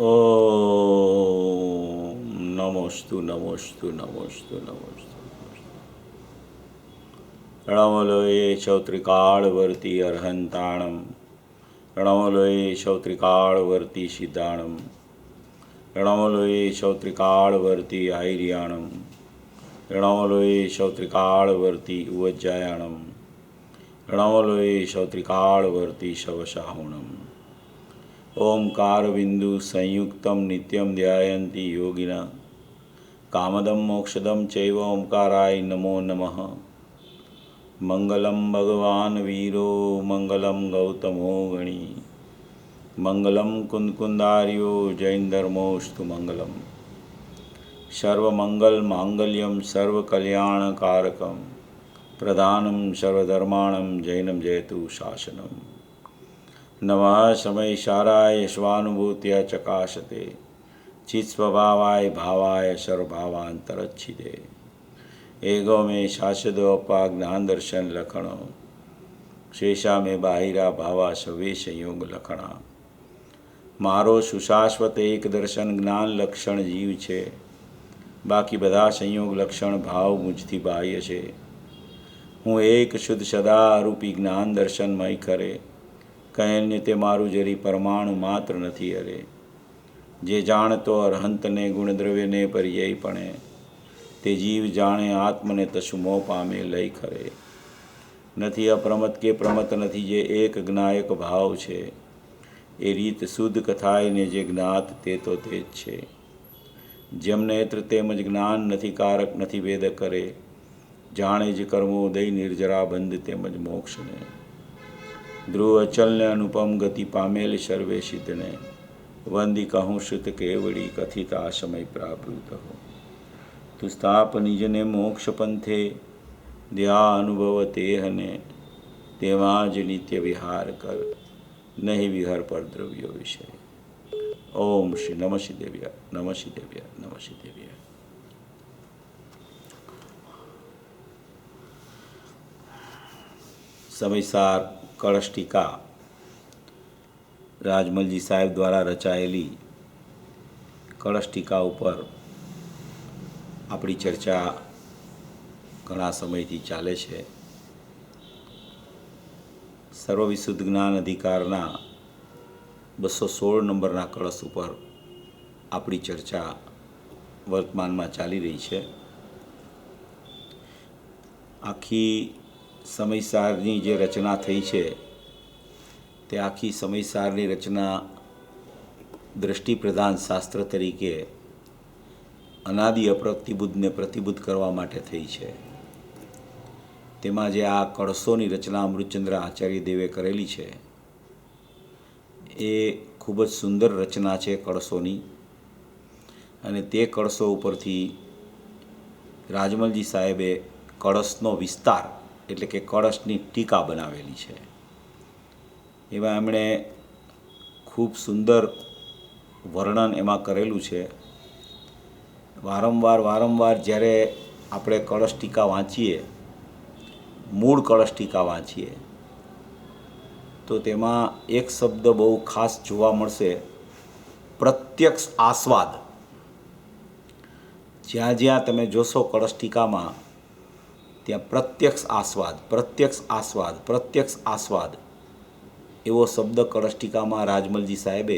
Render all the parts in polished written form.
ઓમ નમોસ્તુ નમોસ્તુ નમોસ્તુ નમોસ્તુ પ્રણવલોએ ચૌત્રિકાળવર્તી અર્હંતાણમ પ્રણવલોએ ચૌત્રિકાળવર્તી સિદ્ધાણમ પ્રણવલોએ ચૌત્રિકાળવર્તી આઈર્યાણમ પ્રણવલોએ ચૌત્રિકાળવર્તી ઉવજ્જાયાણમ પ્રણવલોએ ચૌત્રિકાળવર્તી શવશાહુણમ ઓમકાર સંયુક્તમ નિત્યમ ધ્યાયંતિ યોગિના કામદમ મોક્ષદમ ચૈવ ઓમકારાય નમો નમઃ મંગલમ ભગવાન વીરો મંગલમ ગૌતમો ગણી મંગલમ કુંદકુંદાર્યો જૈન ધર્મોસ્તુ મંગલમ સર્વમંગલ માંગલ્યમ સર્વકલ્યાણકારકમ પ્રધાનમ સર્વધર્માણમ જૈનમ જયતુ શાસનમ નમઃ સમયસારાય સ્વાનુભૂત્ય ચકાશતે ચિત્સ્વભાવાય ભાવાય સર્વભાવાંતરચ્છિદે એગો મેં શાસદોપા જ્ઞાન દર્શન લખણો શેષા મેં બાહિરા ભાવા સવે સંયોગ લખણા મારો સુશાશ્વત એક દર્શન જ્ઞાન લક્ષણ જીવ છે, બાકી બધા સંયોગ લક્ષણ ભાવ મુજથી બાહ્ય છે. હું એક શુદ્ધ સદા રૂપી જ્ઞાન દર્શનમય કરે કહેન્ય તે મારું જરી પરમાણુ માત્ર નથી. અરે જે જાણતો અરહંતને ગુણદ્રવ્યને પર્યાયપણે તે જીવ જાણે આત્મને તસુ મોહ પામે લઈ ખરે. નથી અપ્રમત કે પ્રમત નથી જે એક જ્ઞાયક ભાવ છે. એ રીત શુદ્ધ કથાયને જે જ્ઞાત તે તો તે જ છે. જેમ નેત્ર તેમજ જ્ઞાન નથી કારક નથી વેદ કરે જાણે જ કર્મોદય નિર્જરા બંધ તેમજ મોક્ષને ધ્રુવ અચલને અનુપમ ગતિ પામેલ સર્વે સિદ્ધને વંદી કહું શ્રુત કેવડી કથિત આ સમય પ્રાપ્ત હો. તું સ્થાપ નિજને મોક્ષ પંથે દ્યા અનુભવ તેહને તેમાં જ નિત્ય વિહાર કર નહીં વિહર પર દ્રવ્યો વિષય. ઓમ શ્રી નમઃ શિદેવ્ય નમઃ શિદેવ્ય નમઃ શિદેવ્ય. સમયસાર કળશ ટીકા રાજમલજી સાહેબ દ્વારા રચાયેલી કળશ ટીકા ઉપર આપણી ચર્ચા ઘણા સમયથી ચાલે છે. સર્વવિશુદ્ધ જ્ઞાન અધિકારના 216 નંબરના કળશ ઉપર આપણી ચર્ચા વર્તમાનમાં ચાલી રહી છે. આખી સમયસારની જે રચના થઈ છે તે આખી સમયસારની રચના દૃષ્ટિપ્રધાન શાસ્ત્ર તરીકે અનાદિ અપ્રતિબુદ્ધને પ્રતિબુદ્ધ કરવા માટે થઈ છે. તેમાં જે આ કળશોની રચના અમૃતચંદ્ર આચાર્ય દેવે કરેલી છે એ ખૂબ જ સુંદર રચના છે કળશોની. અને તે કળશો ઉપરથી રાજમલજી સાહેબે કળશનો વિસ્તાર એટલે કે કળશની ટીકા બનાવેલી છે. એમાં એમણે ખૂબ સુંદર વર્ણન એમાં કરેલું છે. વારંવાર જ્યારે આપણે કળશ ટીકા વાંચીએ, મૂળ કળશ ટીકા વાંચીએ, તો તેમાં એક શબ્દ બહુ ખાસ જોવા મળશે, પ્રત્યક્ષ આસ્વાદ. જ્યાં જ્યાં તમે જોશો કળશ ટીકામાં ત્યાં પ્રત્યક્ષ આસ્વાદ, પ્રત્યક્ષ આસ્વાદ, પ્રત્યક્ષ આસ્વાદ એવો શબ્દ કળશ ટીકામાં રાજમલજી સાહેબે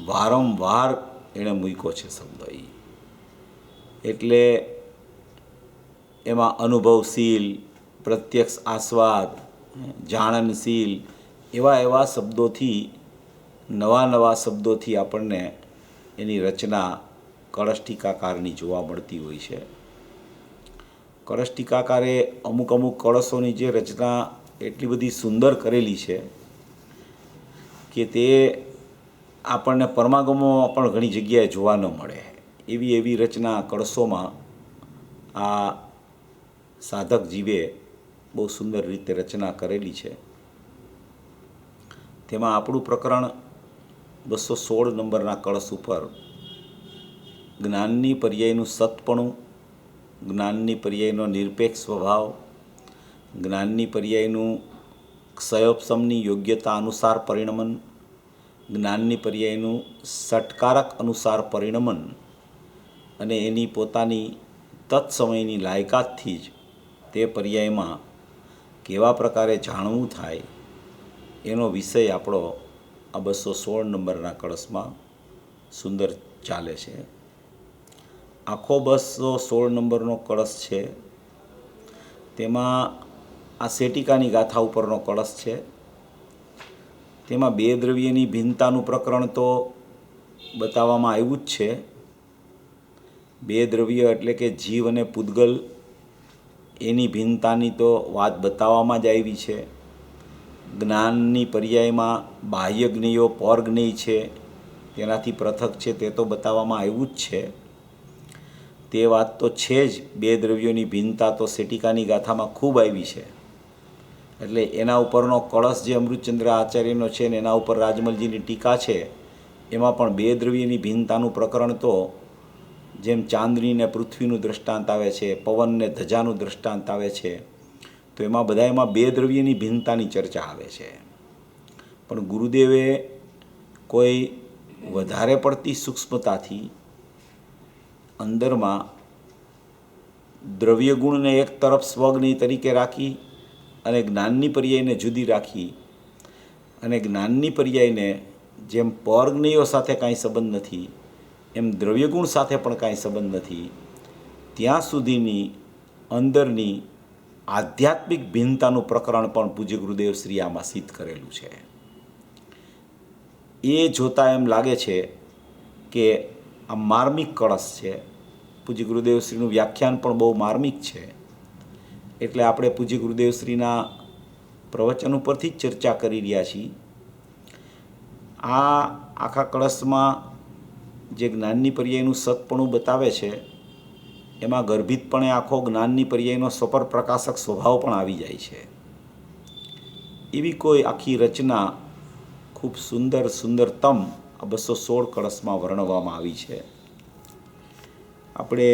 વારંવાર એણે મૂક્યો છે શબ્દ. એટલે એમાં અનુભવશીલ, પ્રત્યક્ષ આસ્વાદ, જાણનશીલ એવા શબ્દોથી, નવા શબ્દોથી આપણને એની રચના કળશ ટીકાકારની જોવા મળતી હોય છે. કળશ ટીકાકારે અમુક કળશોની જે રચના એટલી બધી સુંદર કરેલી છે કે તે આપણને પરમાગમોમાં પણ ઘણી જગ્યાએ જોવા ન મળે. એવી રચના કળશોમાં આ સાધક જીવે બહુ સુંદર રીતે રચના કરેલી છે. તેમાં આપણું પ્રકરણ 216 નંબરના કળશ ઉપર જ્ઞાનની પર્યાયનું સતપણું, જ્ઞાનની પર્યાયનો નિરપેક્ષ સ્વભાવ, જ્ઞાનની પર્યાયનું ક્ષયોપશમની યોગ્યતા અનુસાર પરિણમન, જ્ઞાનની પર્યાયનું ષટકારક અનુસાર પરિણમન અને એની પોતાની તત્સમયની લાયકાતથી જ તે પર્યાયમાં કેવા પ્રકારે જાણવું થાય એનો વિષય આપણો આ 216 નંબરના કળશમાં સુંદર ચાલે છે. આખો 216 નંબરનો કળશ છે તેમાં આ સેટિકાની ગાથા ઉપરનો કળશ છે. તેમાં 2 દ્રવ્યની ભિન્નતાનું પ્રકરણ તો બતાવવામાં આવ્યું જ છે. 2 દ્રવ્ય એટલે કે જીવ અને પૂદગલ એની ભિન્નતાની તો વાત બતાવવામાં જ આવી છે. જ્ઞાનની પર્યાયમાં બાહ્ય જ્ઞેયો પર જ્ઞેય છે તેનાથી પૃથક છે તે તો બતાવવામાં આવ્યું જ છે. તે વાત તો છે જ. 2 દ્રવ્યોની ભિન્નતા તો સેટિકાની ગાથામાં ખૂબ આવી છે. એટલે એના ઉપરનો કળશ જે અમૃતચંદ્ર આચાર્યનો છે ને એના ઉપર રાજમલજીની ટીકા છે એમાં પણ 2 દ્રવ્યની ભિન્નતાનું પ્રકરણ તો જેમ ચાંદની ને પૃથ્વીનું દૃષ્ટાંત આવે છે, પવન ને ધજાનું દૃષ્ટાંત આવે છે, તો એમાં બધામાં 2 દ્રવ્યની ભિન્નતાની ચર્ચા આવે છે. પણ ગુરુદેવે કોઈ વધારે પડતી સૂક્ષ્મતાથી અંદરમાં દ્રવ્ય ગુણને એક તરફ સ્વજ્ઞેય તરીકે રાખી અને જ્ઞાનની પર્યાયને જુદી રાખી અને જ્ઞાનની પર્યાયને જેમ પરજ્ઞેયો સાથે કાંઈ સંબંધ નથી એમ દ્રવ્યગુણ સાથે પણ કાંઈ સંબંધ નથી, ત્યાં સુધીની અંદરની આધ્યાત્મિક ભિન્નતાનું પ્રકરણ પણ પૂજ્ય ગુરુદેવ શ્રી આમાં સિદ્ધ કરેલું છે. એ જોતાં એમ લાગે છે કે આ માર્મિક કળશ છે. પૂજ્ય ગુરુદેવશ્રીનું વ્યાખ્યાન પણ બહુ માર્મિક છે. એટલે આપણે પૂજ્ય ગુરુદેવશ્રીના પ્રવચન ઉપરથી જ ચર્ચા કરી રહ્યા છીએ. આ આખા કળશમાં જે જ્ઞાનની પર્યાયનું સતપણું બતાવે છે એમાં ગર્ભિતપણે આખો જ્ઞાનની પર્યાયનો સ્વપર પ્રકાશક સ્વભાવ પણ આવી જાય છે. એવી કોઈ આખી રચના ખૂબ સુંદરતમ આ 216 કળશમાં વર્ણવવામાં આવી છે. આપણે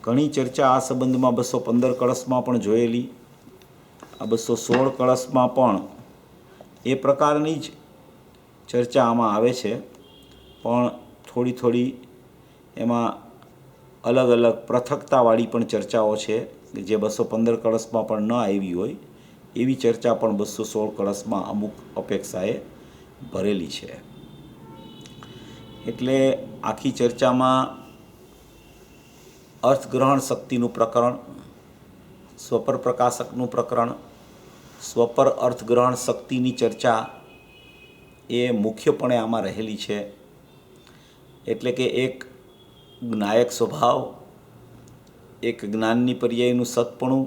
ઘણી ચર્ચા આ સંબંધમાં 215 કળશમાં પણ જોયેલી. આ 216 કળશમાં પણ એ પ્રકારની જ ચર્ચા આમાં આવે છે, પણ થોડી એમાં અલગ અલગ પૃથકતાવાળી પણ ચર્ચાઓ છે જે 215 કળશમાં પણ ન આવી હોય એવી ચર્ચા પણ 216 કળશમાં અમુક અપેક્ષાએ ભરેલી છે. એટલે આખી ચર્ચામાં અર્થગ્રહણ શક્તિનું પ્રકરણ, સ્વપર પ્રકાશકનું પ્રકરણ, સ્વપર અર્થગ્રહણ શક્તિની ચર્ચા એ મુખ્યપણે આમાં રહેલી છે. એટલે કે એક જ્ઞાયક સ્વભાવ, એક જ્ઞાનની પર્યાયનું સતપણું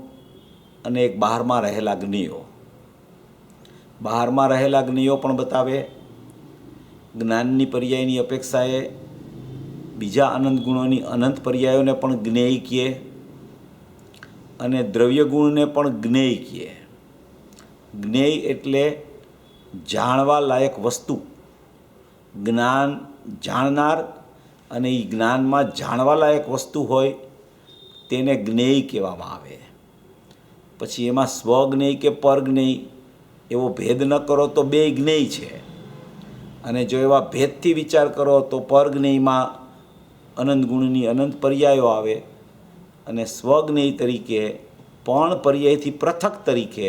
અને એક બહારમાં રહેલા જ્ઞેયો. બહારમાં રહેલા જ્ઞેયો પણ બતાવે, જ્ઞાનની પર્યાયની અપેક્ષાએ બીજા અનંત ગુણોની અનંત પર્યાયોને પણ જ્ઞેય કહે અને દ્રવ્ય ગુણને પણ જ્ઞેય કહે. જ્ઞેય એટલે જાણવા લાયક વસ્તુ, જ્ઞાન જાણનાર અને એ જ્ઞાનમાં જાણવા લાયક વસ્તુ હોય તેને જ્ઞેય કહેવામાં આવે. પછી એમાં સ્વજ્ઞેય કે પરજ્ઞેય એવો ભેદ ન કરો તો 2 જ્ઞેય છે, અને જો એવા ભેદથી વિચાર કરો તો પરજ્ઞેયમાં અનંત ગુણની અનંત પર્યાયો આવે અને સ્વજ્ઞેય તરીકે પણ પર્યાયથી પૃથક તરીકે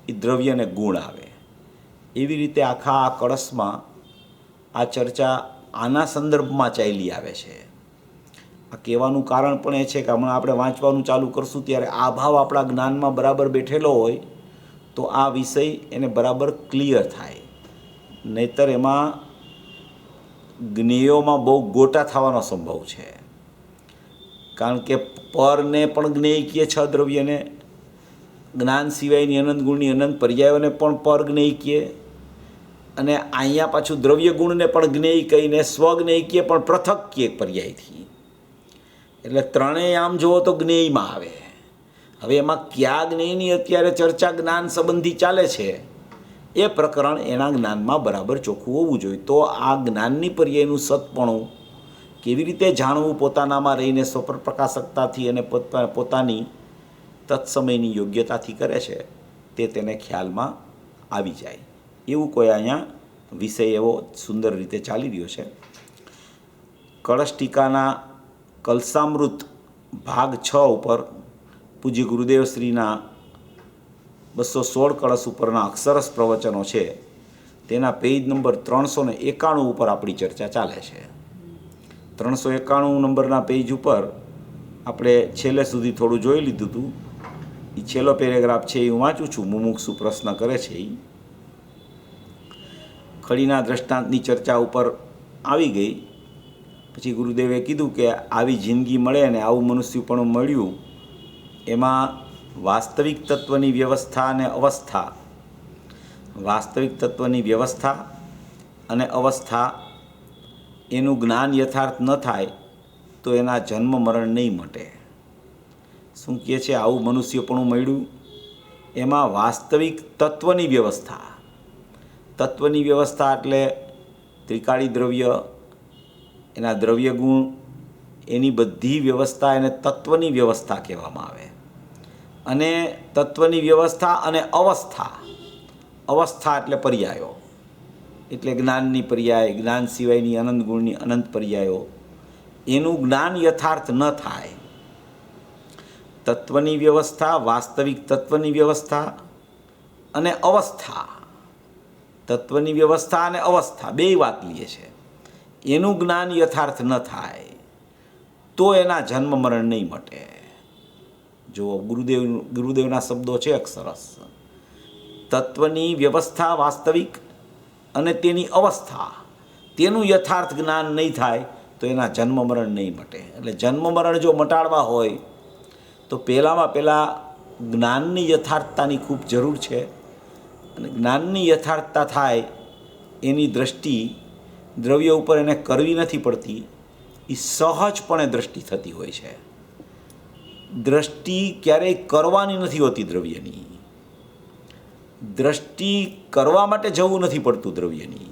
એ દ્રવ્યને ગુણ આવે. એવી રીતે આખા આ કળશમાં આ ચર્ચા આના સંદર્ભમાં ચાલી આવે છે. આ કહેવાનું કારણ પણ એ છે કે હમણાં આપણે વાંચવાનું ચાલુ કરશું ત્યારે આ ભાવ આપણા જ્ઞાનમાં બરાબર બેઠેલો હોય તો આ વિષય એને બરાબર ક્લિયર થાય. નહીંતર એમાં જ્ઞેયોમાં બહુ ગોટા થવાનો સંભવ છે. કારણ કે પરને પણ જ્ઞેય કહે, 6 દ્રવ્યને, જ્ઞાન સિવાયની અનંત ગુણની અનંત પર્યાયોને પણ પર જ્ઞેય કહે, અને અહીંયા પાછું દ્રવ્ય ગુણને પણ જ્ઞેય કહીને સ્વજ્ઞેય કહે પણ પૃથક કહે પર્યાયથી. એટલે ત્રણેય આમ જુઓ તો જ્ઞેયમાં આવે. હવે એમાં કયા જ્ઞેયની અત્યારે ચર્ચા જ્ઞાન સંબંધી ચાલે છે એ પ્રકરણ એના જ્ઞાનમાં બરાબર ચોખ્ખું હોવું જોઈએ. તો આ જ્ઞાનની પર્યાયનું સતપણું કેવી રીતે જાણવું પોતાનામાં રહીને સ્વપર પ્રકાશકતાથી અને પોતાની તત્સમયની યોગ્યતાથી કરે છે તે તેને ખ્યાલમાં આવી જાય એવું કોઈ અહીંયા વિષય એવો સુંદર રીતે ચાલી રહ્યો છે. કળશ ટીકાના કલસામૃત ભાગ 6 ઉપર પૂજ્ય ગુરુદેવ શ્રીના 216 કળશ ઉપરના અક્ષરસ પ્રવચનો છે, તેના પેજ નંબર 391 ઉપર આપણી ચર્ચા ચાલે છે. 391 નંબરના પેજ ઉપર આપણે છેલ્લે સુધી થોડું જોઈ લીધું હતું. એ છેલ્લો પેરેગ્રાફ છે, એ હું વાંચું છું. મુમુક્ષુ પ્રશ્ન કરે છે. એ ખડીના દ્રષ્ટાંતની ચર્ચા ઉપર આવી ગઈ. પછી ગુરુદેવે કીધું કે આવી જિંદગી મળે અને આવું મનુષ્યપણું મળ્યું, એમાં વાસ્તવિક તત્વની વ્યવસ્થા અને અવસ્થા, વાસ્તવિક તત્વની વ્યવસ્થા અને અવસ્થા એનું જ્ઞાન યથાર્થ ન થાય તો એના જન્મ મરણ નહીં મટે. શું કહે છે? આવું મનુષ્યપણું મળ્યું, એમાં વાસ્તવિક તત્વની વ્યવસ્થા, તત્વની વ્યવસ્થા એટલે ત્રિકાળી દ્રવ્ય, એના દ્રવ્ય ગુણ, એની બધી વ્યવસ્થા એને તત્વની વ્યવસ્થા કહેવામાં આવે. અને તત્વની વ્યવસ્થા અને અવસ્થા, અવસ્થા એટલે પર્યાયો, એટલે જ્ઞાનની પર્યાય, જ્ઞાન સિવાયની અનંત ગુણની અનંત પર્યાયો, એનું જ્ઞાન યથાર્થ ન થાય. તત્વની વ્યવસ્થા, વાસ્તવિક તત્વની વ્યવસ્થા અને અવસ્થા, તત્વની વ્યવસ્થા અને અવસ્થા બે વાત લઈએ છે. એનું જ્ઞાન યથાર્થ ન થાય તો એના જન્મ મરણ નહીં મટે. જો ગુરુદેવના શબ્દો છે અક્ષરસ. તત્વની વ્યવસ્થા વાસ્તવિક અને તેની અવસ્થા, તેનું યથાર્થ જ્ઞાન નહીં થાય તો એના જન્મ મરણ નહીં મટે. એટલે જન્મ મરણ જો મટાડવા હોય તો પહેલાંમાં પહેલાં જ્ઞાનની યથાર્થતાની ખૂબ જરૂર છે. અને જ્ઞાનની યથાર્થતા થાય એની દ્રષ્ટિ દ્રવ્ય ઉપર એને કરવી નથી પડતી, એ સહજપણે દ્રષ્ટિ થતી હોય છે. દ્રષ્ટિ ક્યારેય કરવાની નથી હોતી દ્રવ્યની, દ્રષ્ટિ કરવા માટે જવું નથી પડતું દ્રવ્યની,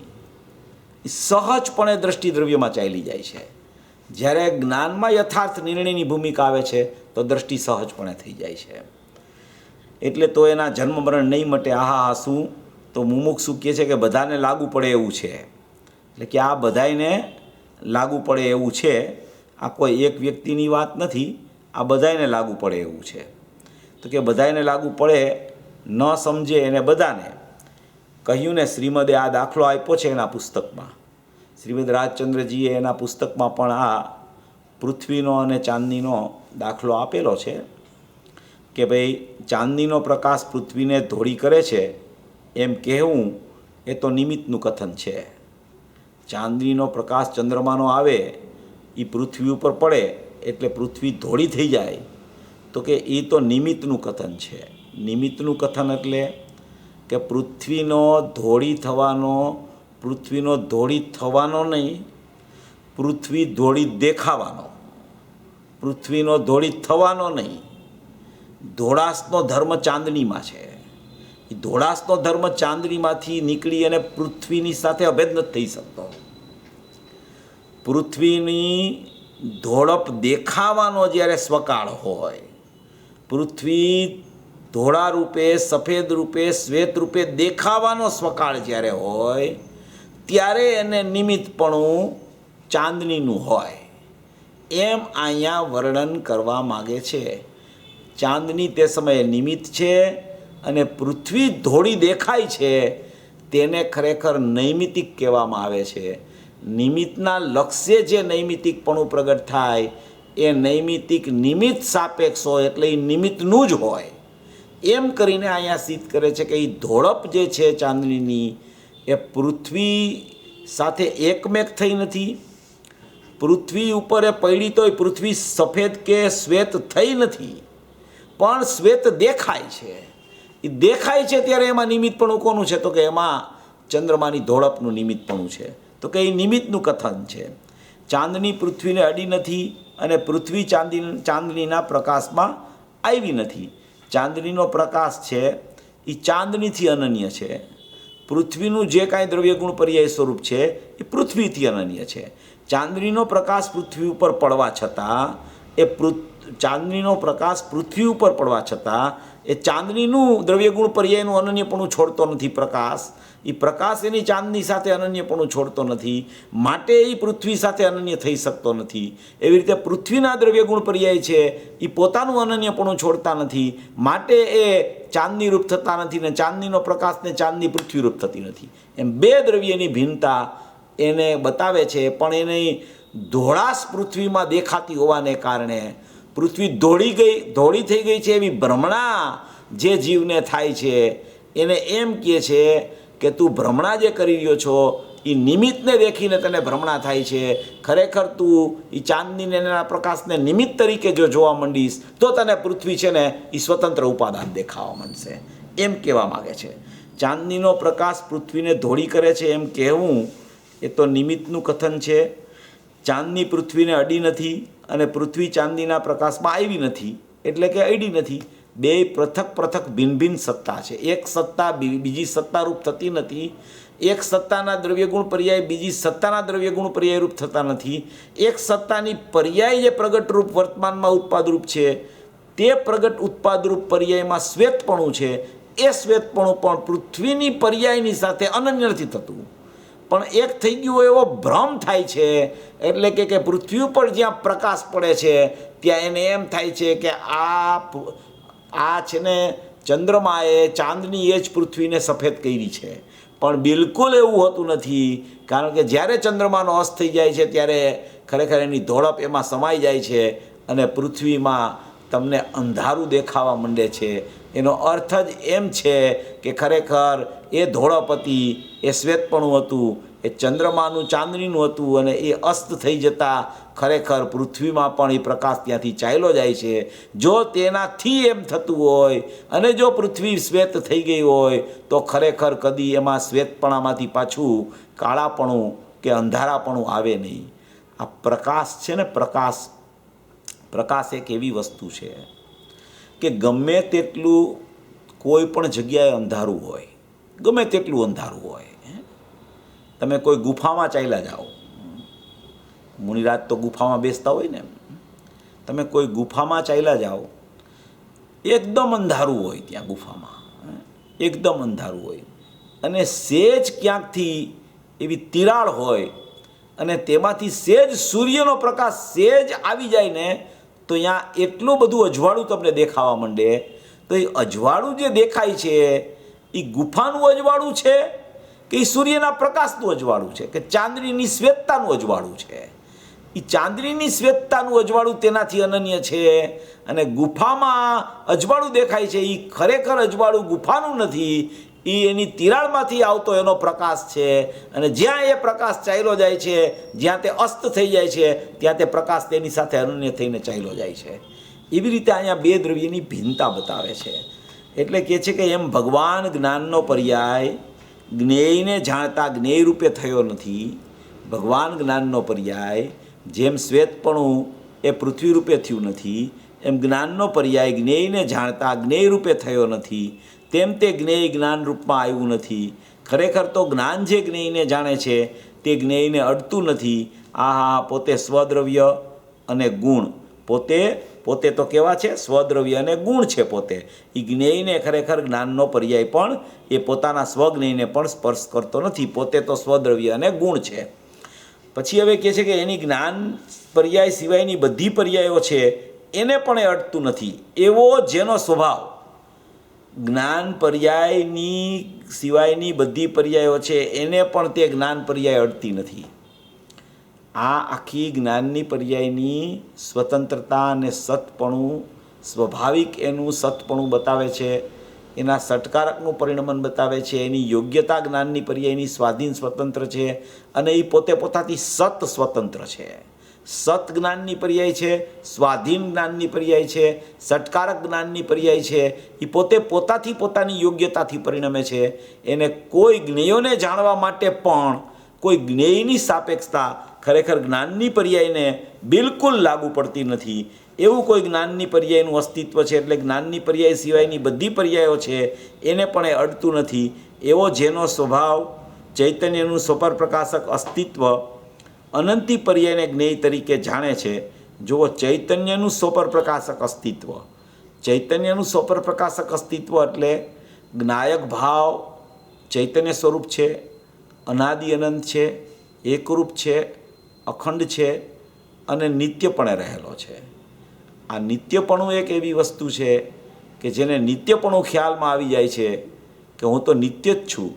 સહજપણે દ્રષ્ટિ દ્રવ્યમાં ચાલી જાય છે. જ્યારે જ્ઞાનમાં યથાર્થ નિર્ણયની ભૂમિકા આવે છે તો દ્રષ્ટિ સહજપણે થઈ જાય છે. એટલે તો એના જન્મ મરણ નહીં મટે. આહા શું તો મુમુક્ષુ કહે છે કે બધાને લાગુ પડે એવું છે. એટલે કે આ બધાને લાગુ પડે એવું છે, આ કોઈ એક વ્યક્તિની વાત નથી, આ બધાને લાગુ પડે એવું છે. તો કે બધાને લાગુ પડે, ન સમજે એને બધાને કહ્યું ને. શ્રીમદે આ દાખલો આપ્યો છે એના પુસ્તકમાં. શ્રીમદ રાજચંદ્રજીએ એના પુસ્તકમાં પણ આ પૃથ્વીનો અને ચાંદનીનો દાખલો આપેલો છે કે ભાઈ ચાંદનીનો પ્રકાશ પૃથ્વીને ધોળી કરે છે એમ કહેવું એ તો નિમિત્તનું કથન છે. ચાંદનીનો પ્રકાશ ચંદ્રમાનો આવે એ પૃથ્વી ઉપર પડે એટલે પૃથ્વી ધોળી થઈ જાય તો કે એ તો નિમિત્તનું કથન છે. નિમિત્તનું કથન એટલે કે પૃથ્વીનો ધોળી થવાનો નહીં, પૃથ્વી ધોળી દેખાવાનો, પૃથ્વીનો ધોળી થવાનો નહીં. ધોળાશનો ધર્મ ચાંદનીમાં છે. એ ધોળાશનો ધર્મ ચાંદનીમાંથી નીકળી અને પૃથ્વીની સાથે અભેદ નથી થઈ શકતો. પૃથ્વીની ધોળપ દેખાવાનો જ્યારે સ્વકાળ હોય, પૃથ્વી ધોળા રૂપે, સફેદ રૂપે, શ્વેત રૂપે દેખાવાનો સ્વકાળ જ્યારે હોય ત્યારે એને નિમિત્તપણું ચાંદનીનું હોય એમ અહીંયા વર્ણન કરવા માગે છે. ચાંદની તે સમયે નિમિત્ત છે અને પૃથ્વી ધોળી દેખાય છે તેને ખરેખર નૈમિતિક કહેવામાં આવે છે. નિમિત્તના લક્ષ્ય જે નૈમિતિકપણું પ્રગટ થાય એ નૈમિતિક નિમિત્ત સાપેક્ષ હોય, એટલે એ નિમિત્તનું જ હોય એમ કરીને અહીંયા સિદ્ધ કરે છે કે એ ધોળપ જે છે ચાંદનીની એ પૃથ્વી સાથે એકમેક થઈ નથી. પૃથ્વી ઉપર એ પડી તોય પૃથ્વી સફેદ કે શ્વેત થઈ નથી, પણ શ્વેત દેખાય છે. એ દેખાય છે ત્યારે એમાં નિમિત્તપણું કોનું છે? તો કે એમાં ચંદ્રમાની ધોળપનું નિમિત્તપણું છે. તો કે એ નિમિત્તનું કથન છે. ચાંદની પૃથ્વીને અડી નથી અને પૃથ્વી ચાંદનીના પ્રકાશમાં આવી નથી. ચાંદનીનો પ્રકાશ છે એ ચાંદનીથી અનન્ય છે. પૃથ્વીનું જે કાંઈ દ્રવ્યગુણ પર્યાય સ્વરૂપ છે એ પૃથ્વીથી અનન્ય છે. ચાંદનીનો પ્રકાશ પૃથ્વી ઉપર પડવા છતાં ચાંદનીનો પ્રકાશ પૃથ્વી ઉપર પડવા છતાં એ ચાંદનીનું દ્રવ્યગુણ પર્યાયનું અનન્યપણું છોડતો નથી પ્રકાશ, એ પ્રકાશ એની ચાંદની સાથે અનન્યપણું છોડતો નથી, માટે એ પૃથ્વી સાથે અનન્ય થઈ શકતો નથી. એવી રીતે પૃથ્વીના દ્રવ્ય ગુણ પર્યાય છે એ પોતાનું અનન્યપણું છોડતા નથી, માટે એ ચાંદની રૂપ થતા નથી ને ચાંદનીનો પ્રકાશને ચાંદની પૃથ્વી રૂપ થતી નથી. એમ બે દ્રવ્યની ભિન્નતા એને બતાવે છે. પણ એની ધોળાશ પૃથ્વીમાં દેખાતી હોવાને કારણે પૃથ્વી ધોળી થઈ ગઈ છે એવી ભ્રમણા જે જીવને થાય છે એને એમ કહે છે કે તું ભ્રમણા જે કરી રહ્યો છો એ નિમિત્તને દેખીને તને ભ્રમણા થાય છે. ખરેખર તું એ ચાંદનીને એના પ્રકાશને નિમિત્ત તરીકે જો જોવા માંડીશ તો તને પૃથ્વી છે ને એ સ્વતંત્ર ઉપાદાન દેખાવા માંડશે, એમ કહેવા માગે છે. ચાંદનીનો પ્રકાશ પૃથ્વીને ધોળી કરે છે એમ કહેવું એ તો નિમિત્તનું કથન છે. ચાંદની પૃથ્વીને અડી નથી અને પૃથ્વી ચાંદીના પ્રકાશમાં આવી નથી, એટલે કે અડી નથી. બે પૃથક ભિન્ન ભિન્ન સત્તા છે. એક સત્તા બીજી સત્તારૂપ થતી નથી. એક સત્તાના દ્રવ્યગુણ પર્યાય બીજી સત્તાના દ્રવ્યગુણ પર્યાય રૂપ થતા નથી. એક સત્તાની પર્યાય જે પ્રગટ રૂપ વર્તમાનમાં ઉત્પાદરૂપ છે તે પ્રગટ ઉત્પાદરૂપ પર્યાયમાં શ્વેતપણું છે. એ શ્વેતપણું પણ પૃથ્વીની પર્યાયની સાથે અનન્ય નથી થતું, પણ એક થઈ ગયું એવો ભ્રમ થાય છે. એટલે કે પૃથ્વી ઉપર જ્યાં પ્રકાશ પડે છે ત્યાં એને એમ થાય છે કે આ છે ને ચંદ્રમાએ ચાંદની એ જ પૃથ્વીને સફેદ કરી છે. પણ બિલકુલ એવું હોતું નથી, કારણ કે જ્યારે ચંદ્રમાનો અસ્ત થઈ જાય છે ત્યારે ખરેખર એની ધોળપ એમાં સમાઈ જાય છે અને પૃથ્વીમાં તમને અંધારું દેખાવા માંડે છે. એનો અર્થ જ એમ છે કે ખરેખર એ ધોળપ હતી, એ શ્વેતપણું હતું, એ ચંદ્રમાનું ચાંદનીનું હતું અને એ અસ્ત થઈ જતાં ખરેખર પૃથ્વીમાં પણ એ પ્રકાશ ત્યાંથી ચાલ્યો જાય છે. જો તેનાથી એમ થતું હોય અને જો પૃથ્વી શ્વેત થઈ ગઈ હોય તો ખરેખર કદી એમાં શ્વેતપણામાંથી પાછું કાળાપણું કે અંધારાપણું આવે નહીં. આ પ્રકાશ છે ને, પ્રકાશ એક એવી વસ્તુ છે કે ગમે તેટલું કોઈ પણ જગ્યાએ અંધારું હોય, ગમે તેટલું અંધારું હોય, તમે કોઈ ગુફામાં ચાલ્યા જાઓ, મુનિરાજ તો ગુફામાં બેસતા હોય ને, તમે કોઈ ગુફામાં ચાલ્યા જાઓ, એકદમ અંધારું હોય ત્યાં ગુફામાં, એકદમ અંધારું હોય અને સેજ ક્યાંકથી એવી તિરાડ હોય અને તેમાંથી સેજ સૂર્યનો પ્રકાશ સેજ આવી જાય ને તો અહીંયા એટલું બધું અજવાળું તમને દેખાવા માંડે. તો એ અજવાળું જે દેખાય છે એ ગુફાનું અજવાળું છે કે એ સૂર્યના પ્રકાશનું અજવાળું છે કે ચાંદનીની શ્વેતતાનું અજવાળું છે? એ ચાંદનીની શ્વેતતાનું અજવાળું તેનાથી અનન્ય છે અને ગુફામાં અજવાળું દેખાય છે એ ખરેખર અજવાળું ગુફાનું નથી, એ એની તિરાડમાંથી આવતો એનો પ્રકાશ છે. અને જ્યાં એ પ્રકાશ ચાલ્યો જાય છે, જ્યાં તે અસ્ત થઈ જાય છે ત્યાં તે પ્રકાશ તેની સાથે અનન્ય થઈને ચાલ્યો જાય છે. એવી રીતે અહીંયા બે દ્રવ્યની ભિન્નતા બતાવે છે. એટલે કહે છે કે એમ ભગવાન જ્ઞાનનો પર્યાય જ્ઞેયને જાણતા જ્ઞેય રૂપે થયો નથી. ભગવાન જ્ઞાનનો પર્યાય જેમ શ્વેતપણું એ પૃથ્વી રૂપે થયું નથી, એમ જ્ઞાનનો પર્યાય જ્ઞેયને જાણતા જ્ઞેય રૂપે થયો નથી. તેમ તે જ્ઞેય જ્ઞાન રૂપમાં આવ્યું નથી. ખરેખર તો જ્ઞાન જે જ્ઞેયને જાણે છે તે જ્ઞેયને અડતું નથી. પોતે સ્વદ્રવ્ય અને ગુણ, પોતે તો કેવા છે? સ્વદ્રવ્ય અને ગુણ છે. પોતે એ જ્ઞેયને ખરેખર જ્ઞાનનો પર્યાય પણ એ પોતાના સ્વજ્ઞેયને પણ સ્પર્શ કરતો નથી. પોતે તો સ્વદ્રવ્ય અને ગુણ છે. પછી હવે કહે છે કે એની જ્ઞાન પર્યાય સિવાયની બધી પર્યાયો છે એને પણ એ અડતું નથી. એવો જેનો સ્વભાવ જ્ઞાન પર્યાયની સિવાયની બધી પર્યાયો છે એને પણ તે જ્ઞાન પર્યાય અડતી નથી. આ આખી જ્ઞાનની પર્યાયની સ્વતંત્રતા અને સતપણું, સ્વાભાવિક એનું સતપણું બતાવે છે, એના સટકારકનું પરિણમન બતાવે છે. એની યોગ્યતા જ્ઞાનની પર્યાયની સ્વાધીન સ્વતંત્ર છે અને એ પોતાથી સત સ્વતંત્ર છે. સત જ્ઞાનની પર્યાય છે, સ્વાધીન જ્ઞાનની પર્યાય છે, સટકારક જ્ઞાનની પર્યાય છે. એ પોતાથી પોતાની યોગ્યતાથી પરિણમે છે. એને કોઈ જ્ઞેયોને જાણવા માટે પણ કોઈ જ્ઞેયની સાપેક્ષતા ખરેખર જ્ઞાનની પર્યાયને બિલકુલ લાગુ પડતી નથી. એવું કોઈ જ્ઞાનની પર્યાયનું અસ્તિત્વ છે, એટલે જ્ઞાનની પર્યાય સિવાયની બધી પર્યાયો છે એને પણ એ અડતું નથી. એવો જેનો સ્વભાવ ચૈતન્યનું સ્વપર પ્રકાશક અસ્તિત્વ અનંતી પર્યાયને જ્ઞેય તરીકે જાણે છે. જુઓ, ચૈતન્યનું સ્વપર પ્રકાશક અસ્તિત્વ, ચૈતન્યનું સ્વપર પ્રકાશક અસ્તિત્વ એટલે જ્ઞાયક ભાવ ચૈતન્ય સ્વરૂપ છે, અનાદિ અનંત છે, એકરૂપ છે, અખંડ છે અને નિત્યપણે રહેલો છે. આ નિત્યપણું એક એવી વસ્તુ છે કે જેને નિત્યપણું ખ્યાલમાં આવી જાય છે કે હું તો નિત્ય જ છું,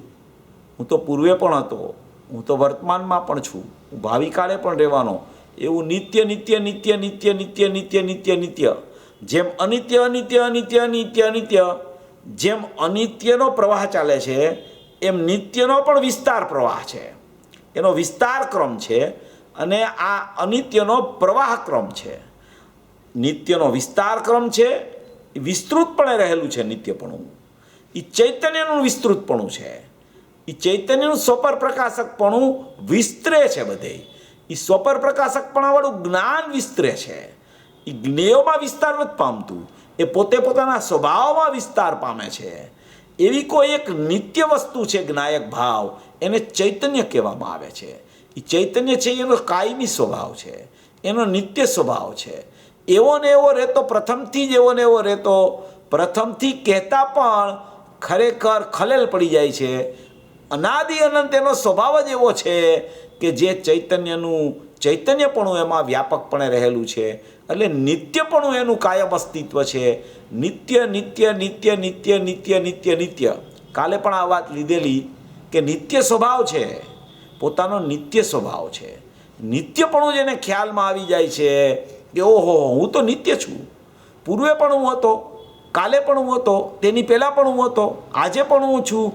હું તો પૂર્વે પણ હતો, હું તો વર્તમાનમાં પણ છું, હું ભાવિકાળે પણ રહેવાનો, એવું નિત્ય નિત્ય નિત્ય નિત્ય નિત્ય નિત્ય નિત્ય નિત્ય જેમ અનિત્ય અનિત્ય અનિત્ય અનિત્ય અનિત્ય જેમ અનિત્યનો પ્રવાહ ચાલે છે એમ નિત્યનો પણ વિસ્તાર પ્રવાહ છે, એનો વિસ્તાર ક્રમ છે અને આ અનિત્યનો પ્રવાહ ક્રમ છે. નિત્યનો વિસ્તાર ક્રમ છે, વિસ્તૃતપણે રહેલું છે નિત્યપણું. એ ચૈતન્યનું વિસ્તૃતપણું છે, એ ચૈતન્યનું સ્વપર પ્રકાશકપણું વિસ્તરે છે બધે. એ સ્વપર પ્રકાશકપણાવાળું જ્ઞાન વિસ્તરે છે. એ જ્ઞેયોમાં વિસ્તાર નથી પામતું, એ પોતે પોતાના સ્વભાવમાં વિસ્તાર પામે છે. એવી કોઈ એક નિત્ય વસ્તુ છે જ્ઞાયક ભાવ, એને ચૈતન્ય કહેવામાં આવે છે. એ ચૈતન્ય છે એનો કાયમી સ્વભાવ છે, એનો નિત્ય સ્વભાવ છે. એવો ને એવો રહેતો, પ્રથમથી જ એવો ને એવો રહેતો, પ્રથમથી કહેતા પણ ખરેખર ખલેલ પડી જાય છે. અનાદિ અનંત એનો સ્વભાવ જ એવો છે કે જે ચૈતન્યપણું એમાં વ્યાપકપણે રહેલું છે. એટલે નિત્યપણું એનું કાયમ અસ્તિત્વ છે. નિત્ય નિત્ય નિત્ય નિત્ય નિત્ય નિત્ય નિત્ય. કાલે પણ આ વાત લીધેલી કે નિત્ય સ્વભાવ છે, પોતાનો નિત્ય સ્વભાવ છે. નિત્યપણું જેને ખ્યાલમાં આવી જાય છે કે ઓહો હું તો નિત્ય છું, પૂર્વે પણ હું હતો, કાલે પણ હું હતો, તેની પહેલાં પણ હું હતો, આજે પણ હું છું,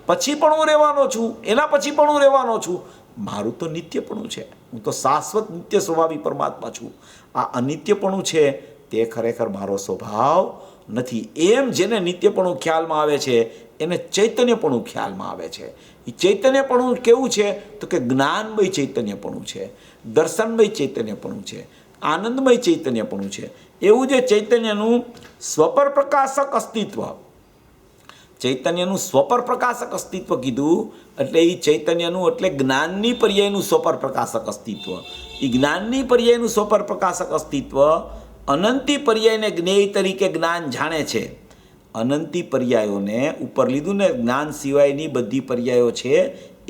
પછી પણ હું રહેવાનો છું, એના પછી પણ હું રહેવાનો છું. મારું તો નિત્યપણું છે, હું તો શાશ્વત નિત્ય સ્વભાવી પરમાત્મા છું. આ અનિત્યપણું છે તે ખરેખર મારો સ્વભાવ નથી. એમ જેને નિત્યપણું ખ્યાલમાં આવે છે એને ચૈતન્યપણું ખ્યાલમાં આવે છે. એ ચૈતન્યપણું કેવું છે તો કે જ્ઞાનમય ચૈતન્યપણું છે, દર્શનમય ચૈતન્યપણું છે, આનંદમય ચૈતન્યપણું છે. એવું જે ચૈતન્યનું સ્વપર પ્રકાશક અસ્તિત્વ, ચૈતન્યનું સ્વપર પ્રકાશક અસ્તિત્વ કીધું એટલે એ ચૈતન્યનું એટલે જ્ઞાનની પર્યાયનું સ્વપર પ્રકાશક અસ્તિત્વ. એ જ્ઞાનની પર્યાયનું સ્વપર પ્રકાશક અસ્તિત્વ અનંતી પર્યાયને જ્ઞેય તરીકે જ્ઞાન જાણે છે. અનંતી પર્યાયોને ઉપર લીધું ને, જ્ઞાન સિવાયની બધી પર્યાયો છે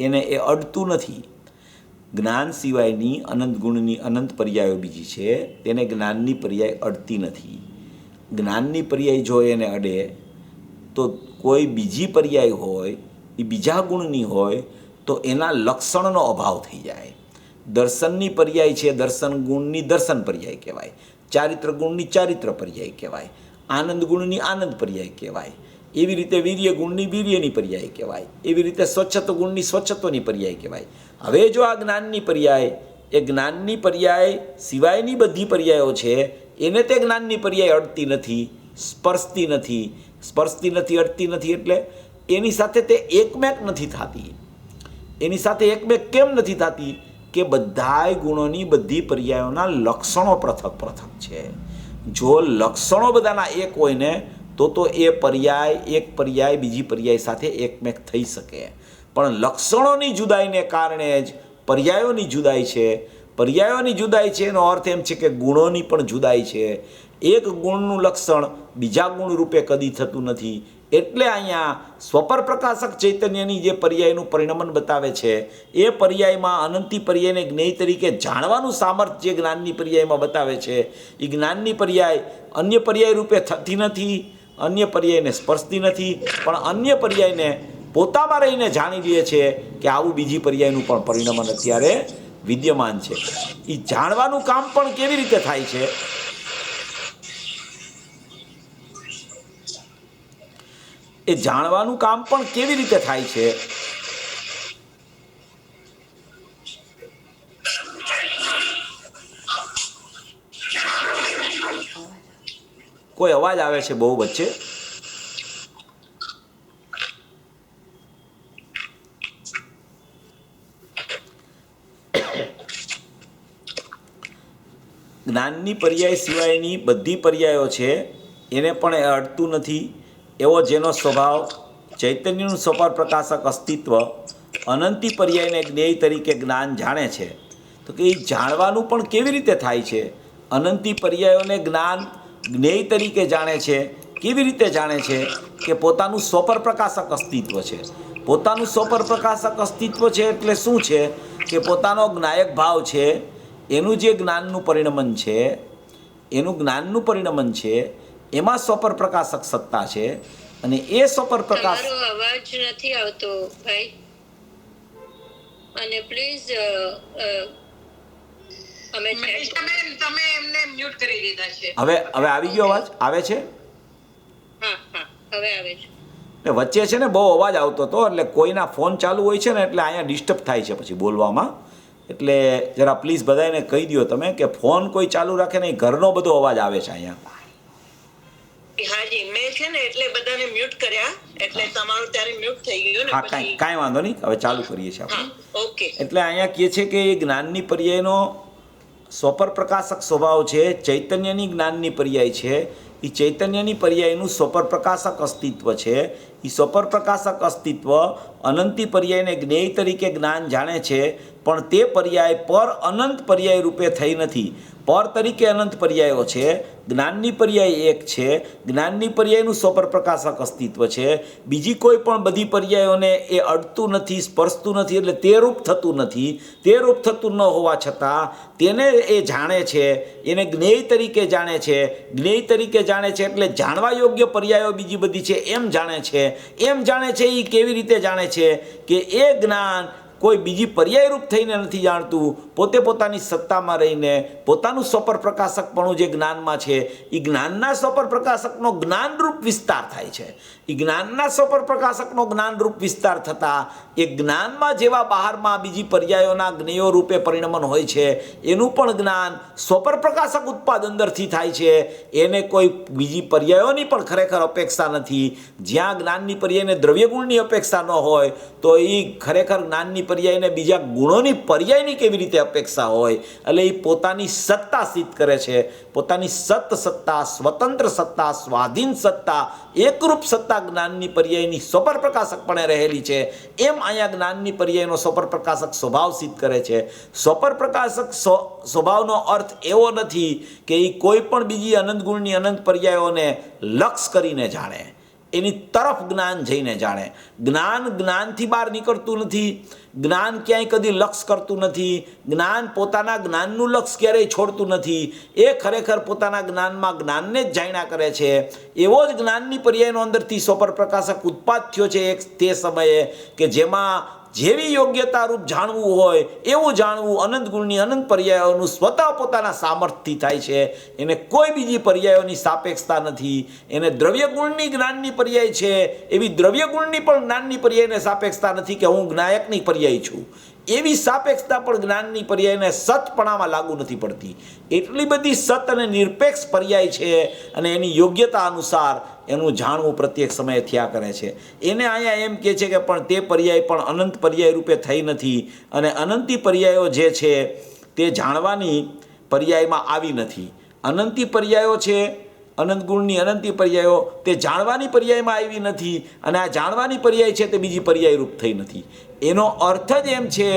એને એ અડતું નથી. જ્ઞાન સિવાયની અનંત ગુણની અનંત પર્યાયો બીજી છે, તેને જ્ઞાનની પર્યાય અડતી નથી. જ્ઞાનની પર્યાય જો એને અડે તો કોઈ બીજી પર્યાય હોય, એ બીજા ગુણની હોય તો એના લક્ષણનો અભાવ થઈ જાય. દર્શનની પર્યાય છે, દર્શન ગુણની દર્શન પર્યાય કહેવાય, ચારિત્ર ગુણની ચારિત્ર પર્યાય કહેવાય, આનંદ ગુણની આનંદ પર્યાય કહેવાય, એવી રીતે વીર્ય ગુણની વીર્યની પર્યાય કહેવાય, એવી રીતે સ્વચ્છત્વ ગુણની સ્વચ્છત્વની પર્યાય કહેવાય. હવે જો આ જ્ઞાનની પર્યાય, એ જ્ઞાનની પર્યાય સિવાયની બધી પર્યાયો છે એને તે જ્ઞાનની પર્યાય અડતી નથી, સ્પર્શતી નથી. સ્પર્શતી નથી, અડતી નથી એટલે એની સાથે તે એકમેક નથી થતી. એની સાથે એકમેક કેમ નથી થતી કે બધાય ગુણોની બધી પર્યાયોના લક્ષણો પૃથક પૃથક છે. જો લક્ષણો બધાના એક હોય ને તો એ પર્યાય, એક પર્યાય બીજી પર્યાય સાથે એકમેક થઈ શકે. પણ લક્ષણોની જુદાઈને કારણે જ પર્યાયોની જુદાઈ છે. પર્યાયોની જુદાઈ છે એનો અર્થ એમ છે કે ગુણોની પણ જુદાઈ છે. એક ગુણનું લક્ષણ બીજા ગુણ રૂપે કદી થતું નથી. એટલે અહીંયા સ્વપર પ્રકાશક ચૈતન્યની જે પર્યાયનું પરિણમન બતાવે છે એ પર્યાયમાં અનંતી પર્યાયને જ્ઞેય તરીકે જાણવાનું સામર્થ્ય જે જ્ઞાનની પર્યાયમાં બતાવે છે, એ જ્ઞાનની પર્યાય અન્ય પર્યાય રૂપે થતી નથી, અન્ય પર્યાયને સ્પર્શતી નથી, પણ અન્ય પર્યાયને પોતામાં રહીને જાણી લે છે કે આવું બીજી પર્યાયનું પણ પરિણમન અત્યારે વિદ્યમાન છે. એ જાણવાનું કામ પણ કેવી રીતે થાય છે? એ જાણવાનું કામ પણ કેવી રીતે થાય છે? કોઈ અવાજ આવે છે બહુ વચ્ચે. જ્ઞાનની પર્યાય સિવાયની બધી પર્યાયો છે એને પણ એ અડતું નથી. એવો જેનો સ્વભાવ ચૈતન્યનું સ્વપર પ્રકાશક અસ્તિત્વ અનંતી પર્યાયને જ્ઞેય તરીકે જ્ઞાન જાણે છે, તો કે એ જાણવાનું પણ કેવી રીતે થાય છે? અનંતી પર્યાયોને જ્ઞાન જ્ઞેય તરીકે જાણે છે. કેવી રીતે જાણે છે? કે પોતાનું સ્વપર પ્રકાશક અસ્તિત્વ છે, પોતાનું સ્વપર પ્રકાશક અસ્તિત્વ છે એટલે શું છે કે પોતાનો જ્ઞાયક ભાવ છે એનું જે જ્ઞાનનું પરિણમન છે, એમાં સ્વપર પ્રકાશક સત્તા છે અને એ સ્વપર પ્રકાશ. તમારો અવાજ નથી આવતો ભાઈ, અને પ્લીઝ અમે તમે એમને મ્યુટ કરી દીધા છે. હવે આવી ગયો અવાજ? આવે છે? હા હવે આવે છે. એટલે વચ્ચે છે ને બહુ અવાજ આવતો હતો, એટલે કોઈના ફોન ચાલુ હોય છે ને એટલે અહીંયા ડિસ્ટર્બ થાય છે પછી બોલવામાં. એટલે જરા પ્લીઝ બધાને કહી દો તમે કે ફોન કોઈ ચાલુ રાખે નહીં, ઘરનો બધો અવાજ આવે છે અહીંયા. હાજી, મેં છે ને એટલે બધાને મ્યુટ કર્યા, એટલે તમારું ત્યારે મ્યુટ થઈ ગયું ને. હા, કાંઈ વાંધો નહીં, હવે ચાલુ કરીએ છીએ આપણે. ઓકે. એટલે અહીંયા કહે છે કે એ જ્ઞાનની પર્યાયનો સ્વપર પ્રકાશક સ્વભાવ છે, ચૈતન્યની જ્ઞાનની પર્યાય છે. એ ચૈતન્યની પર્યાયનું સ્વપર પ્રકાશક અસ્તિત્વ છે. એ સ્વપર પ્રકાશક અસ્તિત્વ અનંતી પર્યાયને જ્ઞેય તરીકે જ્ઞાન જાણે છે, પણ તે પર્યાય પર અનંત પર્યાય રૂપે થઈ નથી. પર તરીકે અનંત પર્યાયો છે. જ્ઞાનની પર્યાય એક છે. જ્ઞાનની પર્યાયનું સ્વપર પ્રકાશક અસ્તિત્વ છે. બીજી કોઈ પણ બધી પર્યાયોને એ અડતું નથી, સ્પર્શતું નથી, એટલે તે રૂપ થતું નથી. તે રૂપ થતું ન હોવા છતાં તેને એ જાણે છે, એને જ્ઞેય તરીકે જાણે છે. જ્ઞેય તરીકે જાણે છે એટલે જાણવા યોગ્ય પર્યાયો બીજી બધી છે એમ જાણે છે. એમ જાણે છે એ કેવી રીતે જાણે છે કે એ જ્ઞાન કોઈ બીજી પર્યાય રૂપ થઈને નથી જાણતું, પોતે પોતાની સત્તામાં રહીને પોતાનું સ્વપર પ્રકાશકપણું જે જ્ઞાનમાં છે એ જ્ઞાનના સ્વપર પ્રકાશકનો જ્ઞાનરૂપ વિસ્તાર થાય છે. એ જ્ઞાનના સ્વપર પ્રકાશકનો જ્ઞાનરૂપ વિસ્તાર થતાં એ જ્ઞાનમાં જેવા બહારમાં બીજી પર્યાયોના જ્ઞેયો રૂપે પરિણમન હોય છે, એનું પણ જ્ઞાન સ્વપર પ્રકાશક ઉત્પાદ અંદરથી થાય છે. એને કોઈ બીજી પર્યાયોની પણ ખરેખર અપેક્ષા નથી. જ્યાં જ્ઞાનની પર્યાયને દ્રવ્યગુણની અપેક્ષા ન હોય તો એ ખરેખર જ્ઞાનની પર્યાયને બીજા ગુણોની પર્યાયની કેવી રીતે અપેક્ષા હોય? એટલે એ પોતાની સત્તા સિદ્ધ કરે છે. પોતાની સત્તા, સ્વતંત્ર સત્તા, સ્વાધીન સત્તા, એકરૂપ સત્તા જ્ઞાનની પર્યાયની સ્વપર પ્રકાશકપણે રહેલી છે. એમ અહીંયા જ્ઞાનની પર્યાયનો સ્વપર પ્રકાશક સ્વભાવ સિદ્ધ કરે છે. સ્વપર પ્રકાશક સ્વભાવનો અર્થ એવો નથી કે એ કોઈ પણ બીજી અનંત ગુણની અનંત પર્યાયોને લક્ષ કરીને જાણે, એની તરફ જ્ઞાન જઈને જાણે. જ્ઞાનથી બહાર નીકળતું નથી. જ્ઞાન ક્યાંય કદી લક્ષ કરતું નથી. જ્ઞાન પોતાના જ્ઞાનનું લક્ષ ક્યારેય છોડતું નથી. એ ખરેખર પોતાના જ્ઞાનમાં જ્ઞાનને જ જાણ્યા કરે છે. એવો જ જ્ઞાનની પર્યાયનો અંદરથી સ્વપર પ્રકાશક ઉત્પાદ થયો છે એક તે સમયે કે જેમાં જેવી યોગ્યતા રૂપ જાણવું હોય એવું જાણવું અનંત ગુણની અનંત પર્યાયોનું સ્વતઃ પોતાના સામર્થ્યથી થાય છે. એને કોઈ બીજી પર્યાયોની સાપેક્ષતા નથી. એને દ્રવ્ય ગુણની જ્ઞાનની પર્યાય છે એવી દ્રવ્ય ગુણની પણ જ્ઞાનની પર્યાયને સાપેક્ષતા નથી કે હું જ્ઞાયકની પર્યાય છું. એવી સાપેક્ષતા પણ જ્ઞાનની પર્યાયને સતપણામાં લાગુ નથી પડતી. એટલી બધી સત અને નિરપેક્ષ પર્યાય છે અને એની યોગ્યતા અનુસાર એનું જાણવું પ્રત્યેક સમયે થયા કરે છે. એને અહીંયા એમ કહે છે કે પણ તે પર્યાય પણ અનંત પર્યાય રૂપે થઈ નથી અને અનંતી પર્યાયો જે છે તે જાણવાની પર્યાયમાં આવી નથી. અનંતી પર્યાયો છે, અનંત ગુણની અનંતી પર્યાયો તે જાણવાની પર્યાયમાં આવી નથી અને આ જાણવાની પર્યાય છે તે બીજી પર્યાય રૂપ થઈ નથી. એનો અર્થ જ એમ છે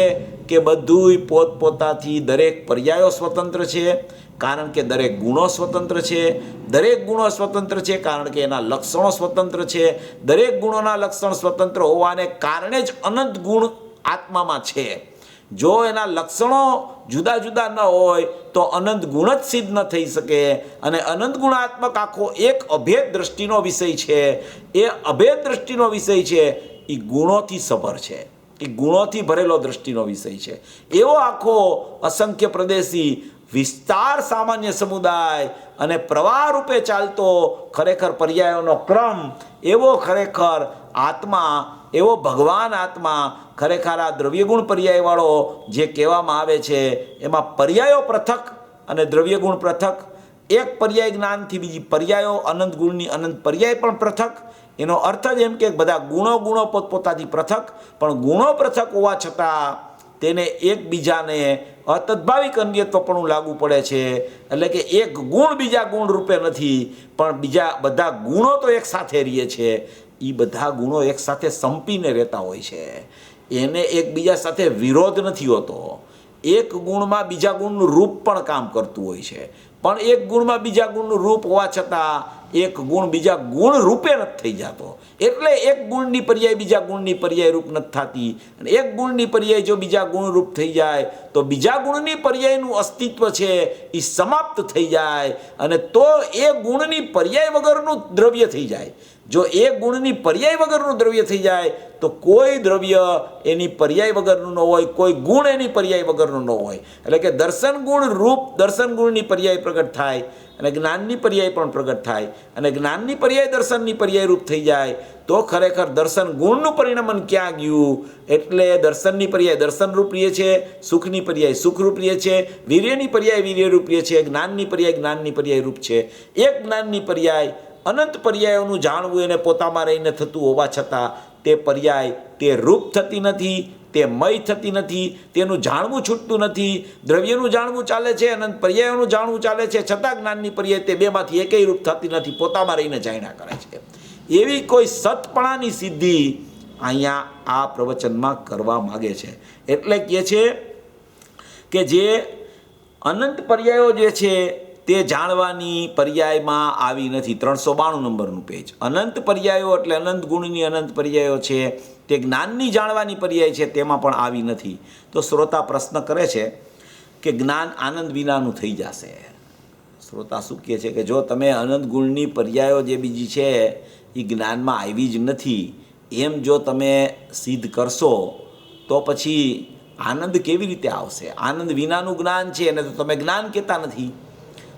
કે બધુંય પોતપોતાથી દરેક પર્યાયો સ્વતંત્ર છે, કારણ કે દરેક ગુણો સ્વતંત્ર છે. દરેક ગુણો સ્વતંત્ર છે કારણ કે એના લક્ષણો સ્વતંત્ર છે. દરેક ગુણોના લક્ષણ સ્વતંત્ર હોવાને કારણે જ અનંત ગુણ આત્મામાં છે. જો એના લક્ષણો જુદા જુદા ન હોય તો અનંત ગુણ જ સિદ્ધ ન થઈ શકે. અને અનંત ગુણાત્મક આખો એક અભેદ દ્રષ્ટિનો વિષય છે. એ અભેદ દ્રષ્ટિનો વિષય છે એ ગુણોથી સભર છે. એ ગુણોથી ભરેલો દ્રષ્ટિનો વિષય છે. એવો આખો અસંખ્ય પ્રદેશી વિસ્તાર સામાન્ય સમુદાય અને પ્રવાહ રૂપે ચાલતો ખરેખર પર્યાયોનો ક્રમ એવો ખરેખર આત્મા, એવો ભગવાન આત્મા ખરેખર આ દ્રવ્યગુણ પર્યાયવાળો જે કહેવામાં આવે છે એમાં પર્યાયો પૃથક અને દ્રવ્યગુણ પૃથક. એક પર્યાય જ્ઞાનથી બીજી પર્યાયો અનંત ગુણની અનંત પર્યાય પણ પૃથક. એનો અર્થ જ એમ કે બધા ગુણો પોતપોતાથી પૃથક, પણ ગુણો પૃથક હોવા છતાં તેને એકબીજાને અતદ્ભાવિક અન્યત્વપણું લાગુ પડે છે. એટલે કે એક ગુણ બીજા ગુણ રૂપે નથી, પણ બીજા બધા ગુણો તો એક સાથે રહે છે. એ બધા ગુણો એક સાથે સંપીને રહેતા હોય છે. એને એકબીજા સાથે વિરોધ નથી હોતો. એક ગુણમાં બીજા ગુણનું રૂપ પણ કામ કરતું હોય છે, પણ એક ગુણમાં બીજા ગુણનું રૂપ હોવા છતાં એક ગુણ બીજા ગુણ રૂપે નથી થઈ જતો. એટલે એક ગુણની પર્યાય બીજા ગુણની પર્યાય રૂપ નથી થતી, અને એક ગુણની પર્યાય જો બીજા ગુણ રૂપ થઈ જાય તો બીજા ગુણની પર્યાયનું અસ્તિત્વ છે એ સમાપ્ત થઈ જાય, અને તો એ ગુણની પર્યાય વગરનું દ્રવ્ય થઈ જાય. જો એ ગુણની પર્યાય વગરનું દ્રવ્ય થઈ જાય તો કોઈ દ્રવ્ય એની પર્યાય વગરનું ન હોય, કોઈ ગુણ એની પર્યાય વગરનું ન હોય. એટલે કે દર્શન ગુણ રૂપ દર્શન ગુણની પર્યાય પ્રગટ થાય, અને જ્ઞાનની પર્યાય પણ પ્રગટ થાય, અને જ્ઞાનની પર્યાય દર્શનની પર્યાય રૂપ થઈ જાય તો ખરેખર દર્શન ગુણનું પરિણમન ક્યાં ગયું? એટલે દર્શનની પર્યાય દર્શન રૂપ રહે છે, સુખની પર્યાય સુખરૂપ રહે છે, વીર્યની પર્યાય વીર્ય રૂપ રહે છે, જ્ઞાનની પર્યાય જ્ઞાનની પર્યાય રૂપ છે. એક જ્ઞાનની પર્યાય અનંત પર્યાયોનું જાણવું એને પોતામાં રહીને થતું હોવા છતાં તે પર્યાય તે રૂપ થતી નથી, તે મય થતી નથી, તેનું જાણવું છૂટતું નથી. દ્રવ્યનું જાણવું ચાલે છે, અનંત પર્યાયોનું જાણવું ચાલે છે, છતાં જ્ઞાનની પર્યાય તે બેમાંથી એકેય રૂપ થતી નથી, પોતામાં રહીને જાણ્યા કરે છે. એવી કોઈ સતપણાની સિદ્ધિ અહીંયા આ પ્રવચનમાં કરવા માગે છે. એટલે કહે છે કે જે અનંત પર્યાયો જે છે તે જાણવાની પર્યાયમાં આવી નથી. 392 નંબરનું પેજ. અનંત પર્યાયો એટલે અનંત ગુણની અનંત પર્યાયો છે, તે જ્ઞાનની જાણવાની પર્યાય છે, તેમાં પણ આવી નથી. તો શ્રોતા પ્રશ્ન કરે છે કે જ્ઞાન આનંદ વિનાનું થઈ જશે. શ્રોતા શું કહે છે કે જો તમે અનંત ગુણની પર્યાયો જે બીજી છે એ જ્ઞાનમાં આવી જ નથી એમ જો તમે સિદ્ધ કરશો તો પછી આનંદ કેવી રીતે આવશે? આનંદ વિનાનું જ્ઞાન છે અને તો તમે જ્ઞાન કહેતા નથી,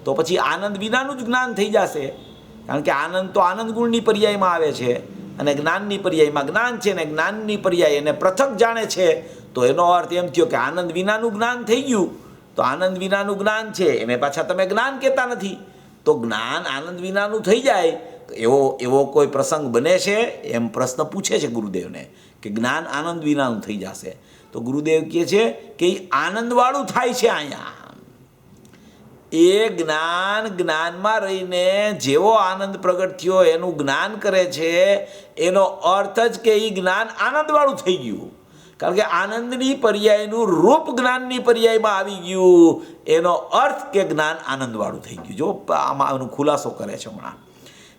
તો પછી આનંદ વિનાનું જ જ્ઞાન થઈ જશે. કારણ કે આનંદ તો આનંદ ગુણની પર્યાયમાં આવે છે, અને જ્ઞાનની પર્યાયમાં જ્ઞાન છે, ને જ્ઞાનની પર્યાય એને પૃથક જાણે છે. તો એનો અર્થ એમ થયો કે આનંદ વિનાનું જ્ઞાન થઈ ગયું. તો આનંદ વિનાનું જ્ઞાન છે એને પાછા તમે જ્ઞાન કહેતા નથી. તો જ્ઞાન આનંદ વિનાનું થઈ જાય તો એવો કોઈ પ્રસંગ બને છે? એમ પ્રશ્ન પૂછે છે ગુરુદેવને કે જ્ઞાન આનંદ વિનાનું થઈ જશે. તો ગુરુદેવ કહે છે કે એ આનંદવાળું થાય છે. અહીંયા એ જ્ઞાનમાં રહીને જેવો આનંદ પ્રગટ થયો એનું જ્ઞાન કરે છે, એનો અર્થ જ કે એ જ્ઞાન આનંદવાળું થઈ ગયું. કારણ કે આનંદની પર્યાયનું રૂપ જ્ઞાનની પર્યાયમાં આવી ગયું, એનો અર્થ કે જ્ઞાન આનંદવાળું થઈ ગયું. જો આમાં એનો ખુલાસો કરે છે હમણાં.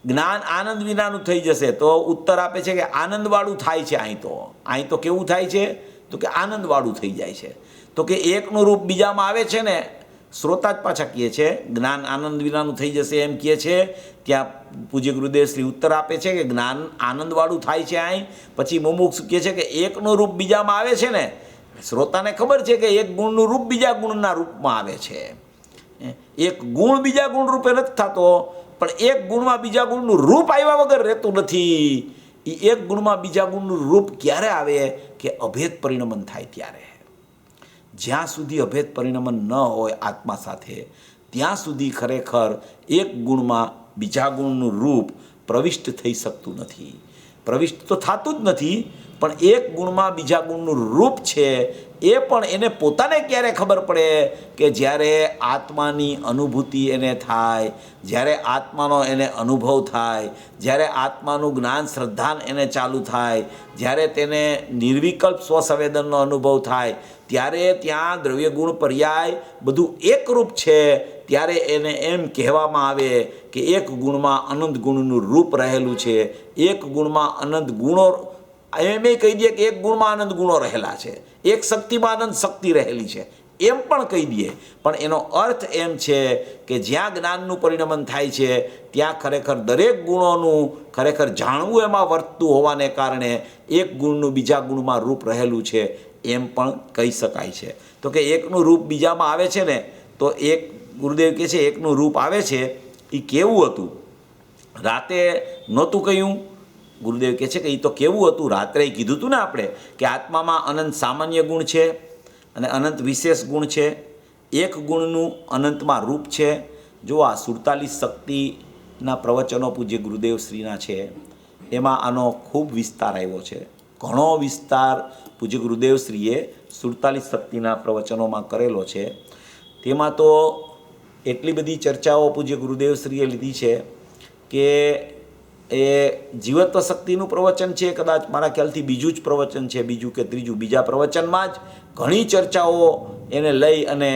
જ્ઞાન આનંદ વિનાનું થઈ જશે તો ઉત્તર આપે છે કે આનંદવાળું થાય છે. અહીં તો કેવું થાય છે? તો કે આનંદવાળું થઈ જાય છે. તો કે એકનું રૂપ બીજામાં આવે છે ને, શ્રોતા જ પાછા કહે છે જ્ઞાન આનંદ વિનાનું થઈ જશે એમ કહે છે. ત્યાં પૂજ્ય ગુરુદેવ શ્રી ઉત્તર આપે છે કે જ્ઞાન આનંદવાળું થાય છે અહીં. પછી મુમુક્ષ કહે છે કે એકનું રૂપ બીજામાં આવે છે ને, શ્રોતાને ખબર છે કે એક ગુણનું રૂપ બીજા ગુણના રૂપમાં આવે છે. એક ગુણ બીજા ગુણ રૂપે નથી થતો, પણ એક ગુણમાં બીજા ગુણનું રૂપ આવ્યા વગર રહેતું નથી. એ એક ગુણમાં બીજા ગુણનું રૂપ ક્યારે આવે? કે અભેદ પરિણમન થાય ત્યારે. જ્યાં સુધી અભેદ પરિણમન ન હોય આત્મા સાથે ત્યાં સુધી ખરેખર એક ગુણમાં બીજા ગુણનું રૂપ પ્રવિષ્ટ થઈ શકતું નથી. પ્રવિષ્ટ તો થતું જ નથી, પણ એક ગુણમાં બીજા ગુણનું રૂપ છે એ પણ એને પોતાને ક્યારે ખબર પડે? કે જ્યારે આત્માની અનુભૂતિ એને થાય, જ્યારે આત્માનો એને અનુભવ થાય, જ્યારે આત્માનું જ્ઞાન શ્રદ્ધાન એને ચાલુ થાય, જ્યારે તેને નિર્વિકલ્પ સ્વસંવેદનનો અનુભવ થાય, ત્યારે ત્યાં દ્રવ્ય ગુણ પર્યાય બધું એકરૂપ છે. ત્યારે એને એમ કહેવામાં આવે કે એક ગુણમાં અનંત ગુણનું રૂપ રહેલું છે. એક ગુણમાં અનંત ગુણો, એમ કહી દઈએ કે એક ગુણમાં અનંત ગુણો રહેલા છે, એક શક્તિમાં અનંત શક્તિ રહેલી છે, એમ પણ કહી દઈએ. પણ એનો અર્થ એમ છે કે જ્યાં જ્ઞાનનું પરિણમન થાય છે ત્યાં ખરેખર દરેક ગુણોનું ખરેખર જાણવું એમાં વર્તતું હોવાને કારણે એક ગુણનું બીજા ગુણમાં રૂપ રહેલું છે એમ પણ કહી શકાય છે. તો કે એકનું રૂપ બીજામાં આવે છે ને, તો એક ગુરુદેવ કહે છે એકનું રૂપ આવે છે એ કેવું હતું? રાતે નહોતું કહ્યું. ગુરુદેવ કહે છે કે એ તો કેવું હતું? રાત્રે કીધું હતું ને આપણે કે આત્મામાં અનંત સામાન્ય ગુણ છે અને અનંત વિશેષ ગુણ છે. એક ગુણનું અનંતમાં રૂપ છે. જો આ 47 શક્તિના પ્રવચનો પૂજ્ય ગુરુદેવ શ્રીના છે, એમાં આનો ખૂબ વિસ્તાર આવ્યો છે. ઘણો વિસ્તાર પૂજ્ય ગુરુદેવ શ્રીએ 47 શક્તિના પ્રવચનોમાં કરેલો છે. તેમાં તો એટલી બધી ચર્ચાઓ પૂજ્ય ગુરુદેવ શ્રીએ લીધી છે કે એ જીવત્વ શક્તિનું પ્રવચન છે, કદાચ મારા ખ્યાલથી બીજું જ પ્રવચન છે, બીજું કે ત્રીજું. બીજા પ્રવચનમાં જ ઘણી ચર્ચાઓ એને લઈ અને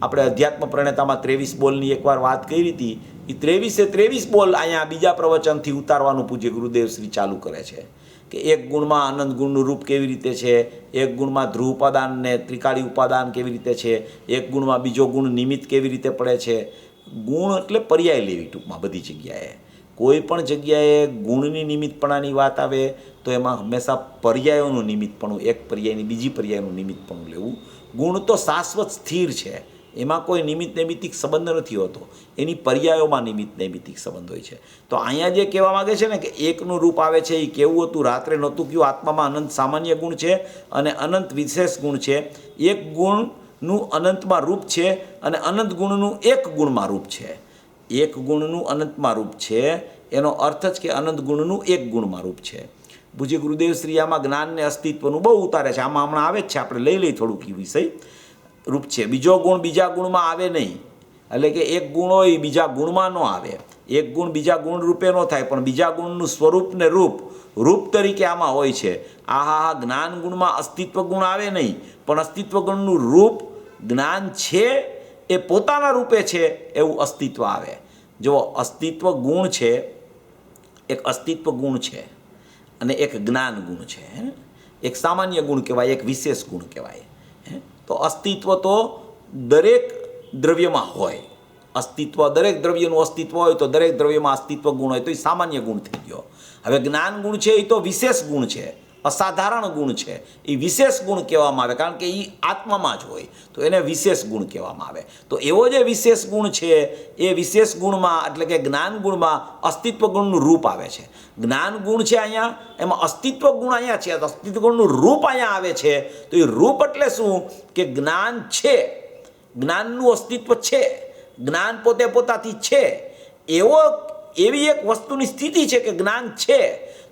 આપણે અધ્યાત્મ પ્રણેતામાં 23 બોલની એકવાર વાત કરી હતી. એ 23 બોલ અહીંયા બીજા પ્રવચનથી ઉતારવાનું પૂજ્ય ગુરુદેવ શ્રી ચાલુ કરે છે કે એક ગુણમાં અનંત ગુણનું રૂપ કેવી રીતે છે, એક ગુણમાં ધ્રુવ ઉપાદાન ને ત્રિકાળી ઉપાદાન કેવી રીતે છે, એક ગુણમાં બીજો ગુણ નિમિત્ત કેવી રીતે પડે છે. ગુણ એટલે પર્યાય લેવી ટૂંકમાં બધી જગ્યાએ. કોઈ પણ જગ્યાએ ગુણની નિમિત્તપણાની વાત આવે તો એમાં હંમેશા પર્યાયોનું નિમિત્તપણું, એક પર્યાયની બીજી પર્યાયનું નિમિત્તપણું લેવું. ગુણ તો શાશ્વત સ્થિર છે, એમાં કોઈ નિમિત્ત નૈમિત્તિક સંબંધ નથી હોતો, એની પર્યાયોમાં નિમિત્ત નૈમિત્તિક સંબંધ હોય છે. તો અહીંયા જે કહેવા માગે છે ને કે એકનું રૂપ આવે છે એ કેવું હતું, રાત્રે નહોતું કહ્યું, આત્મામાં અનંત સામાન્ય ગુણ છે અને અનંત વિશેષ ગુણ છે. એક ગુણનું અનંતમાં રૂપ છે અને અનંત ગુણનું એક ગુણમાં રૂપ છે. એક ગુણનું અનંતમાં રૂપ છે એનો અર્થ જ કે અનંત ગુણનું એક ગુણમાં રૂપ છે. પૂજ્ય ગુરુદેવ શ્રી આમાં જ્ઞાનને અસ્તિત્વનું બહુ ઉતારે છે. આમાં હમણાં આવે જ છે, આપણે લઈ થોડુંક એ વિષય રૂપ છે. બીજો ગુણ બીજા ગુણમાં આવે નહીં, એટલે કે એક ગુણ હોય બીજા ગુણમાં ન આવે. એક ગુણ બીજા ગુણ રૂપે ન થાય, પણ બીજા ગુણનું સ્વરૂપ ને રૂપ તરીકે આમાં હોય છે. આ જ્ઞાન ગુણમાં અસ્તિત્વ ગુણ આવે નહીં, પણ અસ્તિત્વ ગુણનું રૂપ જ્ઞાન છે એ પોતાના રૂપે છે એવું અસ્તિત્વ આવે. જો અસ્તિત્વ ગુણ છે, એક અસ્તિત્વ ગુણ છે અને એક જ્ઞાન ગુણ છે. એક સામાન્ય ગુણ કહેવાય, એક વિશેષ ગુણ કહેવાય. તો અસ્તિત્વ તો દરેક દ્રવ્યમાં હોય. અસ્તિત્વ દરેક દ્રવ્યનું અસ્તિત્વ હોય તો દરેક દ્રવ્યમાં અસ્તિત્વ ગુણ હોય તો એ સામાન્ય ગુણ થઈ ગયો. હવે જ્ઞાન ગુણ છે એ તો વિશેષ ગુણ છે, અસાધારણ ગુણ છે. એ વિશેષ ગુણ કહેવામાં આવે કારણ કે એ આત્મામાં જ હોય, તો એને વિશેષ ગુણ કહેવામાં આવે. તો એવો જે વિશેષ ગુણ છે એ વિશેષ ગુણમાં એટલે કે જ્ઞાન ગુણમાં અસ્તિત્વ ગુણનું રૂપ આવે છે. જ્ઞાન ગુણ છે અહીંયા, એમાં અસ્તિત્વ ગુણ અહીંયા છે, અસ્તિત્વ ગુણનું રૂપ અહીંયા આવે છે. તો એ રૂપ એટલે શું કે જ્ઞાન છે, જ્ઞાનનું અસ્તિત્વ છે, જ્ઞાન પોતે પોતાથી છે. એવી એક વસ્તુની સ્થિતિ છે કે જ્ઞાન છે.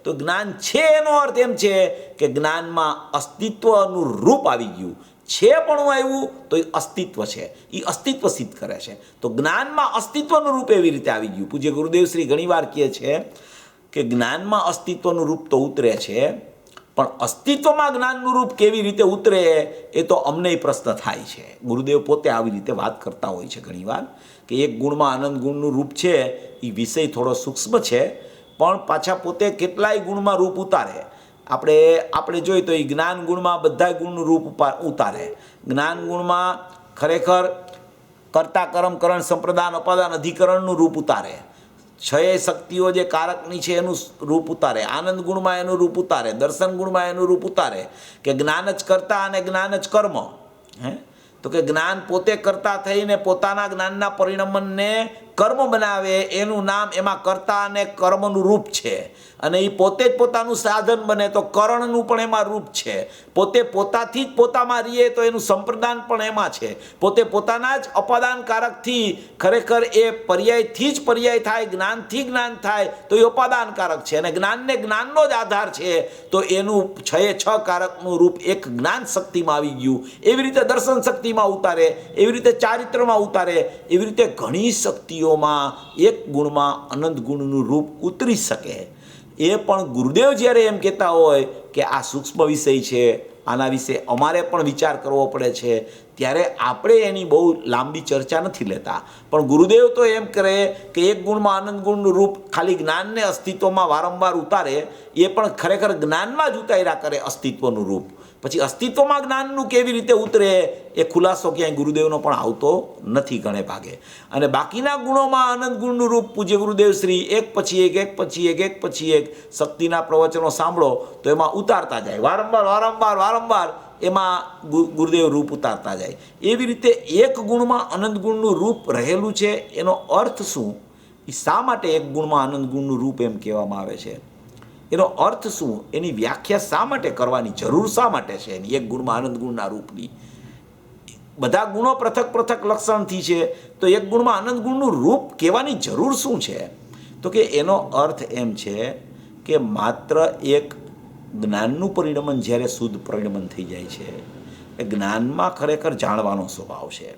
તો જ્ઞાન છે એનો અર્થ એમ છે કે જ્ઞાનમાં અસ્તિત્વનું રૂપ આવી ગયું છે, પણ આવ્યું તો એ અસ્તિત્વ છે, એ અસ્તિત્વ સિદ્ધ કરે છે. તો જ્ઞાનમાં અસ્તિત્વનું રૂપ એવી રીતે આવી ગયું. પૂજ્ય ગુરુદેવ શ્રી ઘણીવાર કહે છે કે જ્ઞાનમાં અસ્તિત્વનું રૂપ તો ઉતરે છે, પણ અસ્તિત્વમાં જ્ઞાનનું રૂપ કેવી રીતે ઉતરે એ તો અમને પ્રશ્ન થાય છે. ગુરુદેવ પોતે આવી રીતે વાત કરતા હોય છે ઘણીવાર કે એક ગુણમાં અનંત ગુણનું રૂપ છે, એ વિષય થોડો સૂક્ષ્મ છે, પણ પાછા પોતે કેટલાય ગુણમાં રૂપ ઉતારે. આપણે જોઈએ તો એ જ્ઞાન ગુણમાં બધા ગુણનું રૂપ ઉતારે. જ્ઞાન ગુણમાં ખરેખર કર્તા કર્મ કરણ સંપ્રદાન અપાદાન અધિકરણનું રૂપ ઉતારે. 6 શક્તિઓ જે કારકની છે એનું રૂપ ઉતારે. આનંદ ગુણમાં એનું રૂપ ઉતારે. દર્શન ગુણમાં એનું રૂપ ઉતારે કે જ્ઞાન જ કર્તા અને જ્ઞાન જ કર્મ. તો કે જ્ઞાન પોતે કરતા થઈને પોતાના જ્ઞાનના પરિણમને કર્મ બનાવે, એનું નામ એમાં કર્તા અને કર્મનું રૂપ છે. અને એ પોતે જ પોતાનું સાધન બને તો કરણનું પણ એમાં રૂપ છે. પોતે પોતાથી જ પોતામાં રહીએ તો એનું સંપ્રદાન પણ એમાં છે. પોતે પોતાના જ અપાદાનકારકથી ખરેખર એ પર્યાયથી જ પર્યાય થાય, જ્ઞાનથી જ્ઞાન થાય તો એ અપાદાનકારક છે. અને જ્ઞાનને જ્ઞાનનો જ આધાર છે, તો એનું 6 કારકનું રૂપ એક જ્ઞાન શક્તિમાં આવી ગયું. એવી રીતે દર્શન શક્તિમાં ઉતારે, એવી રીતે ચારિત્રમાં ઉતારે, એવી રીતે ઘણી શક્તિઓમાં એક ગુણમાં અનંત ગુણનું રૂપ ઉતરી શકે. એ પણ ગુરુદેવ જ્યારે એમ કહેતા હોય કે આ સૂક્ષ્મ વિષય છે, આના વિશે અમારે પણ વિચાર કરવો પડે છે, ત્યારે આપણે એની બહુ લાંબી ચર્ચા નથી લેતા. પણ ગુરુદેવ તો એમ કરે કે એક ગુણમાં અનંત ગુણનું રૂપ ખાલી જ્ઞાનને અસ્તિત્વમાં વારંવાર ઉતારે, એ પણ ખરેખર જ્ઞાનમાં જ ઉતાર્યા કરે અસ્તિત્વનું રૂપ. પછી અસ્તિત્વમાં જ્ઞાનનું કેવી રીતે ઉતરે એ ખુલાસો ક્યાંય ગુરુદેવનો પણ આવતો નથી ઘણે ભાગે. અને બાકીના ગુણોમાં અનંત ગુણનું રૂપ પૂજ્ય ગુરુદેવ શ્રી એક પછી એક શક્તિના પ્રવચનો સાંભળો તો એમાં ઉતારતા જાય, વારંવાર એમાં ગુરુદેવ રૂપ ઉતારતા જાય. એવી રીતે એક ગુણમાં અનંત ગુણનું રૂપ રહેલું છે. એનો અર્થ શું, એ શા માટે એક ગુણમાં અનંત ગુણનું રૂપ એમ કહેવામાં આવે છે, એનો અર્થ શું, એની વ્યાખ્યા શા માટે કરવાની જરૂર શા માટે છે એની એક ગુણમાં અનંત ગુણના રૂપની. બધા ગુણો પૃથક લક્ષણથી છે, તો એક ગુણમાં અનંત ગુણનું રૂપ કહેવાની જરૂર શું છે? તો કે એનો અર્થ એમ છે કે માત્ર એક જ્ઞાનનું પરિણમન જ્યારે શુદ્ધ પરિણમન થઈ જાય છે, એ જ્ઞાનમાં ખરેખર જાણવાનો સ્વભાવ છે.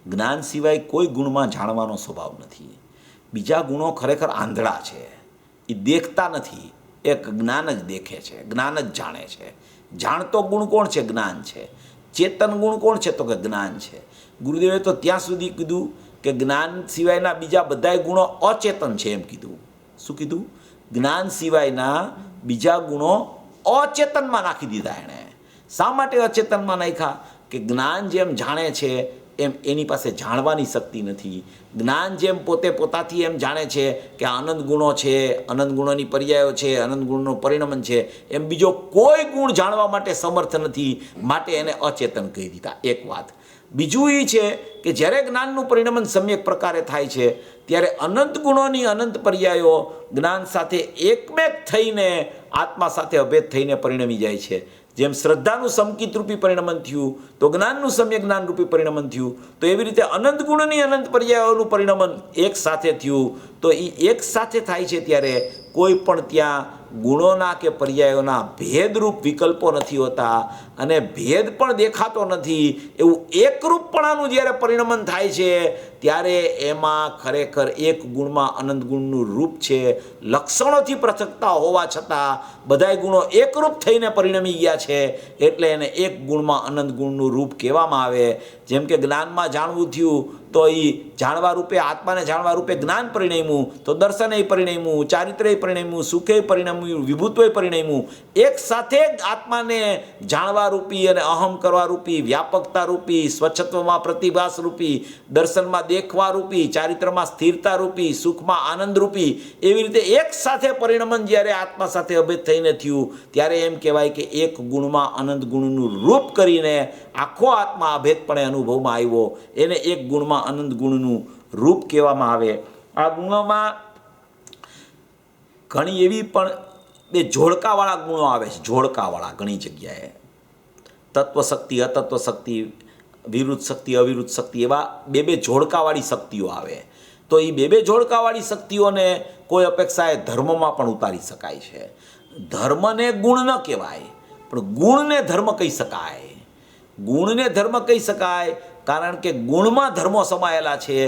જ્ઞાન સિવાય કોઈ ગુણમાં જાણવાનો સ્વભાવ નથી. બીજા ગુણો ખરેખર આંધળા છે, એ દેખતા નથી. એક જ્ઞાન જ દેખે છે, જ્ઞાન જ જાણે છે. જાણતો ગુણ કોણ છે? જ્ઞાન છે. ચેતન ગુણ કોણ છે? તો કે જ્ઞાન છે. ગુરુદેવે તો ત્યાં સુધી કીધું કે જ્ઞાન સિવાયના બીજા બધાય ગુણો અચેતન છે એમ કીધું. શું કીધું? જ્ઞાન સિવાયના બીજા ગુણો અચેતનમાં નાખી દીધા એણે. શા માટે અચેતનમાં નાખ્યા? કે જ્ઞાન જેમ જાણે છે એમ એની પાસે જાણવાની શક્તિ નથી. જ્ઞાન જેમ પોતે પોતાથી એમ જાણે છે કે અનંત ગુણો છે, અનંત ગુણોની પર્યાયો છે, અનંત ગુણનું પરિણમન છે, એમ બીજો કોઈ ગુણ જાણવા માટે સમર્થ નથી, માટે એને અચેતન કહી દીધા. એક વાત. બીજું એ છે કે જ્યારે જ્ઞાનનું પરિણમન સમ્યક પ્રકારે થાય છે ત્યારે અનંત ગુણોની અનંત પર્યાયો જ્ઞાન સાથે એકમેક થઈને આત્મા સાથે અભેદ થઈને પરિણમી જાય છે. જેમ શ્રદ્ધાનું સમકિત રૂપી પરિણમન થયું તો જ્ઞાનનું સમ્યક જ્ઞાન રૂપી પરિણમન થયું, તો એવી રીતે અનંત ગુણની અનંત પર્યાયોનું પરિણમન એક સાથે થયું. તો એ એક સાથે થાય છે ત્યારે કોઈ પણ ત્યાં ગુણોના કે પર્યાયોના ભેદરૂપ વિકલ્પો નથી હોતા અને ભેદ પણ દેખાતો નથી. એવું એકરૂપપણાનું જ્યારે પરિણમન થાય છે ત્યારે એમાં ખરેખર એક ગુણમાં અનંત ગુણનું રૂપ છે. લક્ષણોથી પૃથકતા હોવા છતાં બધાય ગુણો એકરૂપ થઈને પરિણમી ગયા છે, એટલે એને એક ગુણમાં અનંત ગુણનું રૂપ કહેવામાં આવે. જેમ કે જ્ઞાનમાં જાણવું થયું તો એ જાણવા રૂપે આત્માને જાણવા રૂપે જ્ઞાન પરિણમ્યું, તો દર્શને પરિણમ્યું, ચારિત્ર્ય પરિણમ્યું, સુખે પરિણમ્યું, વિભુત્વે પરિણમ્યું. એક સાથે જ આત્માને જાણવા રૂપી અને અહમ કરવા રૂપી, વ્યાપકતા રૂપી, સ્વચ્છત્વમાં પ્રતિભાસ રૂપી, દર્શનમાં દેખવા રૂપી, ચારિત્રમાં સ્થિરતા રૂપી, સુખમાં આનંદ રૂપી, એવી રીતે એક સાથે પરિણમન જ્યારે આત્મા સાથે અભેદ થઈને થયું ત્યારે એમ કહેવાય કે એક ગુણમાં અનંત ગુણનું રૂપ કરીને આખો આત્મા અભેદપણે અનુભવમાં આવ્યો. એને એક ગુણમાં અનંત ગુણનું રૂપ કહેવામાં આવે. આ ગુણોમાં ઘણી એવી પણ બે જોડકાવાળા ગુણો આવે છે. જોડકાવાળા ઘણી જગ્યાએ તત્વશક્તિ, અતત્વશક્તિ, વિરુદ્ધ શક્તિ, અવિરુદ્ધ શક્તિ, એવા બે જોડકાવાળી શક્તિઓ આવે. તો એ બે જોડકાવાળી શક્તિઓને કોઈ અપેક્ષાએ ધર્મમાં પણ ઉતારી શકાય છે. ધર્મને ગુણ ન કહેવાય પણ ગુણને ધર્મ કહી શકાય. ગુણને ધર્મ કહી શકાય કારણ કે ગુણમાં ધર્મો સમાયેલા છે,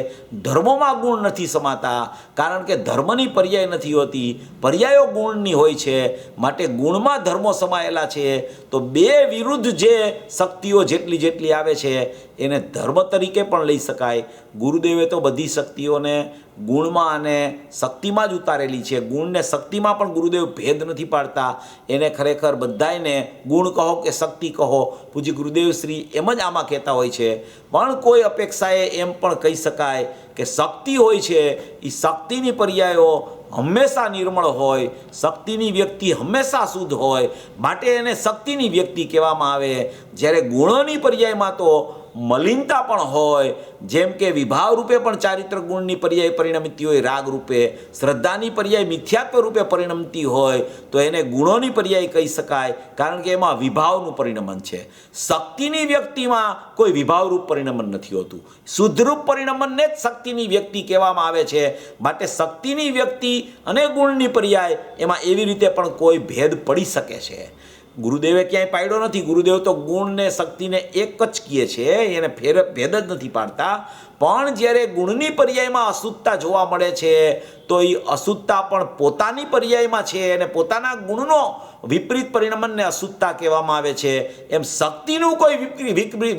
ધર્મોમાં ગુણ નથી સમાતા. કારણ કે ધર્મની પર્યાય નથી હોતી, પર્યાયો ગુણની હોય છે. માટે ગુણમાં ધર્મો સમાયેલા છે. તો બે વિરુદ્ધ જે શક્તિઓ જેટલી આવે છે એને ધર્મ તરીકે પણ લઈ શકાય. ગુરુદેવે તો બધી શક્તિઓને ગુણમાં અને શક્તિમાં જ ઉતારેલી છે. ગુણને શક્તિમાં પણ ગુરુદેવ ભેદ નથી પાડતા. એને ખરેખર બધાયને ગુણ કહો કે શક્તિ કહો, પૂજ્ય ગુરુદેવ શ્રી એમ જ આમાં કહેતા હોય છે. પણ કોઈ અપેક્ષાએ એમ પણ કહી શકાય કે શક્તિ હોય છે એ શક્તિની પર્યાયો હંમેશા નિર્મળ હોય, શક્તિની વ્યક્તિ હંમેશા શુદ્ધ હોય, માટે એને શક્તિની વ્યક્તિ કહેવામાં આવે. જ્યારે ગુણોની પર્યાયમાં તો મલિનતા પણ હોય, જેમ કે વિભાવ રૂપે પણ ચારિત્ર ગુણની પર્યાય પરિણમતી હોય, રાગ રૂપે, શ્રદ્ધાની પર્યાય મિથ્યાત્વ રૂપે પરિણમતી હોય, તો એને ગુણોની પર્યાય કહી શકાય. કારણ કે એમાં વિભાવનું પરિણમન છે. શક્તિની વ્યક્તિમાં કોઈ વિભાવરૂપ પરિણમન નથી હોતું. શુદ્ધરૂપ પરિણમનને જ શક્તિની વ્યક્તિ કહેવામાં આવે છે. માટે શક્તિની વ્યક્તિ અને ગુણની પર્યાય એમાં એવી રીતે પણ કોઈ ભેદ પડી શકે છે. ગુરુદેવે ક્યાંય પાડ્યો નથી. ગુરુદેવ તો ગુણને શક્તિને એક જ કહે છે, એને ભેદ જ નથી પાડતા. પણ જ્યારે ગુણની પર્યાયમાં અશુદ્ધતા જોવા મળે છે તો એ અશુદ્ધતા પણ પોતાની પર્યાયમાં છે અને પોતાના ગુણનો વિપરીત પરિણમનને અશુદ્ધતા કહેવામાં આવે છે. એમ શક્તિનું કોઈ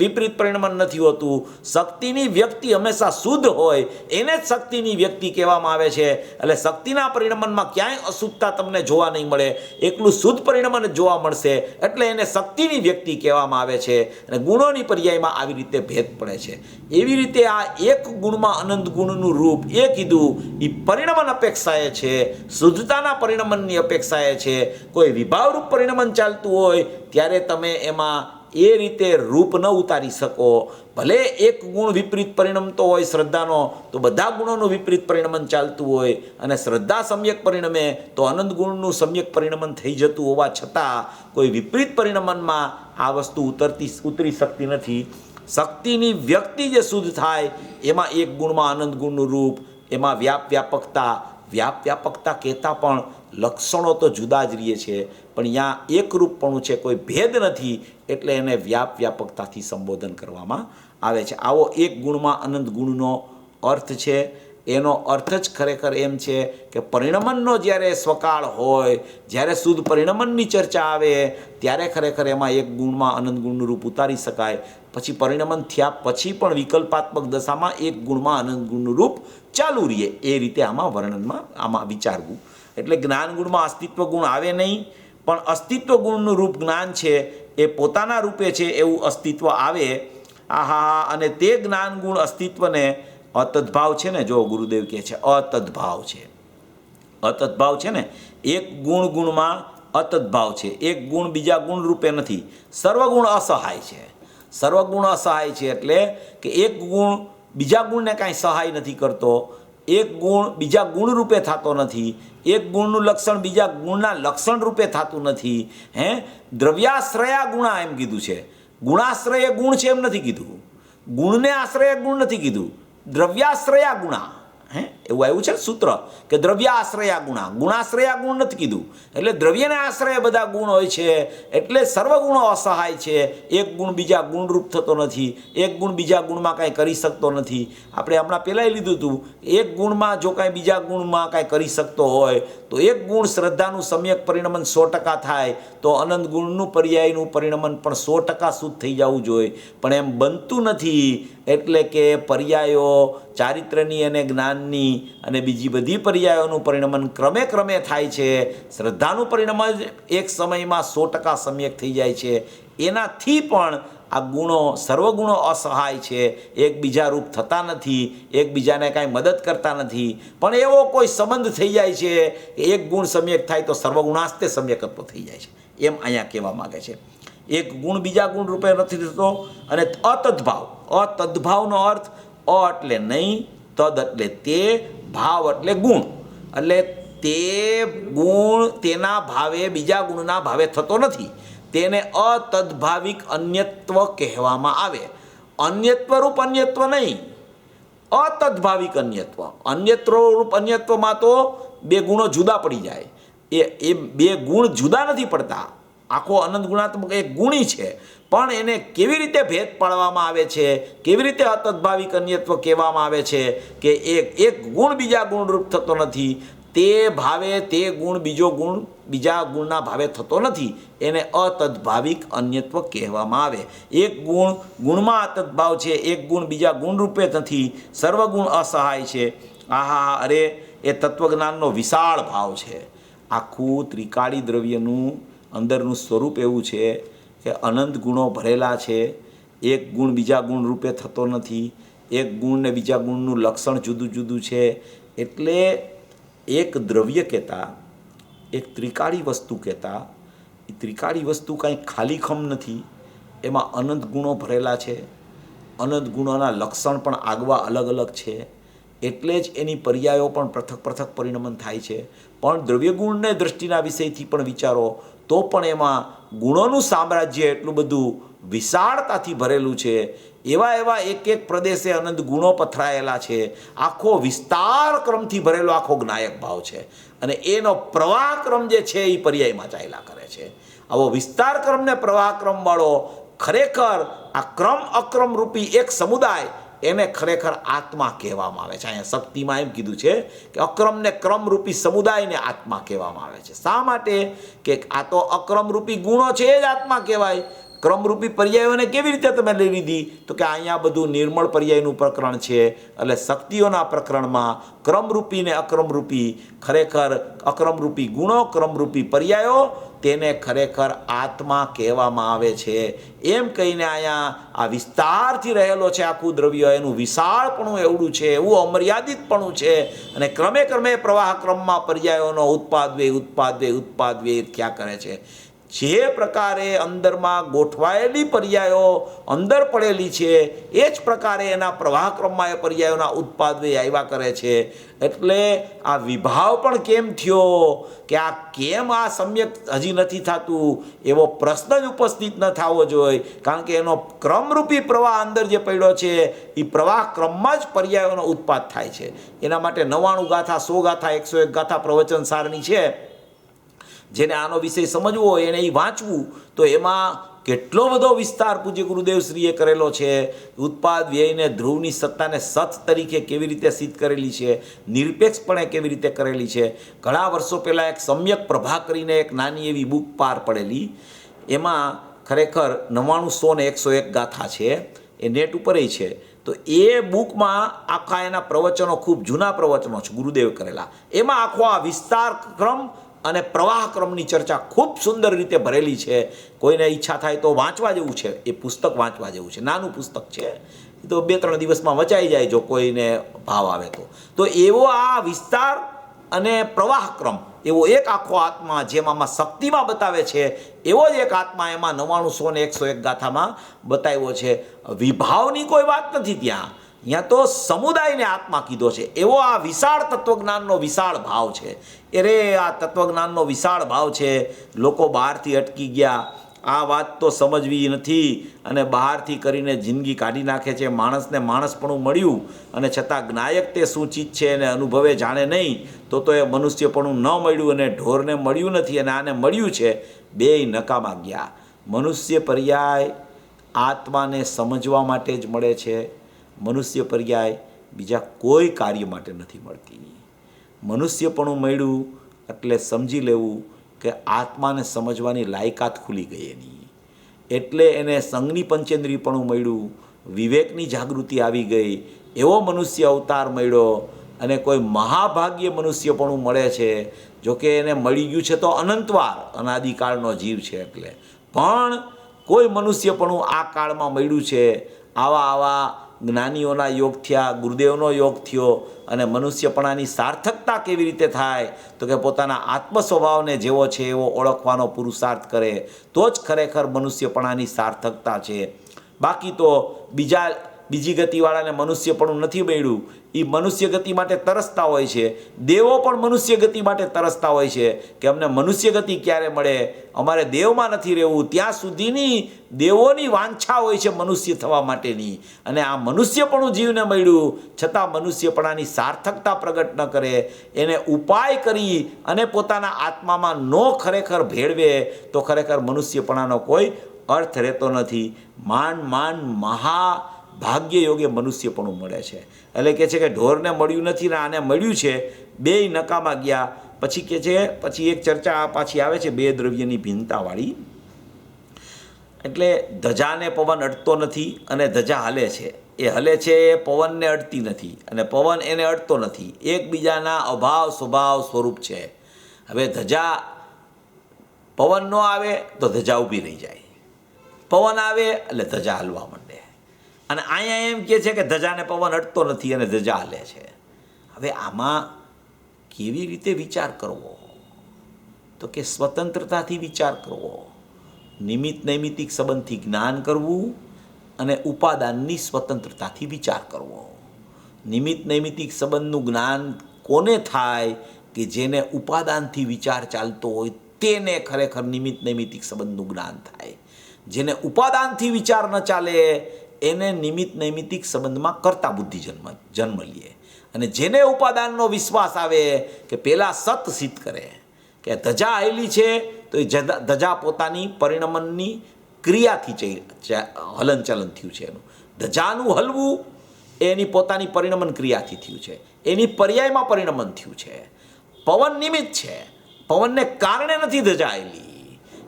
વિપરીત પરિણમન નથી હોતું. શક્તિની વ્યક્તિ હંમેશા શુદ્ધ હોય એને જ શક્તિની વ્યક્તિ કહેવામાં આવે છે. એટલે શક્તિના પરિણમનમાં ક્યાંય અશુદ્ધતા તમને જોવા નહીં મળે, એકલું શુદ્ધ પરિણમન જ જોવા મળશે. એટલે એને શક્તિની વ્યક્તિ કહેવામાં આવે છે. અને ગુણોની પર્યાયમાં આવી રીતે ભેદ પડે છે. એવી રીતે આ એક ગુણમાં અનંત ગુણનું રૂપ એ કીધું એ પરિણમન અપેક્ષાએ છે, શુદ્ધતાના પરિણમનની અપેક્ષાએ છે. કોઈ વિભાવરૂપ પરિણમન ચાલતું હોય ત્યારે તમે એમાં એ રીતે રૂપ ન ઉતારી શકો. ભલે એક ગુણ વિપરીત પરિણમતો હોય શ્રદ્ધાનો, તો બધા ગુણોનું વિપરીત પરિણમન ચાલતું હોય અને શ્રદ્ધા સમ્યક પરિણમે તો અનંત ગુણનું સમ્યક પરિણમન થઈ જતું હોવા છતાં કોઈ વિપરીત પરિણમનમાં આ વસ્તુ ઉતરી શકતી નથી. શક્તિની વ્યક્તિ જે શુદ્ધ થાય એમાં એક ગુણમાં અનંત ગુણનું રૂપ, એમાં વ્યાપકતા કહેતા પણ લક્ષણો તો જુદા જ રહીએ છે, પણ અહીંયા એકરૂપપણું છે, કોઈ ભેદ નથી. એટલે એને વ્યાપકતાથી સંબોધન કરવામાં આવે છે. આવો એક ગુણમાં અનંત ગુણનો અર્થ છે. એનો અર્થ જ ખરેખર એમ છે કે પરિણમનનો જ્યારે સ્વકાળ હોય, જ્યારે શુદ્ધ પરિણમનની ચર્ચા આવે ત્યારે ખરેખર એમાં એક ગુણમાં અનંત ગુણનું રૂપ ઉતારી શકાય. પછી પરિણમન થયા પછી પણ વિકલ્પાત્મક દશામાં એક ગુણમાં અનંત ગુણનું રૂપ ચાલુ રહે. એ રીતે આમાં વર્ણનમાં આમાં વિચારવું. એટલે જ્ઞાન ગુણમાં અસ્તિત્વ ગુણ આવે નહીં, પણ અસ્તિત્વ ગુણનું રૂપ જ્ઞાન છે એ પોતાના રૂપે છે એવું અસ્તિત્વ આવે. આહા, અને તે જ્ઞાન ગુણ અસ્તિત્વને અતદ્ભાવ છે ને, જો ગુરુદેવ કહે છે અતદ્ભાવ છે. અતદ્ભાવ છે ને, એક ગુણમાં અતદ્ભાવ છે. એક ગુણ બીજા ગુણ રૂપે નથી. સર્વગુણ અસહાય છે. સર્વગુણ અસહાય છે એટલે કે એક ગુણ બીજા ગુણને કાંઈ સહાય નથી કરતો, એક ગુણ બીજા ગુણ રૂપે થતો નથી, એક ગુણનું લક્ષણ બીજા ગુણના લક્ષણ રૂપે થતું નથી. દ્રવ્યાશ્રયા ગુણા એમ કીધું છે. ગુણાશ્રય ગુણ છે એમ નથી કીધું. ગુણને આશ્રય ગુણ નથી કીધું. દ્રવ્યાશ્રયા ગુણા એવું આવ્યું છે ને સૂત્ર કે દ્રવ્યાશ્રયા ગુણા, ગુણાશ્રયા ગુણ નથી કીધું. એટલે દ્રવ્યને આશ્રય બધા ગુણ હોય છે. એટલે સર્વગુણો અસહાય છે. એક ગુણ બીજા ગુણરૂપ થતો નથી, એક ગુણ બીજા ગુણમાં કાંઈ કરી શકતો નથી. આપણે હમણાં પહેલાંય લીધું હતું, એક ગુણમાં જો કાંઈ બીજા ગુણમાં કાંઈ કરી શકતો હોય તો એક ગુણ શ્રદ્ધાનું સમ્યક પરિણમન 100% થાય તો અનંત ગુણનું પર્યાયનું પરિણમન પણ 100% શુદ્ધ થઈ જવું જોઈએ. પણ એમ બનતું નથી. એટલે કે પર્યાયો ચારિત્ર્યની અને જ્ઞાનની અને બીજી બધી પર્યાયોનું પરિણમન ક્રમે ક્રમે થાય છે. શ્રદ્ધાનું પરિણમન એક સમયમાં 100% સમ્યક થઈ જાય છે. એનાથી પણ આ ગુણો સર્વગુણો અસહાય છે, એકબીજા રૂપ થતા નથી, એકબીજાને કાંઈ મદદ કરતા નથી. પણ એવો કોઈ સંબંધ થઈ જાય છે કે એક ગુણ સમ્યક થાય તો સર્વગુણાસ્તે સમ્યકત્વ થઈ જાય છે. એમ અહીંયા કહેવા માગે છે. એક ગુણ બીજા ગુણ રૂપે નથી થતો. અને અતદ્ભાવ, અતદ્ભાવનો અર્થ અ એટલે નહીં, તદ એટલે તે, ભાવ એટલે ગુણ. એટલે તે ગુણ તેના ભાવે બીજા ગુણના ભાવે થતો નથી. તેને અતદ્ભાવિક અન્યત્વ કહેવામાં આવે. અન્યત્વ રૂપ અન્યત્વ નહીં, અતદ્ભાવિક અન્યત્વ. અન્યત્ર રૂપ અન્યત્વમાં તો બે ગુણો જુદા પડી જાય. એ બે ગુણ જુદા નથી પડતા. આખો અનંત ગુણાત્મક એક ગુણી છે, પણ એને કેવી રીતે ભેદ પાડવામાં આવે છે, કેવી રીતે અતદ્ભાવિક અન્યત્વ કહેવામાં આવે છે કે એક ગુણ બીજા ગુણરૂપ થતો નથી, તે ભાવે તે ગુણ બીજો ગુણ બીજા ગુણના ભાવે થતો નથી. એને અતદ્ભાવિક અન્યત્વ કહેવામાં આવે. એક ગુણમાં અતદ્ભાવ છે, એક ગુણ બીજા ગુણરૂપે નથી, સર્વગુણ અસહાય છે. આહા, અરે એ તત્વજ્ઞાનનો વિશાળ ભાવ છે. આખું ત્રિકાળી દ્રવ્યનું અંદરનું સ્વરૂપ એવું છે કે અનંત ગુણો ભરેલા છે. એક ગુણ બીજા ગુણ રૂપે થતો નથી, એક ગુણ ને બીજા ગુણનું લક્ષણ જુદું જુદું છે. એટલે એક દ્રવ્ય કહેતા, એક ત્રિકાળી વસ્તુ કહેતા, એ ત્રિકાળી વસ્તુ કાંઈ ખાલીખમ નથી. એમાં અનંત ગુણો ભરેલા છે. અનંત ગુણોના લક્ષણ પણ આગવા અલગ અલગ છે. એટલે જ એની પર્યાયો પણ પૃથક પૃથક પરિણમન થાય છે. પણ દ્રવ્યગુણને દૃષ્ટિના વિષયથી પણ વિચારો તો પણ એમાં ગુણોનું સામ્રાજ્ય એટલું બધું વિશાળતાથી ભરેલું છે. એવા એક એક પ્રદેશે અનંત ગુણો પથરાયેલા છે. આખો વિસ્તાર ક્રમથી ભરેલો આખો જ્ઞાયક ભાવ છે. અને એનો પ્રવાહ ક્રમ જે છે એ પર્યાયમાં ચાલ્યા કરે છે. આવો વિસ્તાર ક્રમ ને પ્રવાહ ક્રમવાળો ખરેખર આ ક્રમ અક્રમ રૂપી એક સમુદાય, એને ખરેખર આત્મા કહેવામાં આવે છે. અહીંયા શક્તિમાં એમ કીધું છે કે અક્રમને ક્રમરૂપી સમુદાયને આત્મા કહેવામાં આવે છે. શા માટે? કે આ તો અક્રમરૂપી ગુણો છે એ જ આત્મા કહેવાય. ક્રમરૂપી પર્યાયોને કેવી રીતે તમે લઈ લીધી? તો કે અહીંયા બધું નિર્મળ પર્યાયનું પ્રકરણ છે. એટલે શક્તિઓના પ્રકરણમાં ક્રમરૂપી ને અક્રમરૂપી, ખરેખર અક્રમરૂપી ગુણો, ક્રમરૂપી પર્યાયો, તેને ખરેખર આત્મા કહેવામાં આવે છે. એમ કહીને અહીંયા આ વિસ્તારથી રહેલો છે આખું દ્રવ્ય, એનું વિશાળપણું એવડું છે, એવું અમર્યાદિતપણું છે. અને ક્રમે ક્રમે પ્રવાહ ક્રમમાં પર્યાયોનો ઉત્પાદ વ્યય થયા કરે છે. જે પ્રકારે અંદરમાં ગોઠવાયેલી પર્યાયો અંદર પડેલી છે એ જ પ્રકારે એના પ્રવાહક્રમમાં એ પર્યાયોના ઉત્પાદ વ્યય આવ્યા કરે છે. એટલે આ વિભાવ પણ કેમ થયો, કે આ કેમ આ સમ્યક હજી નથી થતું, એવો પ્રશ્ન જ ઉપસ્થિત ન થવો જોઈએ. કારણ કે એનો ક્રમરૂપી પ્રવાહ અંદર જે પડ્યો છે એ પ્રવાહ ક્રમમાં જ પર્યાયોનો ઉત્પાદ થાય છે. એના માટે 99 ગાથા, 100 ગાથા, 101 ગાથા પ્રવચન સારની છે. જેને આનો વિષય સમજવો હોય એને એ વાંચવું તો એમાં કેટલો બધો વિસ્તાર પૂજ્ય ગુરુદેવશ્રીએ કરેલો છે. ઉત્પાદ વ્યયને ધ્રુવની સત્તાને સત તરીકે કેવી રીતે સિદ્ધ કરેલી છે, નિરપેક્ષપણે કેવી રીતે કરેલી છે. ઘણા વર્ષો પહેલાં એક સમ્યક પ્રભા કરીને એક નાની એવી બુક પાર પડેલી, એમાં ખરેખર 9900 ને 101 ગાથા છે, એ નેટ ઉપર છે. તો એ બુકમાં આખા એના પ્રવચનો, ખૂબ જૂના પ્રવચનો છે ગુરુદેવ કરેલા, એમાં આખો આ વિસ્તાર ક્રમ અને પ્રવાહ ક્રમની ચર્ચા ખૂબ સુંદર રીતે ભરેલી છે. કોઈને ઈચ્છા થાય તો વાંચવા જેવું છે, એ પુસ્તક વાંચવા જેવું છે. નાનું પુસ્તક છે, તો 2-3 દિવસમાં વચાઈ જાય જો કોઈને ભાવ આવે તો એવો આ વિસ્તાર અને પ્રવાહ ક્રમ, એવો એક આખો આત્મા જેમ આમાં શક્તિમાં બતાવે છે, એવો જ એક આત્મા એમાં 9900 ને 101 ગાથામાં બતાવ્યો છે. વિભાવની કોઈ વાત નથી ત્યાં તો સમુદાયને આત્મા કીધો છે. એવો આ વિશાળ તત્વજ્ઞાનનો વિશાળ ભાવ છે. આ તત્વજ્ઞાનનો વિશાળ ભાવ છે. લોકો બહારથી અટકી ગયા, આ વાત તો સમજવી નથી અને બહારથી કરીને જિંદગી કાઢી નાખે છે. માણસને માણસપણું મળ્યું અને છતાં જ્ઞાયક તે શું ચીજ છે અને અનુભવે જાણે નહીં, તો એ મનુષ્યપણું ન મળ્યું અને ઢોરને મળ્યું નથી અને આને મળ્યું છે. બેય નકામા ગયા. મનુષ્ય પર્યાય આત્માને સમજવા માટે જ મળે છે. મનુષ્ય પર્યાય બીજા કોઈ કાર્ય માટે નથી મળતી. મનુષ્યપણું મળ્યું એટલે સમજી લેવું કે આત્માને સમજવાની લાયકાત ખુલી ગઈ એની, એટલે એને સંગની પંચેન્દ્રિયપણું મળ્યું, વિવેકની જાગૃતિ આવી ગઈ, એવો મનુષ્ય અવતાર મળ્યો. અને કોઈ મહાભાગ્ય મનુષ્યપણું મળે છે. જોકે એને મળી ગયું છે તો અનંતવાર, અનાદિકાળનો જીવ છે એટલે, પણ કોઈ મનુષ્યપણું આ કાળમાં મળ્યું છે. આવા જ્ઞાનીઓના યોગ થયા, ગુરુદેવનો યોગ થયો, અને મનુષ્યપણાની સાર્થકતા કેવી રીતે થાય તો કે પોતાના આત્મ સ્વભાવને જેવો છે એવો ઓળખવાનો પુરુષાર્થ કરે તો જ ખરેખર મનુષ્યપણાની સાર્થકતા છે. બાકી તો બીજી ગતિવાળાને મનુષ્યપણું નથી મળ્યું, એ મનુષ્ય ગતિ માટે તરસતા હોય છે. દેવો પણ મનુષ્ય ગતિ માટે તરસતા હોય છે કે અમને મનુષ્ય ગતિ ક્યારે મળે, અમારે દેવમાં નથી રહેવું. ત્યાં સુધીની દેવોની વાંછા હોય છે મનુષ્ય થવા માટેની. અને આ મનુષ્યપણું જીવને મળ્યું છતાં મનુષ્યપણાની સાર્થકતા પ્રગટ ન કરે, એને ઉપાય કરી અને પોતાના આત્મામાં નો ખરેખર ભેળવે તો ખરેખર મનુષ્યપણાનો કોઈ અર્થ રહેતો નથી. માંડ ભાગ્ય યોગે મનુષ્યપણું મળે છે. એટલે કે છે કે ઢોરને મળ્યું નથી ને આને મળ્યું છે, બેય નકામા ગયા. પછી કે છે, પછી એક ચર્ચા પાછી આવે છે 2 દ્રવ્યની ભિન્નતાવાળી. એટલે ધજાને પવન અડતો નથી અને ધજા હલે છે. એ હલે છે એ પવનને અડતી નથી અને પવન એને અડતો નથી. એકબીજાના અભાવ સ્વભાવ સ્વરૂપ છે. હવે ધજા, પવન ન આવે તો ધજા ઊભી રહી જાય, પવન આવે એટલે ધજા હલવા માંડે. અને અહીંયા એમ કહે છે કે ધજાને પવન અડતો નથી અને ધજા હાલે છે. હવે આમાં કેવી રીતે વિચાર કરવો તો કે સ્વતંત્રતાથી વિચાર કરવો, નિમિત્ત નૈમિત્તિક સંબંધથી જ્ઞાન કરવું અને ઉપાદાનની સ્વતંત્રતાથી વિચાર કરવો. નિમિત્ત નૈમિત્તિક સંબંધનું જ્ઞાન કોને થાય કે જેને ઉપાદાનથી વિચાર ચાલતો હોય તેને ખરેખર નિમિત્ત નૈમિત્તિક સંબંધનું જ્ઞાન થાય. જેને ઉપાદાનથી વિચાર ન ચાલે એને નિમિત્ત નૈમિત્તિક સંબંધમાં કર્તા બુદ્ધિ જન્મ લે. અને જેને ઉપાદાનનો વિશ્વાસ આવે કે પહેલાં સત સિદ્ધ કરે કે ધજા આવેલી છે તો એ ધજા પોતાની પરિણમનની ક્રિયાથી હલનચલન થયું છે. એનું ધજાનું હલવું એની પોતાની પરિણમન ક્રિયાથી થયું છે, એની પર્યાયમાં પરિણમન થયું છે. પવન નિમિત્ત છે, પવનને કારણે નથી ધજા આવેલી.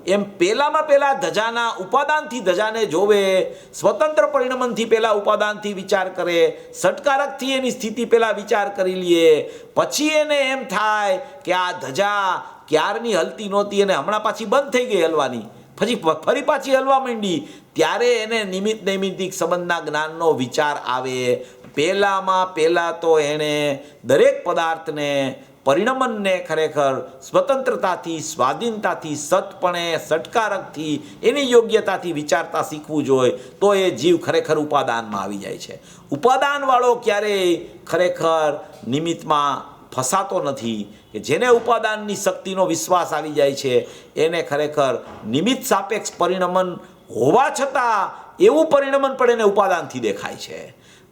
એમ પહેલાં ધજાના ઉપાદાનથી ધજાને જોવે, સ્વતંત્ર પરિણમનથી પહેલાં ઉપાદાનથી વિચાર કરે, ષટકારકથી એની સ્થિતિ પહેલાં વિચાર કરી લઈએ, પછી એને એમ થાય કે આ ધજા ક્યારની હલતી નહોતી અને હમણાં પાછી બંધ થઈ ગઈ હલવાની, પછી ફરી પાછી હલવા માંડી, ત્યારે એને નિમિત્ત નૈમિત્તિક સંબંધના જ્ઞાનનો વિચાર આવે. પહેલાં તો એણે દરેક પદાર્થને, પરિણમનને ખરેખર સ્વતંત્રતાથી, સ્વાધીનતાથી, સતપણે, ષટકારકથી, એની યોગ્યતાથી વિચારતા શીખવું જોઈએ તો એ જીવ ખરેખર ઉપાદાનમાં આવી જાય છે. ઉપાદાનવાળો ક્યારેય ખરેખર નિમિત્તમાં ફસાતો નથી. કે જેને ઉપાદાનની શક્તિનો વિશ્વાસ આવી જાય છે એને ખરેખર નિમિત્ત સાપેક્ષ પરિણમન હોવા છતાં એવું પરિણમન પણ એને ઉપાદાનથી દેખાય છે.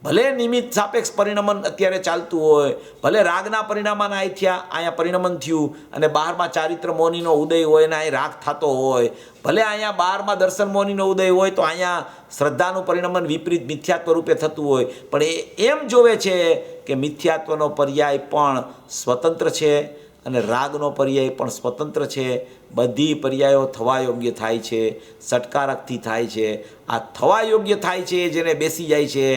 ભલે નિમિત્ત સાપેક્ષ પરિણમન અત્યારે ચાલતું હોય, ભલે રાગના પરિણામના અહીંયા પરિણમન થયું અને બહારમાં ચારિત્ર મોનીનો ઉદય હોય ને અહીં રાગ થતો હોય, ભલે અહીંયા બહારમાં દર્શન મોનીનો ઉદય હોય તો અહીંયા શ્રદ્ધાનું પરિણમન વિપરીત મિથ્યાત્વ રૂપે થતું હોય, પણ એ એમ જોવે છે કે મિથ્યાત્વનો પર્યાય પણ સ્વતંત્ર છે અને રાગનો પર્યાય પણ સ્વતંત્ર છે. બધી પર્યાયો થવા યોગ્ય થાય છે, સટકારકથી થાય છે. આ થવા યોગ્ય થાય છે જેને બેસી જાય છે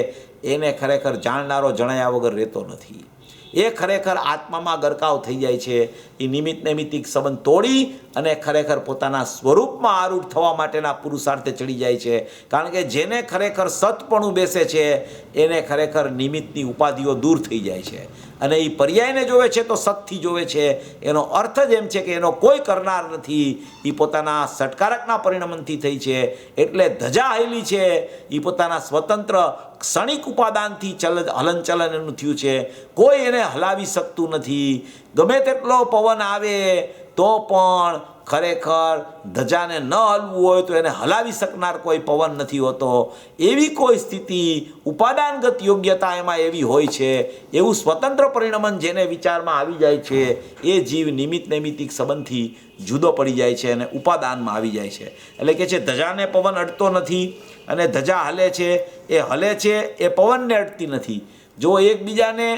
એને ખરેખર જાણનારો જણાયા વગર રહેતો નથી. એ ખરેખર આત્મામાં ગરકાવ થઈ જાય છે. એ નિમિત્ત નૈમિત્તિક સંબંધ તોડી અને ખરેખર પોતાના સ્વરૂપમાં આરૂઢ થવા માટેના પુરુષાર્થે ચડી જાય છે. કારણ કે જેને ખરેખર સતપણું બેસે છે એને ખરેખર નિમિત્તની ઉપાધિઓ દૂર થઈ જાય છે અને એ પર્યાયને જોવે છે તો સતથી જોવે છે. એનો અર્થ જ એમ છે કે એનો કોઈ કરનાર નથી, એ પોતાના સટકારકના પરિણમનથી થઈ છે. એટલે ધજા હાલી છે એ પોતાના સ્વતંત્ર ક્ષણિક ઉપાદાનથી હલનચલન એનું થયું છે. કોઈ એને હલાવી શકતું નથી. ગમે તેટલો પવન આવે તો પણ ખરેખર ધજાને ન હલવું હોય તો એને હલાવી શકનાર કોઈ પવન નથી હોતો. એવી કોઈ સ્થિતિ ઉપાદાનગત યોગ્યતા એમાં એવી હોય છે. એવું સ્વતંત્ર પરિણમન જેને વિચારમાં આવી જાય છે એ જીવ નિમિત્ત નૈમિત્તિક સંબંધથી જુદો પડી જાય છે અને ઉપાદાનમાં આવી જાય છે. એટલે કે છે ધજાને પવન અડતો નથી અને ધજા હલે છે એ પવનને અડતી નથી. જો એકબીજાને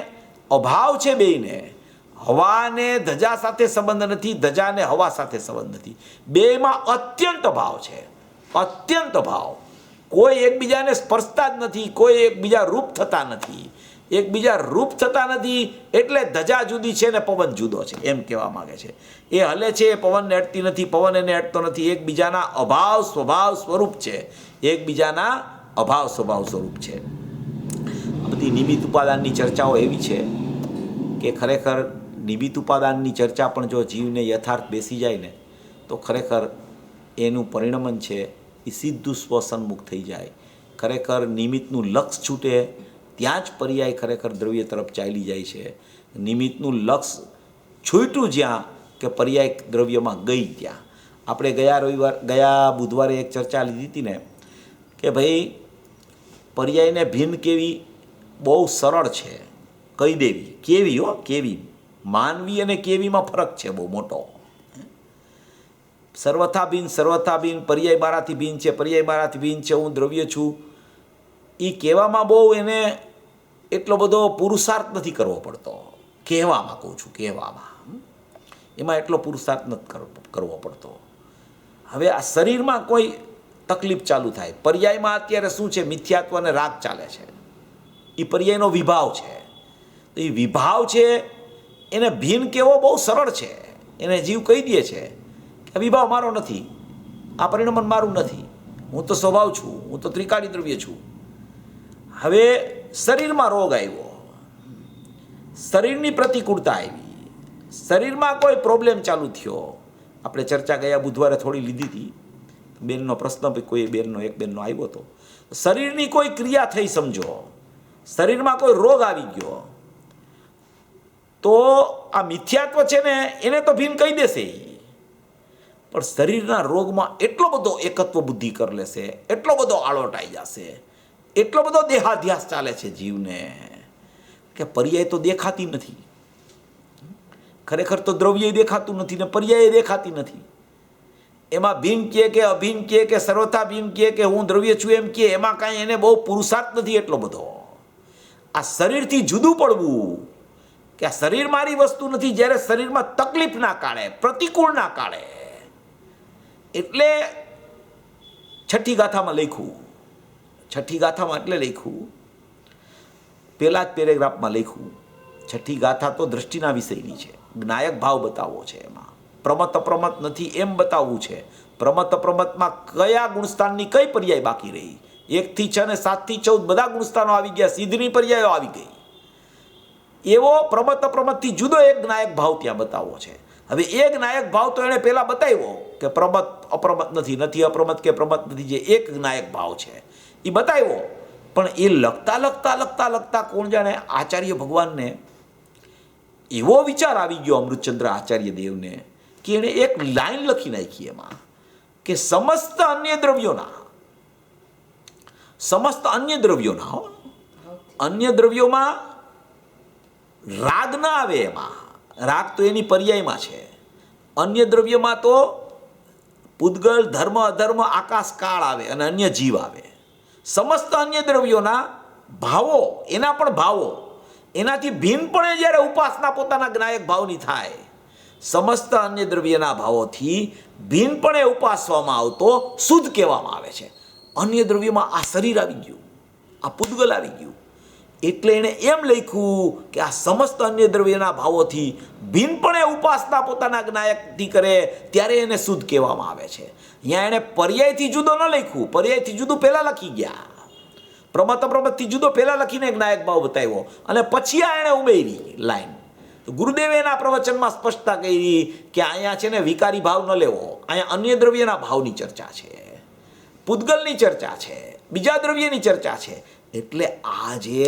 અભાવ છે બેયને, હવાને ધજા સાથે સંબંધ નથી, ધજાને હવા સાથે સંબંધ નથી, બેમાં અત્યંત ભાવ છે, અત્યંત ભાવ. કોઈ એકબીજાને સ્પર્શતા જ નથી, કોઈ એકબીજા રૂપ થતા નથી. એકબીજા રૂપ થતા નથી એટલે ધજા જુદી છે ને પવન જુદો છે એમ કહેવા માગે છે. એ હલે છે, એ પવનને અડતી નથી, પવન એને અડતો નથી. એકબીજાના અભાવ સ્વભાવ સ્વરૂપ છે, એકબીજાના અભાવ સ્વભાવ સ્વરૂપ છે. આ બધી નિમિત્ત ઉપાદાનની ચર્ચાઓ એવી છે કે ખરેખર નિમિત્ત ઉપાદાનની ચર્ચા પણ જો જીવને યથાર્થ બેસી જાય ને તો ખરેખર એનું પરિણમન છે એ સીધું સ્વસન્મુખ થઈ જાય. ખરેખર નિમિત્તનું લક્ષ છૂટે ત્યાં જ પર્યાય ખરેખર દ્રવ્ય તરફ ચાલી જાય છે. નિમિત્તનું લક્ષ છૂટ્યું જ્યાં કે પર્યાય દ્રવ્યમાં ગઈ ત્યાં. આપણે ગયા બુધવારે એક ચર્ચા લીધી હતી ને કે ભાઈ પર્યાયને ભિન્ન કેવી બહુ સરળ છે કહી દેવી. કેવી માનવી અને કેવીમાં ફરક છે બહુ મોટો. સર્વથા ભિન્ન, પર્યાય મારાથી ભિન્ન છે, પર્યાય મારાથી ભિન્ન છે, હું દ્રવ્ય છું. એ કહેવામાં બહુ એને એટલો બધો પુરુષાર્થ નથી કરવો પડતો. કહેવામાં કહું છું, કહેવામાં એમાં એટલો પુરુષાર્થ નથી કરવો પડતો. હવે આ શરીરમાં કોઈ તકલીફ ચાલુ થાય. પર્યાયમાં અત્યારે શું છે? મિથ્યાત્વ અને રાગ ચાલે છે. એ પર્યાયનો વિભાવ છે. તો એ વિભાવ છે એને ભિન્ન કહેવો બહુ સરળ છે. એને જીવ કહી દે છે કે વિભાવ મારો નથી, આ પરિણમન મારું નથી, હું તો સ્વભાવ છું, હું તો ત્રિકાળી દ્રવ્ય છું. હવે શરીરમાં રોગ આવ્યો, શરીરની પ્રતિકૂળતા આવી, શરીરમાં કોઈ પ્રોબ્લેમ ચાલુ થયો. આપણે ચર્ચા ગયા બુધવારે થોડી લીધી હતી. બેનનો પ્રશ્ન એક બેનનો આવ્યો હતો. શરીરની કોઈ ક્રિયા થઈ સમજો, શરીરમાં કોઈ રોગ આવી ગયો તો આ મિથ્યાત્વ છે ને એને તો ભિન્ન કહી દેશે, પણ શરીરના રોગમાં એટલો બધો એકત્વ બુદ્ધિ કરી લેશે, એટલો બધો આળોટ આવી જશે, એટલો બધો દેહાધ્યાસ ચાલે છે જીવને કે પર્યાય તો દેખાતી નથી. ખરેખર તો દ્રવ્ય દેખાતું નથી ને પર્યાય દેખાતી નથી. એમાં ભિન્ન કે અભિન્ન કે સર્વથા ભિન્ન કે હું દ્રવ્ય છું એમ કે એમાં કાંઈ એને બહુ પુરુષાર્થ નથી એટલો બધો. આ શરીરથી જુદું પડવું કે આ શરીર મારી વસ્તુ નથી, જ્યારે શરીરમાં તકલીફ ના કાઢે, પ્રતિકૂળ ના કાઢે. એટલે છઠ્ઠી ગાથામાં લખ્યું, છઠ્ઠી ગાથામાં એટલે લખ્યું, પહેલા જ પેરેગ્રાફમાં લખ્યું. છઠ્ઠી ગાથા તો દ્રષ્ટિના વિષયની છે, જ્ઞાયક ભાવ બતાવવો છે. એમાં પ્રમત અપ્રમત નથી એમ બતાવવું છે. પ્રમત અપ્રમતમાં કયા ગુણસ્થાનની કઈ પર્યાય બાકી રહી? 1 થી 6 ને 7 થી 14 બધા ગુણસ્થાનો આવી ગયા, સિદ્ધની પર્યાયો આવી ગઈ. એવો પ્રમત અપ્રમતથી જુદો એક જ્ઞાયક ભાવ ત્યાં બતાવવો છે. હવે એ જ્ઞાયક ભાવ તો એણે પહેલા બતાવ્યો કે પ્રમત અપ્રમત નથી અપ્રમત કે પ્રમત નથી, જે એક જ્ઞાયક ભાવ છે એ બતાવ્યો. પણ એ લખતા કોણ જાણે આચાર્ય ભગવાનને એવો વિચાર આવી ગયો, અમૃતચંદ્ર આચાર્ય દેવને, કે એણે એક લાઈન લખી નાખી એમાં કે સમસ્ત અન્ય દ્રવ્યોના સમસ્ત અન્ય દ્રવ્યોના હો, અન્ય દ્રવ્યોમાં રાગ ના આવે, એમાં રાગ તો એની પર્યાયમાં છે. અન્ય દ્રવ્યમાં તો પૂદગલ, ધર્મ, અધર્મ, આકાશ, કાળ આવે અને અન્ય જીવ આવે. સમસ્ત અન્ય દ્રવ્યોના ભાવો, એના પણ ભાવો, એનાથી ભિન્નપણે જ્યારે ઉપાસના પોતાના જ્ઞાયક ભાવની થાય, સમસ્ત અન્ય દ્રવ્યના ભાવોથી ભિન્નપણે ઉપાસવામાં આવતો શુદ્ધ કહેવામાં આવે છે. અન્ય દ્રવ્યમાં આ શરીર આવી ગયું, આ પૂદગલ આવી ગયું, એટલે એણે એમ લખ્યું કે આ સમસ્ત અન્ય દ્રવ્યના ભાવોથી ભિન્નપણે ઉપાસના પોતાના જ્ઞાયકથી કરે ત્યારે એને શુદ્ધ કહેવામાં આવે છે. અહીંયા એણે પર્યાયથી જુદો ન લખ્યું, પર્યાયથી જુદું પહેલાં લખી ગયા, પ્રમતથી જુદો પહેલાં લખીને જ્ઞાયક ભાવ બતાવ્યો અને પછી આ એણે ઉમેરી લાઈન. તો ગુરુદેવે એના પ્રવચનમાં સ્પષ્ટતા કરી કે અહીંયા છે ને વિકારી ભાવ ન લેવો, અહીંયા અન્ય દ્રવ્યના ભાવની ચર્ચા છે, પૂદગલની ચર્ચા છે, બીજા દ્રવ્યની ચર્ચા છે. એટલે આ જે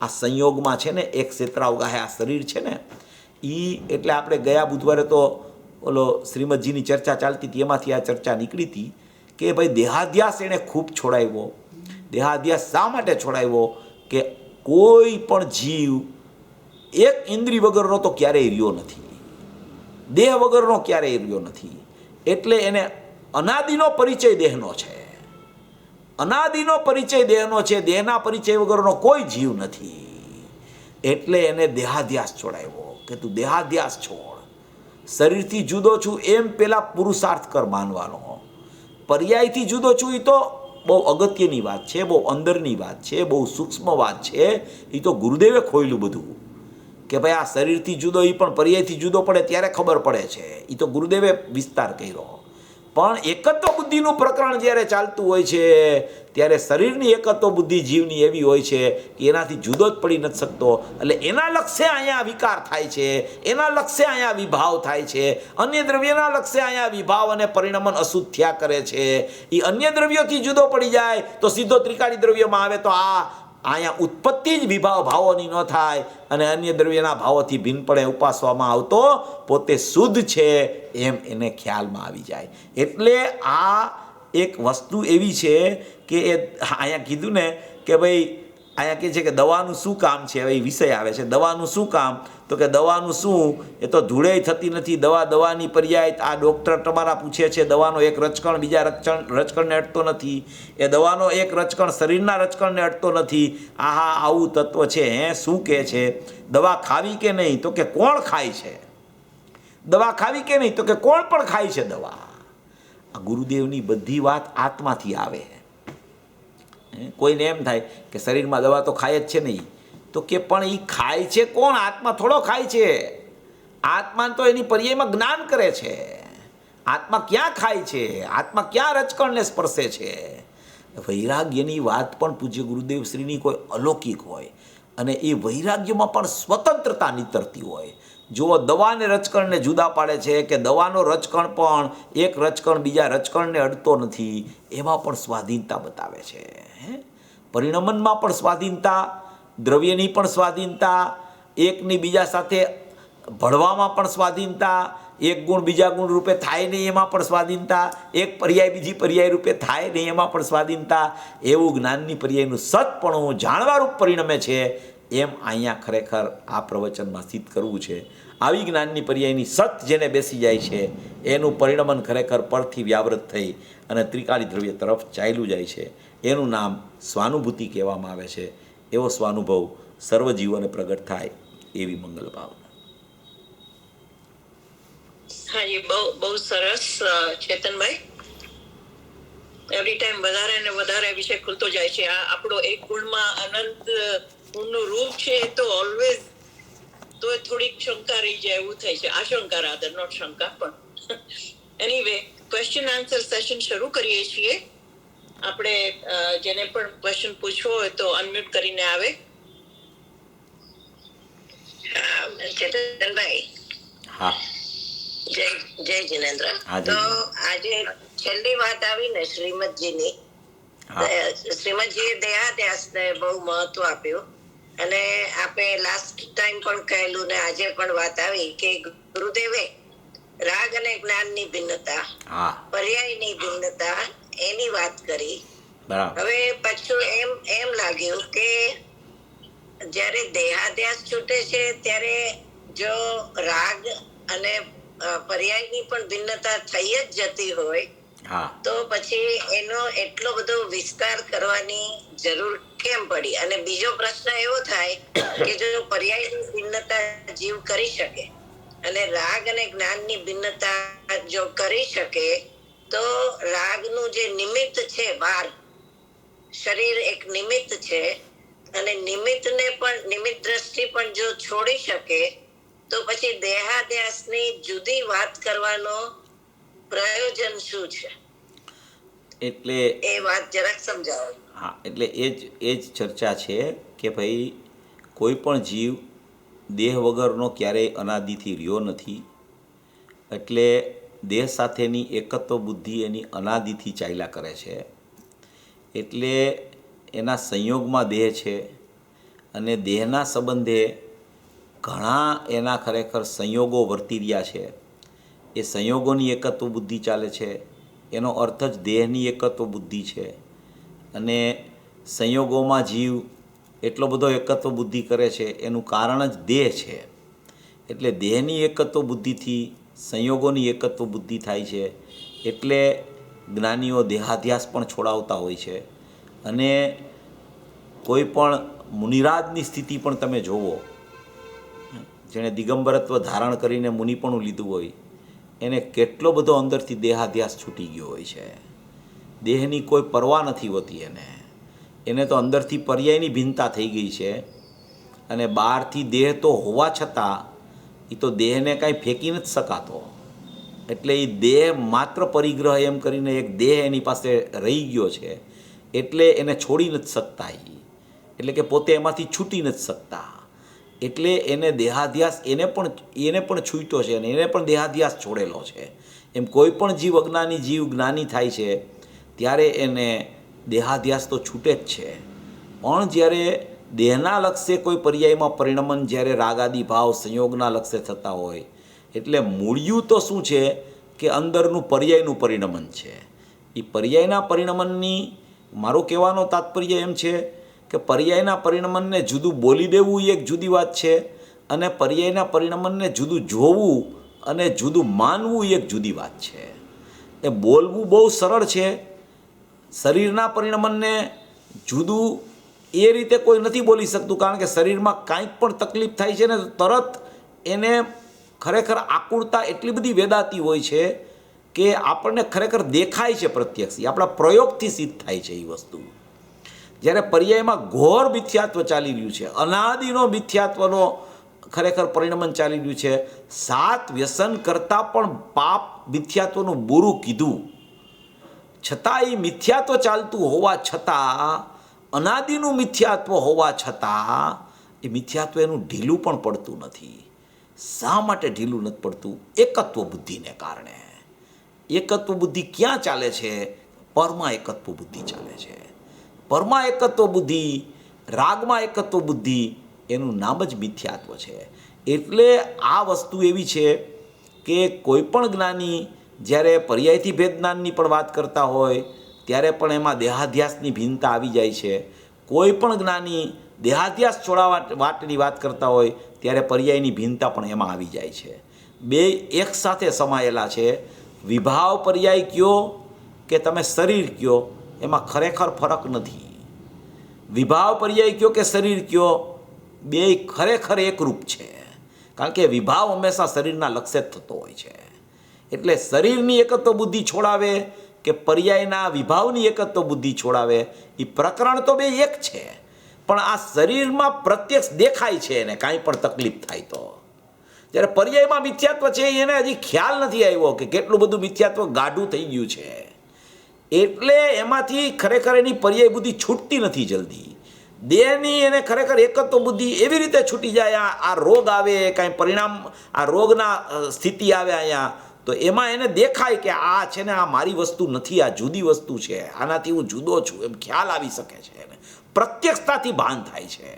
આ સંયોગમાં છે ને એક ક્ષેત્રાવગાહે આ શરીર છે ને એ, એટલે આપણે ગયા બુધવારે તો ઓલો શ્રીમદજીની ચર્ચા ચાલતી હતી, એમાંથી આ ચર્ચા નીકળી હતી કે ભાઈ દેહાધ્યાસ એણે ખૂબ છોડાવ્યો. દેહાધ્યાસ શા માટે છોડાવ્યો? કે કોઈ પણ જીવ એક ઇન્દ્રિય વગરનો તો ક્યારેય રહ્યો નથી, દેહ વગરનો ક્યારેય રહ્યો નથી. એટલે એને અનાદિનો પરિચય દેહનો છે, અનાદિનો પરિચય દેહનો છે, દેહના પરિચય વગરનો કોઈ જીવ નથી. એટલે એને દેહાધ્યાસ છોડાવ્યો કે તું દેહાધ્યાસ છોડ, શરીરથી જુદો છું એમ પેલા પુરુષાર્થ કર માનવાનો. પર્યાયથી જુદો છું એ તો બહુ અગત્યની વાત છે, બહુ અંદરની વાત છે, બહુ સૂક્ષ્મ વાત છે. એ તો ગુરુદેવે ખોયલું બધું કે ભાઈ આ શરીરથી જુદો એ પણ પર્યાયથી જુદો પડે ત્યારે ખબર પડે છે. એ તો ગુરુદેવે વિસ્તાર કર્યો. પણ એકત્વ બુદ્ધિનું પ્રકરણ જ્યારે ચાલતું હોય છે ત્યારે શરીરની એકત્વ બુદ્ધિ જીવની એવી હોય છે કે એનાથી જુદો જ પડી નથી શકતો. એટલે એના લક્ષ્ય અહીંયા વિકાર થાય છે, એના લક્ષ્ય અહીંયા વિભાવ થાય છે, અન્ય દ્રવ્યના લક્ષ્ય અહીંયા વિભાવ અને પરિણમન અશુદ્ધ થયા કરે છે. એ અન્ય દ્રવ્યોથી જુદો પડી જાય તો સીધો ત્રિકાળી દ્રવ્યમાં આવે તો અહીંયા ઉત્પત્તિ જ વિભાવ ભાવોની ન થાય અને અન્ય દ્રવ્યના ભાવોથી ભિન્નપણે ઉપાસવામાં આવતો પોતે શુદ્ધ છે એમ એને ખ્યાલમાં આવી જાય. એટલે આ એક વસ્તુ એવી છે કે એ અહીંયા કીધું ને કે ભાઈ અહીંયા કહે છે કે દવાનું શું કામ છે. હવે વિષય આવે છે દવાનું શું કામ, તો કે દવાનું શું, એ તો ધૂળે થતી નથી. દવાની પર્યાય આ ડૉક્ટર તમારા પૂછે છે દવાનો એક રચકણ બીજા રચકણને અટતો નથી, એ દવાનો એક રચકણ શરીરના રચકણને અટતો નથી. આહા આવું તત્વ છે. શું કહે છે? દવા ખાવી કે નહીં? તો કે કોણ ખાય છે? દવા ખાવી કે નહીં? તો કે કોણ પણ ખાય છે દવા. આ ગુરુદેવની બધી વાત આત્માથી આવે. કોઈને એમ થાય કે શરીરમાં દવા તો ખાય જ છે નહીં, તો કે પણ એ ખાય છે કોણ? આત્મા થોડો ખાય છે. આત્મા તો એની પર્યાયમાં જ્ઞાન કરે છે. આત્મા ક્યાં ખાય છે? આત્મા ક્યાં રચકણને સ્પર્શે છે? વૈરાગ્યની વાત પણ પૂજ્ય ગુરુદેવ શ્રીની કોઈ અલૌકિક હોય અને એ વૈરાગ્યમાં પણ સ્વતંત્રતા નીતરતી હોય. જો દવાને રચકણને જુદા પાડે છે કે દવાનો રચકણ પણ એક રચકણ બીજા રચકણને અડતો નથી, એમાં પણ સ્વાધીનતા બતાવે છે. પરિણમનમાં પણ સ્વાધીનતા, દ્રવ્યની પણ સ્વાધીનતા, એકની બીજા સાથે ભળવામાં પણ સ્વાધીનતા, એક ગુણ બીજા ગુણ રૂપે થાય નહીં એમાં પણ સ્વાધીનતા, એક પર્યાય બીજી પર્યાય રૂપે થાય નહીં એમાં પણ સ્વાધીનતા. એવું જ્ઞાનની પર્યાયનું સતપણું જાણવારૂપ પરિણમે છે એમ અહીંયા ખરેખર આ પ્રવચનમાં સિદ્ધ કરવું છે. આવી જ્ઞાનની પર્યાયની સત જેને બેસી જાય છે એનું પરિણમન ખરેખર પરથી વ્યાવૃત થઈ અને ત્રિકાળી દ્રવ્ય તરફ ચાલ્યું જાય છે. એનું નામ સ્વાનુભૂતિ કહેવામાં આવે છે. એવો સ્વાનુભવ સર્વજીવોને પ્રગટ થાય એવી મંગલ ભાવના. હા, એ બહુ સરસ ચેતનભાઈ. એવરી ટાઈમ વધારે ને વધારે વિષય ખુલતો જાય છે. આ આપણો એક ગુણમાં અનંત ગુણનું રૂપ છે તો ઓલવેઝ તો થોડીક શંકા રહી જાય એવું થાય છે. આશંકા રાધર, નોટ શંકા. પણ એનીવે ક્વેશ્ચન આન્સર સેશન શરૂ કરીએ છીએ. આપણે જેને પણ ક્વેશ્ચન પૂછવો હોય તો અનમ્યુટ કરીને આવે. ચેતનભાઈ. હા, જય જિનેન્દ્ર. તો આજે છેલ્લી વાત આવી ને શ્રીમદજીની, શ્રીમદજીએ દેહાધ્યાસને બહુ મહત્વ આપ્યું અને આપણે લાસ્ટ ટાઈમ પણ કહેલું ને આજે પણ વાત આવી કે ગુરુદેવે રાગ અને જ્ઞાનની ભિન્નતા, પર્યાયની ભિન્નતા એની વાત કરી બરાબર. હવે પાછું એમ લાગ્યું કે જ્યારે દેહાધ્યાસ છૂટે છે ત્યારે જો રાગ અને પર્યાયની પણ ભિન્નતા થઈ જ જતી હોય હા. તો પછી એનો એટલો બધો વિસ્તાર કરવાની જરૂર કેમ પડી? અને બીજો પ્રશ્ન એવો થાય કે જો પર્યાયની ભિન્નતા જીવ કરી શકે અને રાગ અને જ્ઞાનની ભિન્નતા જો કરી શકે તો રાગનું જે નિમિત્ત છે બહાર, શરીર એક નિમિત્ત છે, અને નિમિત્ત દ્રષ્ટિ પણ જો છોડી શકે તો પછી દેહાધ્યાસની જુદી વાત કરવાનો પ્રયોજન શું છે? એટલે એ વાત જરાક સમજાવો. હા, એટલે એ જ ચર્ચા છે કે ભાઈ કોઈ પણ જીવ દેહ વગરનો ક્યારેય અનાદિથી રહ્યો નથી. એટલે દેહ સાથેની એકત્વ બુદ્ધિ એની અનાદિથી ચાલ્યા કરે છે. એટલે એના સંયોગમાં દેહ છે અને દેહના સંબંધે ઘણા એના ખરેખર સંયોગો વર્તી રહ્યા છે. એ સંયોગોની એકત્વ બુદ્ધિ ચાલે છે. એનો અર્થ જ દેહની એકત્વ બુદ્ધિ છે. અને સંયોગોમાં જીવ એટલો બધો એકત્વ બુદ્ધિ કરે છે એનું કારણ જ દેહ છે. એટલે દેહની એકત્વ બુદ્ધિથી સંયોગોની એકત્વ બુદ્ધિ થાય છે. એટલે જ્ઞાનીઓ દેહાધ્યાસ પણ છોડાવતા હોય છે. અને કોઈ પણ મુનિરાજની સ્થિતિ પણ તમે જોવો, જેણે દિગંબરત્વ ધારણ કરીને મુનિપણું લીધું હોય, એને કેટલો બધો અંદરથી દેહાધ્યાસ છૂટી ગયો હોય છે. દેહની કોઈ પરવા નથી હોતી એને તો અંદરથી પર્યાયની ભિન્નતા થઈ ગઈ છે. અને બહારથી દેહ તો હોવા છતાં એ તો દેહને કાંઈ ફેંકી નથી શકાતો. એટલે એ દેહ માત્ર પરિગ્રહ એમ કરીને એક દેહ એની પાસે રહી ગયો છે. એટલે એને છોડી નથી શકતા એટલે કે પોતે એમાંથી છૂટી નથી શકતા. એટલે એને દેહાધ્યાસ એને પણ છૂટ્યો છે અને એને પણ દેહાધ્યાસ છોડેલો છે. એમ કોઈ પણ જીવ અજ્ઞાની જીવ જ્ઞાની થાય છે ત્યારે એને દેહાધ્યાસ તો છૂટે જ છે. પણ જ્યારે દેહના લક્ષ્ય કોઈ પર્યાયમાં પરિણમન જ્યારે રાગાદી ભાવ સંયોગના લક્ષ્ય થતા હોય, એટલે મૂળિયું તો શું છે કે અંદરનું પર્યાયનું પરિણમન છે. એ પર્યાયના પરિણમનની મારો કહેવાનો તાત્પર્ય એમ છે કે પર્યાયના પરિણમનને જુદું બોલી દેવું એ એક જુદી વાત છે, અને પર્યાયના પરિણમનને જુદું જોવું અને જુદું માનવું એ એક જુદી વાત છે. એ બોલવું બહુ સરળ છે. શરીરના પરિણમનને જુદું એ રીતે કોઈ નથી બોલી શકતું, કારણ કે શરીરમાં કાંઈક પણ તકલીફ થાય છે ને તો તરત એને ખરેખર આકુળતા એટલી બધી વેદાતી હોય છે કે આપણને ખરેખર દેખાય છે પ્રત્યક્ષ, આપણા પ્રયોગથી સિદ્ધ થાય છે એ વસ્તુ. જ્યારે પર્યાયમાં ઘોર મિથ્યાત્વ ચાલી રહ્યું છે, અનાદિનો મિથ્યાત્વનો ખરેખર પરિણમન ચાલી રહ્યું છે. 7 વ્યસન કરતાં પણ પાપ મિથ્યાત્વનું બુરું કીધું છતાં એ મિથ્યાત્વ ચાલતું હોવા છતાં, અનાદિનું મિથ્યાત્વ હોવા છતાં એ મિથ્યાત્વ એનું ઢીલું પણ પડતું નથી. શા માટે ઢીલું નથી પડતું? એકત્વ બુદ્ધિને કારણે. એકત્વ બુદ્ધિ ક્યાં ચાલે છે? પરમાં એકત્વ બુદ્ધિ ચાલે છે. પરમાં એકત્વ બુદ્ધિ, રાગમાં એકત્વ બુદ્ધિ, એનું નામ જ મિથ્યાત્વ છે. એટલે આ વસ્તુ એવી છે કે કોઈ પણ જ્ઞાની જ્યારે પર્યાયથી ભેદ જ્ઞાનની પણ વાત કરતા હોય ત્યારે પણ એમાં દેહાધ્યાસની ભિન્નતા આવી જાય છે. કોઈ પણ જ્ઞાની દેહાધ્યાસ છોડાવવા વાતની વાત કરતા હોય ત્યારે પર્યાયની ભિન્નતા પણ એમાં આવી જાય છે. બે એક સાથે સમાયેલા છે. વિભાવ પર્યાય કયો કે તમે શરીર કયો, એમાં ખરેખર ફરક નથી. વિભાવ પર્યાય કયો કે શરીર કયો, બે ખરેખર એકરૂપ છે. કારણ કે વિભાવ હંમેશા શરીરના લક્ષ્ય જ થતો હોય છે. એટલે શરીરની એકત્વ બુદ્ધિ છોડાવે કે પર્યાયના વિભાવની એકત્વ બુદ્ધિ છોડાવે, એ પ્રકરણ તો બે એક છે. પણ આ શરીરમાં પ્રત્યક્ષ દેખાય છે એને કાંઈ પણ તકલીફ થાય તો. જ્યારે પર્યાયમાં મિથ્યાત્વ છે એને હજી ખ્યાલ નથી આવ્યો કે કેટલું બધું મિથ્યાત્વ ગાઢું થઈ ગયું છે. એટલે એમાંથી ખરેખર એની પર્યાય બુદ્ધિ છૂટતી નથી જલ્દી. દેહની એને ખરેખર એકત્વ બુદ્ધિ એવી રીતે છૂટી જાય, આ રોગ આવે કાંઈ પરિણામ, આ રોગના સ્થિતિ આવે અહીંયા, તો એમાં એને દેખાય કે આ છે ને આ મારી વસ્તુ નથી, આ જુદી વસ્તુ છે, આનાથી હું જુદો છું, એમ ખ્યાલ આવી શકે છે. એને પ્રત્યક્ષતાથી ભાન થાય છે.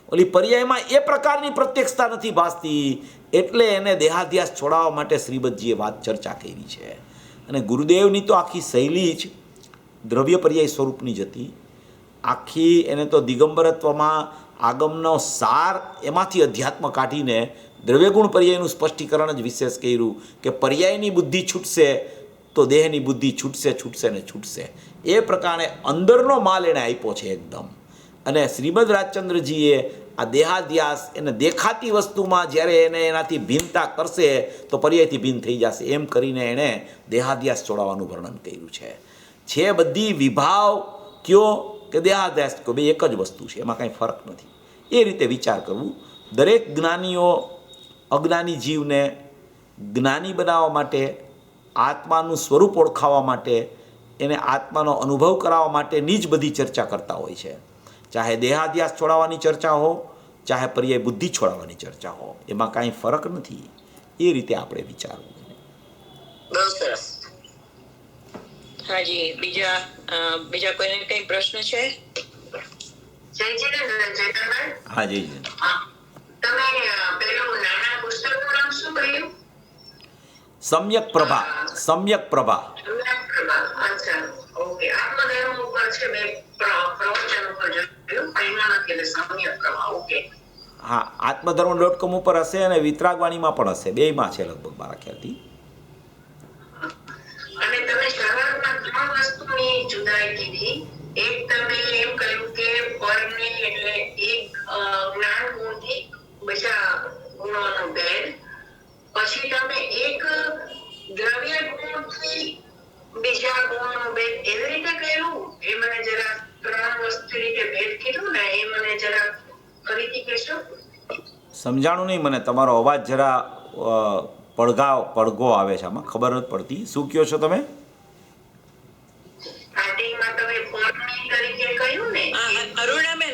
ઓલી પર્યાયમાં એ પ્રકારની પ્રત્યક્ષતા નથી ભાસતી. એટલે એને દેહાધ્યાસ છોડાવવા માટે શ્રીબદ્ધજીએ વાત ચર્ચા કરી છે. અને ગુરુદેવની તો આખી શૈલી જ દ્રવ્ય પર્યાય સ્વરૂપની જ હતી. આખી એને તો દિગંબરત્વમાં આગમનો સાર એમાંથી અધ્યાત્મ કાઢીને દ્રવ્યગુણ પર્યાયનું સ્પષ્ટીકરણ જ વિશેષ કર્યું કે પર્યાયની બુદ્ધિ છૂટશે તો દેહની બુદ્ધિ છૂટશે ને છૂટશે. એ પ્રકારે અંદરનો માલ એણે આપ્યો છે એકદમ. અને શ્રીમદ રાજચંદ્રજીએ આ દેહાધ્યાસ એને દેખાતી વસ્તુમાં જ્યારે એને એનાથી ભિન્નતા કરશે તો પર્યાયથી ભિન્ન થઈ જશે એમ કરીને એણે દેહાધ્યાસ છોડાવવાનું વર્ણન કર્યું છે. બધી વિભાવ કયો કે દેહાધ્યાસ કયો, બે એક જ વસ્તુ છે, એમાં કાંઈ ફરક નથી. એ રીતે વિચાર કરવું. દરેક જ્ઞાનીઓ અજ્ઞાની જીવને જ્ઞાની બનાવવા માટે, આત્માનું સ્વરૂપ ઓળખાવવા માટે, એને આત્માનો અનુભવ કરાવવા માટેની જ બધી ચર્ચા કરતા હોય છે. ચાહે દેહાધ્યાસ છોડાવવાની ચર્ચા હો, ચાહે પર્યાય બુદ્ધિ છોડાવવાની ચર્ચા હો, એમાં કાંઈ ફરક નથી. એ રીતે આપણે વિચારવું. બહુ સરસ. હાજી, બીજા કોઈને કઈ પ્રશ્ન છે? જય જીનેન્દ્ર, જય તમાર. હા જય જય. તમે પેલું નાના પુસ્તકનું નામ શું કહ્યું? સમ્યક પ્રભા. સમ્યક પ્રભા. અચ્છા, ઓકે. આત્મધર્મ ઉપર છે, મેં પ્રવચન ઉપર જોયું, એમાં નથી એટલે સમ્યક પ્રભા. ઓકે. હા, આત્મધર્મ.com ઉપર હશે અને વિતરાગવાણીમાં પણ હશે, બેયમાં છે લગભગ મારા ખ્યાલથી. અને તમે શરૂઆતમાં 3 વસ્તુની જુદાઈ કીધી. એક તમે એમ કહ્યું કે પરની એટલે એક જ્ઞાન ગુણથી બીજા ગુણોનો ભેદ. પછી તમે એક દ્રવ્ય ગુણથી બીજા ગુણનો ભેદ એવી રીતે કહ્યું. એ મને જરા 3 વસ્તુ રીતે ભેદ કીધું ને, એ મને જરા ફરીથી કહેશો? સમજાણું નહીં મને, તમારો અવાજ જરા પડઘો આવે છે, આમાં ખબર નથી પડતી. શું કહો છો તમે? સ્ટાર્ટિંગમાં તમે પરની તરીકે કહ્યું ને. અરુણાબેન,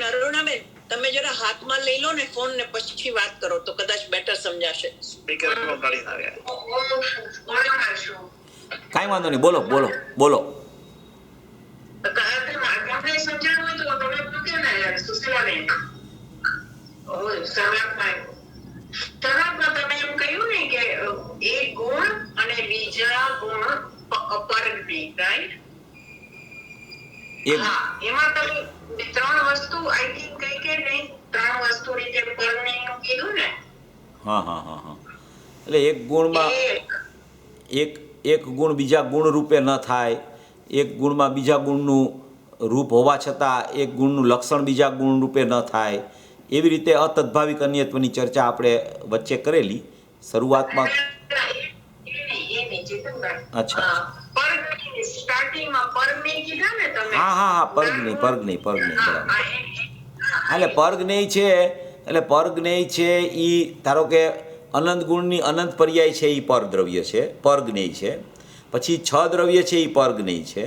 તમે જરા હાથમાં લઈ લો ને ફોન ને પછી વાત કરો તો કદાચ બેટર સમજાશે. સ્પીકર પર ગાડી ના આવે. કાંઈ વાંધો નહીં, બોલો બોલો બોલો. શરૂઆતમાં તમે એમ કહ્યું ને કે એક ગુણ અને બીજા ગુણ અપરજ્ઞ, રાઈટ? એમાં તમે 3 વસ્તુ આઈ થિંક કઈ કે નહીં, 3 વસ્તુ રીતે પરણીનું કીધું ને. હા. એટલે એક ગુણમાં એક ગુણ બીજા ગુણ રૂપે ન થાય, એક ગુણમાં બીજા ગુણનું રૂપ હોવા છતાં એક ગુણનું લક્ષણ બીજા ગુણ રૂપે ન થાય, એવી રીતે અતદ્ભાવિક અન્યત્વની ચર્ચા આપણે વચ્ચે કરેલી શરૂઆતમાં. અચ્છા, હા, પરજ્ઞેય બરાબર. એટલે પરજ્ઞેય છે એ ધારો કે અનંત ગુણની અનંત પર્યાય છે એ પરદ્રવ્ય છે, પરજ્ઞેય છે. પછી 6 દ્રવ્ય છે એ પરજ્ઞેય છે.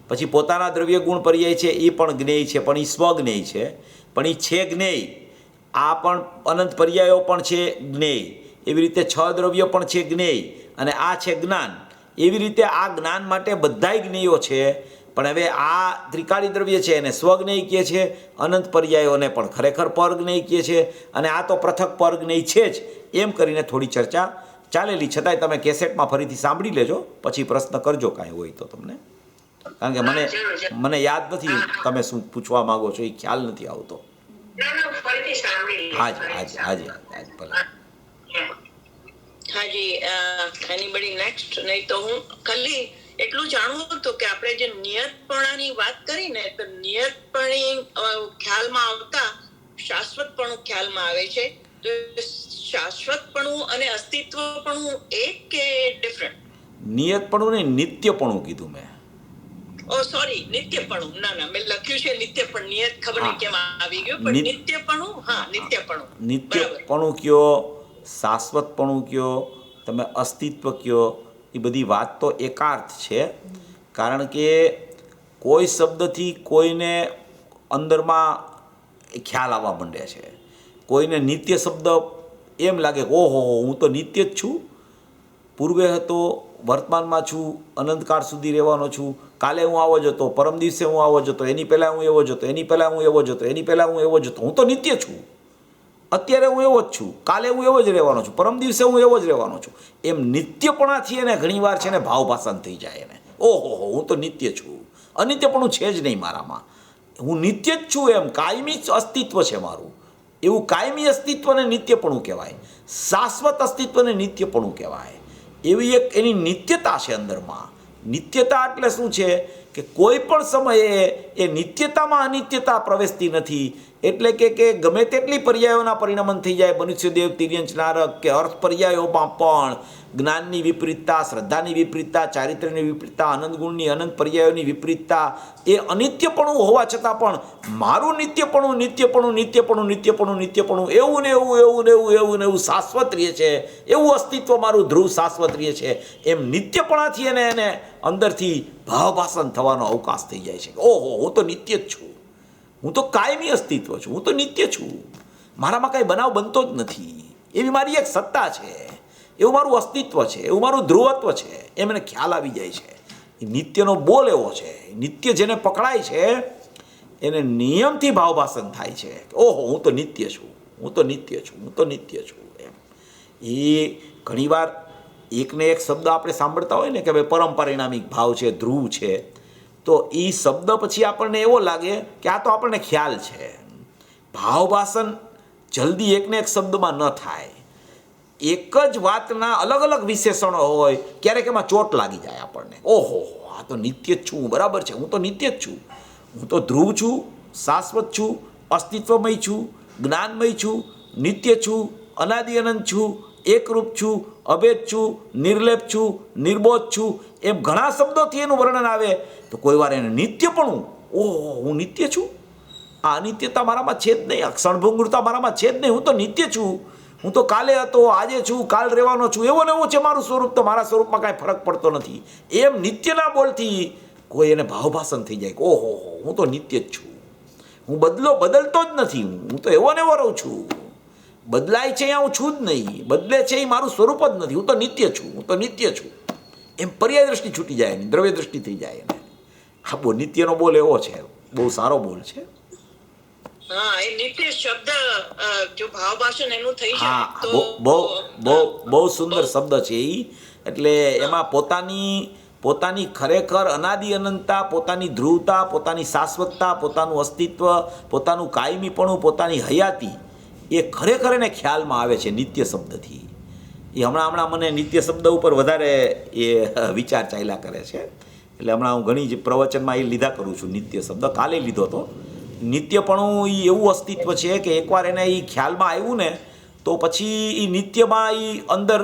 પછી પોતાના દ્રવ્ય ગુણ પર્યાય છે એ પણ જ્ઞેય છે, પણ એ સ્વજ્ઞેય છે, પણ એ છે જ્ઞેય. આ પણ અનંત પર્યાયો પણ છે જ્ઞેય. એવી રીતે 6 દ્રવ્ય પણ છે જ્ઞેય અને આ છે જ્ઞાન. એવી રીતે આ જ્ઞાન માટે બધાય જ્ઞેયો છે. પણ હવે આ ત્રિકાળી દ્રવ્ય છે એને સ્વજ્ઞેય કહે છે, અનંત પર્યાયોને પણ ખરેખર પરજ્ઞેય કહે છે, અને આ તો પૃથક પરજ્ઞેય છે જ. એમ કરીને થોડી ચર્ચા ચાલેલી. છતાંય તમે કેસેટમાં ફરીથી સાંભળી લેજો, પછી પ્રશ્ન કરજો કાંઈ હોય તો તમને. કારણ કે મને યાદ નથી તમે શું પૂછવા માંગો છો, એ ખ્યાલ નથી આવતો. હાજી ભલે. હાજી, એનીબડી નેક્સ્ટ? નહીં તો હું ખાલી એટલું જાણવું હતું કે આપણે જે નિયતપણાની વાત કરી ને, તો નિયતપણી ખ્યાલમાં આવતા શાશ્વતપણું ખ્યાલમાં આવે છે. તો શાશ્વતપણું અને અસ્તિત્વપણું એક કે ડિફરન્ટ? નિયતપણું ને નિત્યપણું કીધું મેં. ઓ સોરી, નિત્યપણું. ના, મેં લખ્યું છે નિત્યપણ. નિયત ખબર નહીં કેમ આવી ગયું, પણ નિત્યપણું. હા, નિત્યપણું કયો, શાશ્વતપણું કયો, તમે અસ્તિત્વ કયો, એ બધી વાત તો એકાર્થ છે. કારણ કે કોઈ શબ્દથી કોઈને અંદરમાં ખ્યાલ આવવા માંડે છે. કોઈને નિત્ય શબ્દ એમ લાગે કે ઓહો હું તો નિત્ય જ છું, પૂર્વે હતો, વર્તમાનમાં છું, અનંતકાળ સુધી રહેવાનો છું. કાલે હું આવો જ હતો, પરમ દિવસે હું આવો જ હતો, એની પહેલાં હું એવો જ હતો, એની પહેલાં હું એવો જ હતો, એની પહેલાં હું એવો જ હતો. હું તો નિત્ય છું, અત્યારે હું એવો જ છું, કાલે હું એવો જ રહેવાનો છું, પરમ દિવસે હું એવો જ રહેવાનો છું. એમ નિત્યપણાથી એને ઘણીવાર છે ને ભાવભાષણ થઈ જાય એને, ઓહો હું તો નિત્ય છું, અનિત્યપણું છે જ નહીં મારામાં. હું નિત્ય જ છું, એમ કાયમી જ અસ્તિત્વ છે મારું. એવું કાયમી અસ્તિત્વને નિત્યપણું કહેવાય, શાશ્વત અસ્તિત્વને નિત્યપણું કહેવાય. એવી એક એની નિત્યતા છે અંદરમાં. નિત્યતા એટલે શું છે કે કોઈ પણ સમયે એ નિત્યતામાં અનિત્યતા પ્રવેશતી નથી. એટલે કે ગમે તેટલી પર્યાયોના પરિણમન થઈ જાય, મનુષ્યદેવ, તિર્યંચ, નારક, કે અર્થ પર્યાયોમાં પણ જ્ઞાનની વિપરીતતા, શ્રદ્ધાની વિપરીતતા, ચારિત્ર્યની વિપરીતતા, અનંત ગુણની અનંત પર્યાયોની વિપરીતતા, એ અનિત્યપણું હોવા છતાં પણ મારું નિત્યપણું નિત્યપણું નિત્યપણું નિત્યપણું નિત્યપણું એવું ને એવું એવું ને એવું એવું ને એવું શાશ્વત રહે છે. એવું અસ્તિત્વ મારું ધ્રુવ શાશ્વત રહે છે. એમ નિત્યપણાથી એને અંદરથી ભાવભાસન થવાનો અવકાશ થઈ જાય છે. ઓહો, હું તો નિત્ય જ છું, હું તો કાયમી અસ્તિત્વ છું, હું તો નિત્ય છું, મારામાં કાંઈ બનાવ બનતો જ નથી. એવી મારી એક સત્તા છે, એવું મારું અસ્તિત્વ છે, એવું મારું ધ્રુવત્વ છે, એમ મને ખ્યાલ આવી જાય છે. એ નિત્યનો બોલ એવો છે. નિત્ય જેને પકડાય છે એને નિયમથી ભાવભાસન થાય છે. ઓહો, હું તો નિત્ય છું, હું તો નિત્ય છું, હું તો નિત્ય છું. એમ એ ઘણીવાર એકને એક શબ્દ આપણે સાંભળતા હોય ને કે ભાઈ પરમ પરિણામિક ભાવ છે, ધ્રુવ છે, તો એ શબ્દ પછી આપણને એવો લાગે કે આ તો આપણને ખ્યાલ છે. ભાવભાસન જલ્દી એકને એક શબ્દમાં ન થાય. એક જ વાતના અલગ અલગ વિશેષણો હોય, ક્યારેક એમાં ચોટ લાગી જાય આપણને. ઓહો, આ તો નિત્ય જ છું, બરાબર છે, હું તો નિત્ય જ છું, હું તો ધ્રુવ છું, શાશ્વત છું, અસ્તિત્વમય છું, જ્ઞાનમય છું, નિત્ય છું, અનાદિ અનંત છું, એકરૂપ છું, અભેદ છું, નિર્લેપ છું, નિર્બોધ છું. એમ ઘણા શબ્દોથી એનું વર્ણન આવે તો કોઈ વાર એને નિત્યપણું, ઓહો, હું નિત્ય છું, આ અનિત્યતા મારામાં છે જ નહીં, ક્ષણભંગુરતા મારામાં છે જ નહીં, હું તો નિત્ય છું, હું તો કાલે હતો, આજે છું, કાલ રહેવાનો છું, એવો ને એવું છે મારું સ્વરૂપ, તો મારા સ્વરૂપમાં કાંઈ ફરક પડતો નથી. એમ નિત્યના બોલથી કોઈ એને ભાવભાસન થઈ જાય કે ઓહો, હું તો નિત્ય જ છું, હું બદલતો જ નથી, હું તો એવો ને એવો રહું છું, બદલાય છે અહીંયા હું છું જ નહીં, બદલે છે એ મારું સ્વરૂપ જ નથી, હું તો નિત્ય છું, હું તો નિત્ય છું. એમ પર્યાય દ્રષ્ટિ છૂટી જાય એની, દ્રવ્ય દ્રષ્ટિ થઈ જાય એને. હા, બહુ નિત્યનો બોલ એવો છે, બહુ સારો બોલ છે. હા, એ નિત્ય શબ્દ જો ભાવભાષણ એનું થઈ જાય હા, તો બહુ સુંદર શબ્દ છે એ. એટલે એમાં પોતાની ખરેખર અનાદિ અનંતતા, પોતાની ધ્રુવતા, પોતાની શાશ્વતતા, પોતાનું અસ્તિત્વ, પોતાનું કાયમીપણું, પોતાની હયાતી, એ ખરેખર એને ખ્યાલમાં આવે છે નિત્ય શબ્દથી. એ હમણાં મને નિત્ય શબ્દ ઉપર વધારે એ વિચાર ચાલ્યા કરે છે. એટલે હમણાં હું ઘણી જ પ્રવચનમાં એ લીધા કરું છું નિત્ય શબ્દ. કાલે લીધો હતો. નિત્યપણું એ એવું અસ્તિત્વ છે કે એકવાર એને એ ખ્યાલમાં આવ્યું ને તો પછી એ નિત્યમાં એ અંદર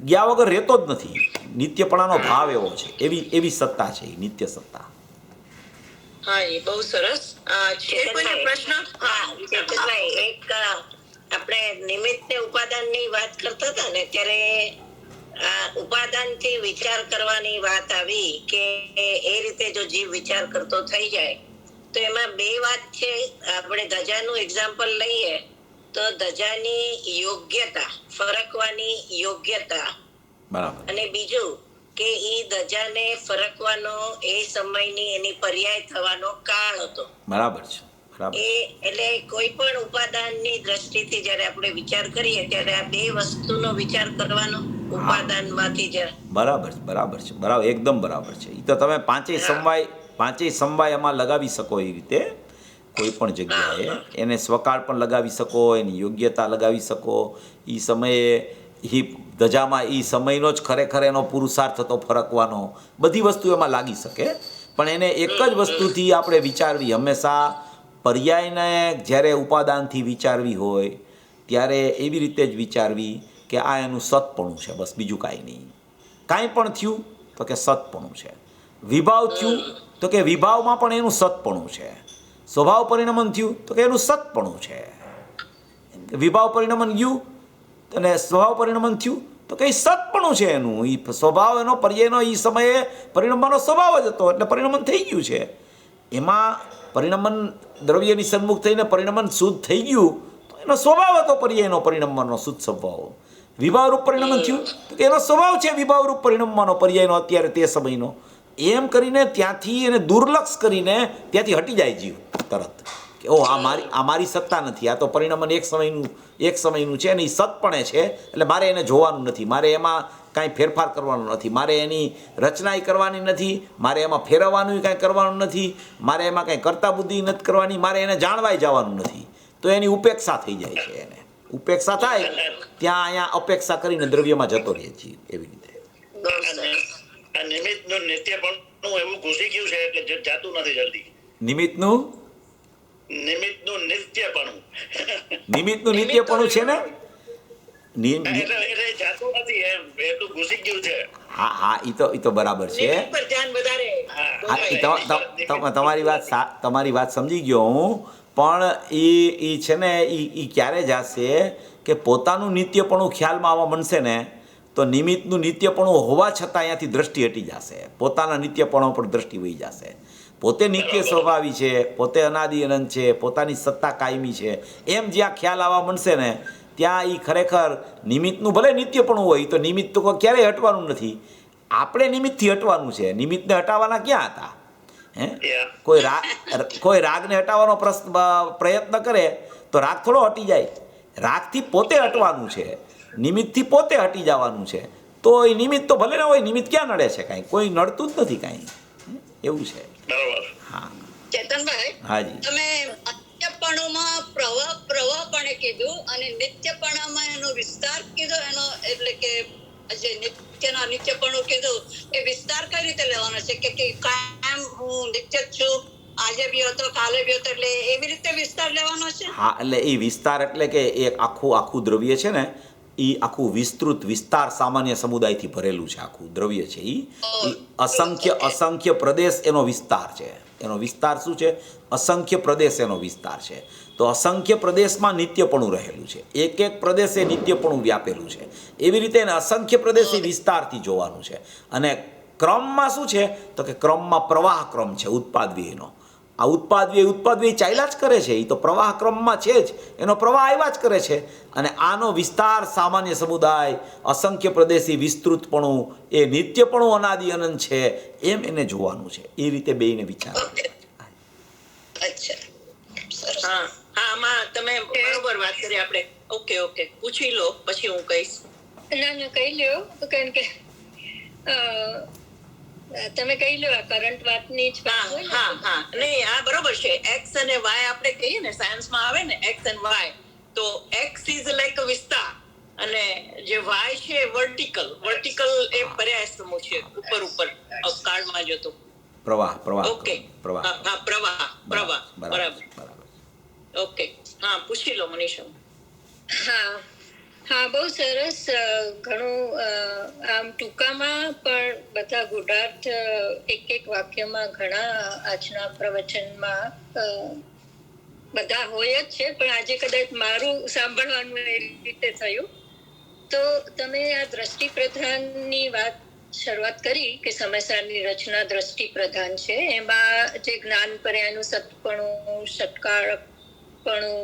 ગયા વગર રહેતો જ નથી. નિત્યપણાનો ભાવ એવો છે, એવી સત્તા છે એ નિત્ય સત્તા. હા, એ બહુ સરસ છે. કોઈને પ્રશ્ન? હા, ચેતનભાઈ, એક આપણે નિમિત્ત ને ઉપાદાન ની વાત કરતા હતા ને ત્યારે ઉપાદાન થી વિચાર કરવાની વાત આવી કે એ રીતે જો જીવ વિચાર કરતો થઈ જાય તો એમાં બે વાત છે. આપણે ધજાનું એક્ઝામ્પલ લઈએ તો ધજાની યોગ્યતા, ફરકવાની યોગ્યતા, બરાબર, અને બીજું કે એ ધજાને ફરકવાનો એ સમયની એની પર્યાય થવાનો કાળ હતો. બરાબર છે, બરાબર. એ એટલે કોઈ પણ ઉપાદાનની દ્રષ્ટિથી જ્યારે આપણે વિચાર કરીએ ત્યારે આ બે વસ્તુનો વિચાર કરવાનો ઉપાદાનમાંથી જ. બરાબર છે, બરાબર, એકદમ બરાબર છે. એ તો તમે પાંચેય સમવાય એમાં લગાવી શકો એ રીતે કોઈ પણ જગ્યાએ. એને સ્વકાળ પણ લગાવી શકો, એની યોગ્યતા લગાવી શકો. એ સમયે એ ધજામાં એ સમયનો જ ખરેખર એનો પુરુષાર્થ હતો ફરકવાનો. બધી વસ્તુ એમાં લાગી શકે. પણ એને એક જ વસ્તુથી આપણે વિચારવી, હંમેશા પર્યાયને જ્યારે ઉપાદાનથી વિચારવી હોય ત્યારે એવી રીતે જ વિચારવી કે આ એનું સતપણું છે, બસ, બીજું કાંઈ નહીં. કાંઈ પણ થયું તો કે સતપણું છે. વિભાવ થયું તો કે વિભાવમાં પણ એનું સતપણું છે. સ્વભાવ પરિણમન થયું તો કે એનું સતપણું છે. વિભાવ પરિણમન ગયું અને સ્વભાવ પરિણમન થયું તો કે સતપણું છે એનું. એ સ્વભાવ એનો પર્યાયનો એ સમયે પરિણમવાનો સ્વભાવ જ હતો એટલે પરિણમન થઈ ગયું છે. એમાં પરિણમન દ્રવ્યની સન્મુખ થઈને પરિણમન શુદ્ધ થઈ ગયું તો એનો સ્વભાવ હતો પર્યાયનો પરિણમવાનો શુદ્ધ સ્વભાવ. વિભાવરૂપ પરિણમન થયું તો કે એનો સ્વભાવ છે વિભાવરૂપ પરિણમવાનો પર્યાયનો અત્યારે તે સમયનો. એમ કરીને ત્યાંથી એને દુર્લક્ષ કરીને ત્યાંથી હટી જાય જીવ તરત કે ઓ આ મારી સત્તા નથી, આ તો પરિણામ એક સમયનું છે અને એ સતપણે છે, એટલે મારે એને જોવાનું નથી, મારે એમાં કાંઈ ફેરફાર કરવાનો નથી, મારે એની રચનાય કરવાની નથી, મારે એમાં ફેરવવાનું કાંઈ કરવાનું નથી, મારે એમાં કાંઈ કરતા બુદ્ધિ નથી કરવાની, મારે એને જાણવાય જવાનું નથી. તો એની ઉપેક્ષા થઈ જાય છે. એને ઉપેક્ષા થાય ત્યાં અહીંયા અપેક્ષા કરીને દ્રવ્યમાં જતો રહે છે. એવી રીતે આ નિમિત્તનું નિત્યપણું એવું ઘૂસી ગયું છે એટલે જાતું નથી જલ્દી. નિમિત્તનું નિત્યપણું છે ને, એટલે જાતું નથી એમ, એટલું ઘૂસી ગયું છે. હા એ તો બરાબર છે. નિમિત્ત પર ધ્યાન વધારે તમારી વાત સમજી ગયો હું, પણ એ છે ને એ ક્યારે જશે કે પોતાનું નિત્યપણું ખ્યાલમાં આવવા માંડશે ને તો નિમિત્તનું નિત્યપણું હોવા છતાં અહીંયાથી દ્રષ્ટિ હટી જશે, પોતાના નિત્યપણો પર દ્રષ્ટિ વહી જશે. પોતે નિત્ય સ્વભાવી છે, પોતે અનાદિ અનંત છે, પોતાની સત્તા કાયમી છે, એમ જ્યાં ખ્યાલ આવવા માંડશે ને ત્યાં એ ખરેખર નિમિત્તનું ભલે નિત્યપણું હોય તો નિમિત્ત તો ક્યારેય હટવાનું નથી. આપણે નિમિત્તથી હટવાનું છે, નિમિત્તને હટાવવાના ક્યાં હતા? કોઈ રાગને હટાવવાનો પ્રયત્ન કરે તો રાગ થોડો હટી જાય? રાગથી પોતે હટવાનું છે, નિમિત્તથી પોતે હટી જવાનું છે. તો એ નિમિત્ત તો ભલે ના હોય, નિમિત્ત ક્યાં નડે છે? કાંઈ કોઈ નડતું જ નથી કાંઈ. એવું છે. હા ચેતનભાઈ, હાજી, તમે નિત્યપણુમાં પ્રવાહપણે કીધું અને નિત્યપણામાં એનો વિસ્તાર કીધો, એનો એટલે કે જે નિત્યપણું કીધું એ વિસ્તાર કઈ રીતે લેવાનો છે કે કાયમ હું નિત્ય જ છું, આજે બી હતો કાલે બી હતો, એટલે એવી રીતે વિસ્તાર લેવાનો છે? હા, એટલે એ વિસ્તાર એટલે કે એક આખું દ્રવ્ય છે ને એ આખું વિસ્તાર સામાન્ય સમુદાયથી ભરેલું છે. આખું દ્રવ્ય છે એ અસંખ્ય પ્રદેશ એનો વિસ્તાર છે. એનો વિસ્તાર શું છે? અસંખ્ય પ્રદેશ એનો વિસ્તાર છે. તો અસંખ્ય પ્રદેશમાં નિત્યપણું રહેલું છે, એક પ્રદેશે નિત્યપણું વ્યાપેલું છે. એવી રીતે એને અસંખ્ય પ્રદેશે વિસ્તારથી જોવાનું છે. અને ક્રમમાં શું છે તો કે ક્રમમાં પ્રવાહ ક્રમ છે ઉત્પાદ વ્યયનો. આ ઉત્પાદ વ્યય ચાલ્યા જ કરે છે, એ તો પ્રવાહ ક્રમમાં છે જ, એનો પ્રવાહ આવ્યા જ કરે છે. અને આનો વિસ્તાર સામાન્ય સમુદાય, અસંખ્ય પ્રદેશી વિસ્તૃતપણું, એ નિત્યપણું અનાદિ અનંત છે, એમ એને જોવાનું છે. એ રીતે બેયને વિચાર. હા આમાં તમે બરોબર વાત કરી આપણે. ઓકે પૂછી લો પછી હું કહીશ. ના કહી લ્યો, કારણ કે તમે કહી લો, આ કરંટ વાતની જ વાત હોય ને. હા નહીં, આ બરોબર છે. એક્સ અને વાય આપણે કહીએ ને, સાયન્સમાં આવે ને એક્સ એન્ડ વાય, તો એક્સ ઇઝ લાઈક અ વિસ્તાર અને જે વાય છે વર્ટિકલ એ પર્યાય સમૂહ છે, ઉપર કાર્ડમાં જતો પ્રવાહ. ઓકે, હા પ્રવાહ બરાબર. ઓકે, હા પૂછી લો મનીષા. હા બહુ સરસ. ઘણું આમ ટૂંકામાં પણ બધા ગુઢાર્થ એક વાક્યમાં ઘણા આજના પ્રવચનમાં બધા હોય જ છે, પણ આજે કદાચ મારું સાંભળવાનું એ રીતે થયું. તો તમે આ દ્રષ્ટિ પ્રધાનની વાત શરૂઆત કરી કે સમયસારની રચના દ્રષ્ટિ પ્રધાન છે. એમાં જે જ્ઞાન પર્યાયનું સતપણું, સત્કારકપણું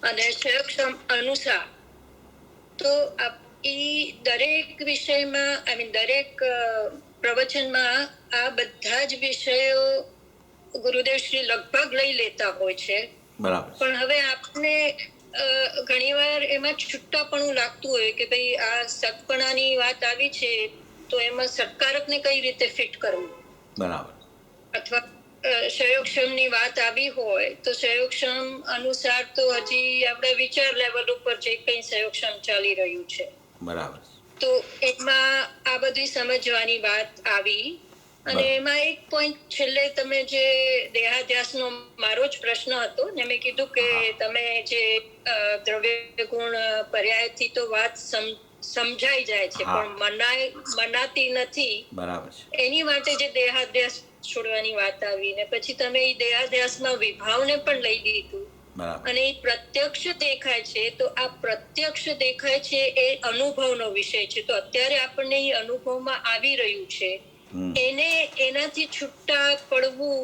અને ક્ષયક્ષમ અનુસાર, તો દરેક વિષયમાં દરેક પ્રવચનમાં આ બધા જ વિષયો ગુરુદેવ શ્રી લગભગ લઈ લેતા હોય છે. બરાબર. પણ હવે આપણે ઘણીવાર એમાં છૂટાપણું લાગતું હોય કે ભાઈ આ સત્પણાની વાત આવી છે તો એમાં સત્કારકને કઈ રીતે ફિટ કરવું, બરાબર, અથવા સંયોગક્ષમની વાત આવી હોય તો સંયોગક્ષમ અનુસાર તો હજી આપણે વિચાર લેવલ ઉપર જે કંઈ સંયોગક્ષમ ચાલી રહ્યું છે, બરાબર, તો એમાં આ બધી સમજવાની વાત આવી. અને એમાં એક પોઈન્ટ છેલ્લે તમે જે દેહાધ્યાસનો મારો જ પ્રશ્ન હતો ને, મેં કીધું કે તમે જે દ્રવ્ય ગુણ પર્યાયથી તો વાત સમજાઈ જાય છે પણ મનાતી નથી. બરાબર છે. એની માટે જે દેહાધ્યાસ છોડવાની વાત આવી ને પછી તમે એ દેહાધ્યાસમાં વિભાવને પણ લઈ લીધું અને એ પ્રત્યક્ષ દેખાય છે. તો આ પ્રત્યક્ષ દેખાય છે એ અનુભવનો વિષય છે. તો અત્યારે આપણને એ અનુભવમાં આવી રહ્યું છે, એને એનાથી છૂટા પડવું,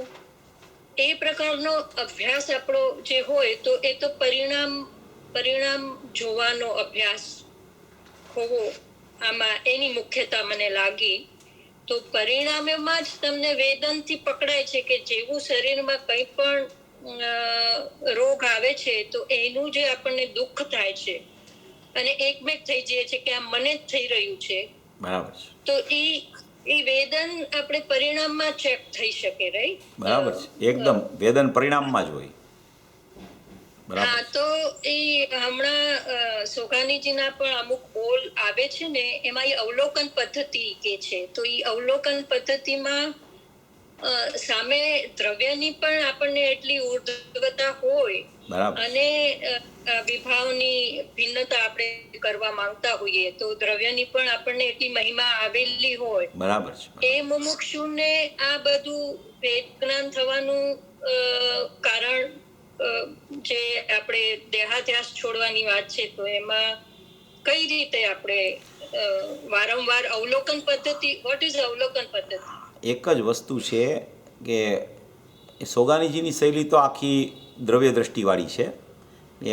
એ પ્રકારનો અભ્યાસ આપણો જે હોય તો એ તો પરિણામ જોવાનો અભ્યાસ હોવો આમાં એની મુખ્યતા મને લાગી. તો પરિણામમાં જ તમને વેદનથી પકડાય છે કે જેવું શરીરમાં કંઈ પણ રોગ આવે છે તો એનું જે આપણને દુઃખ થાય છે અને એકમેક થઈ જાય છે કે આ મને જ થઈ રહ્યું છે, બરાબર છે, તો એ વેદન આપણે પરિણામમાં ચેક થઈ શકે, રાઈટ? બરાબર છે, એકદમ વેદન પરિણામમાં જ હોય. બરાબર હા, તો એ હમણાં સોગાનીજીના પણ અમુક બોલ આવે છે ને, એમાં એ અવલોકન પદ્ધતિ કે છે. તો એ અવલોકન પદ્ધતિમાં સામે દ્રવ્યની પણ આપણને એટલી ઉર્ધ્વતા હોય બરાબર અને વિભાવની ભિન્નતા આપણે કરવા માંગતા હોઈએ તો દ્રવ્યની પણ આપણને એટલી મહિમા આવેલી હોય, બરાબર છે, એ મુમુક્ષુને આ બધું વેદ જ્ઞાન થવાનું કારણ જે આપણે દેહાધ્યાસ છોડવાની વાત છે, તો એમાં કઈ રીતે આપણે વારંવાર અવલોકન પદ્ધતિ, વોટ ઇઝ અવલોકન પદ્ધતિ? એક જ વસ્તુ છે કે સોગાનીજીની શૈલી તો આખી દ્રવ્ય દ્રષ્ટિવાળી છે.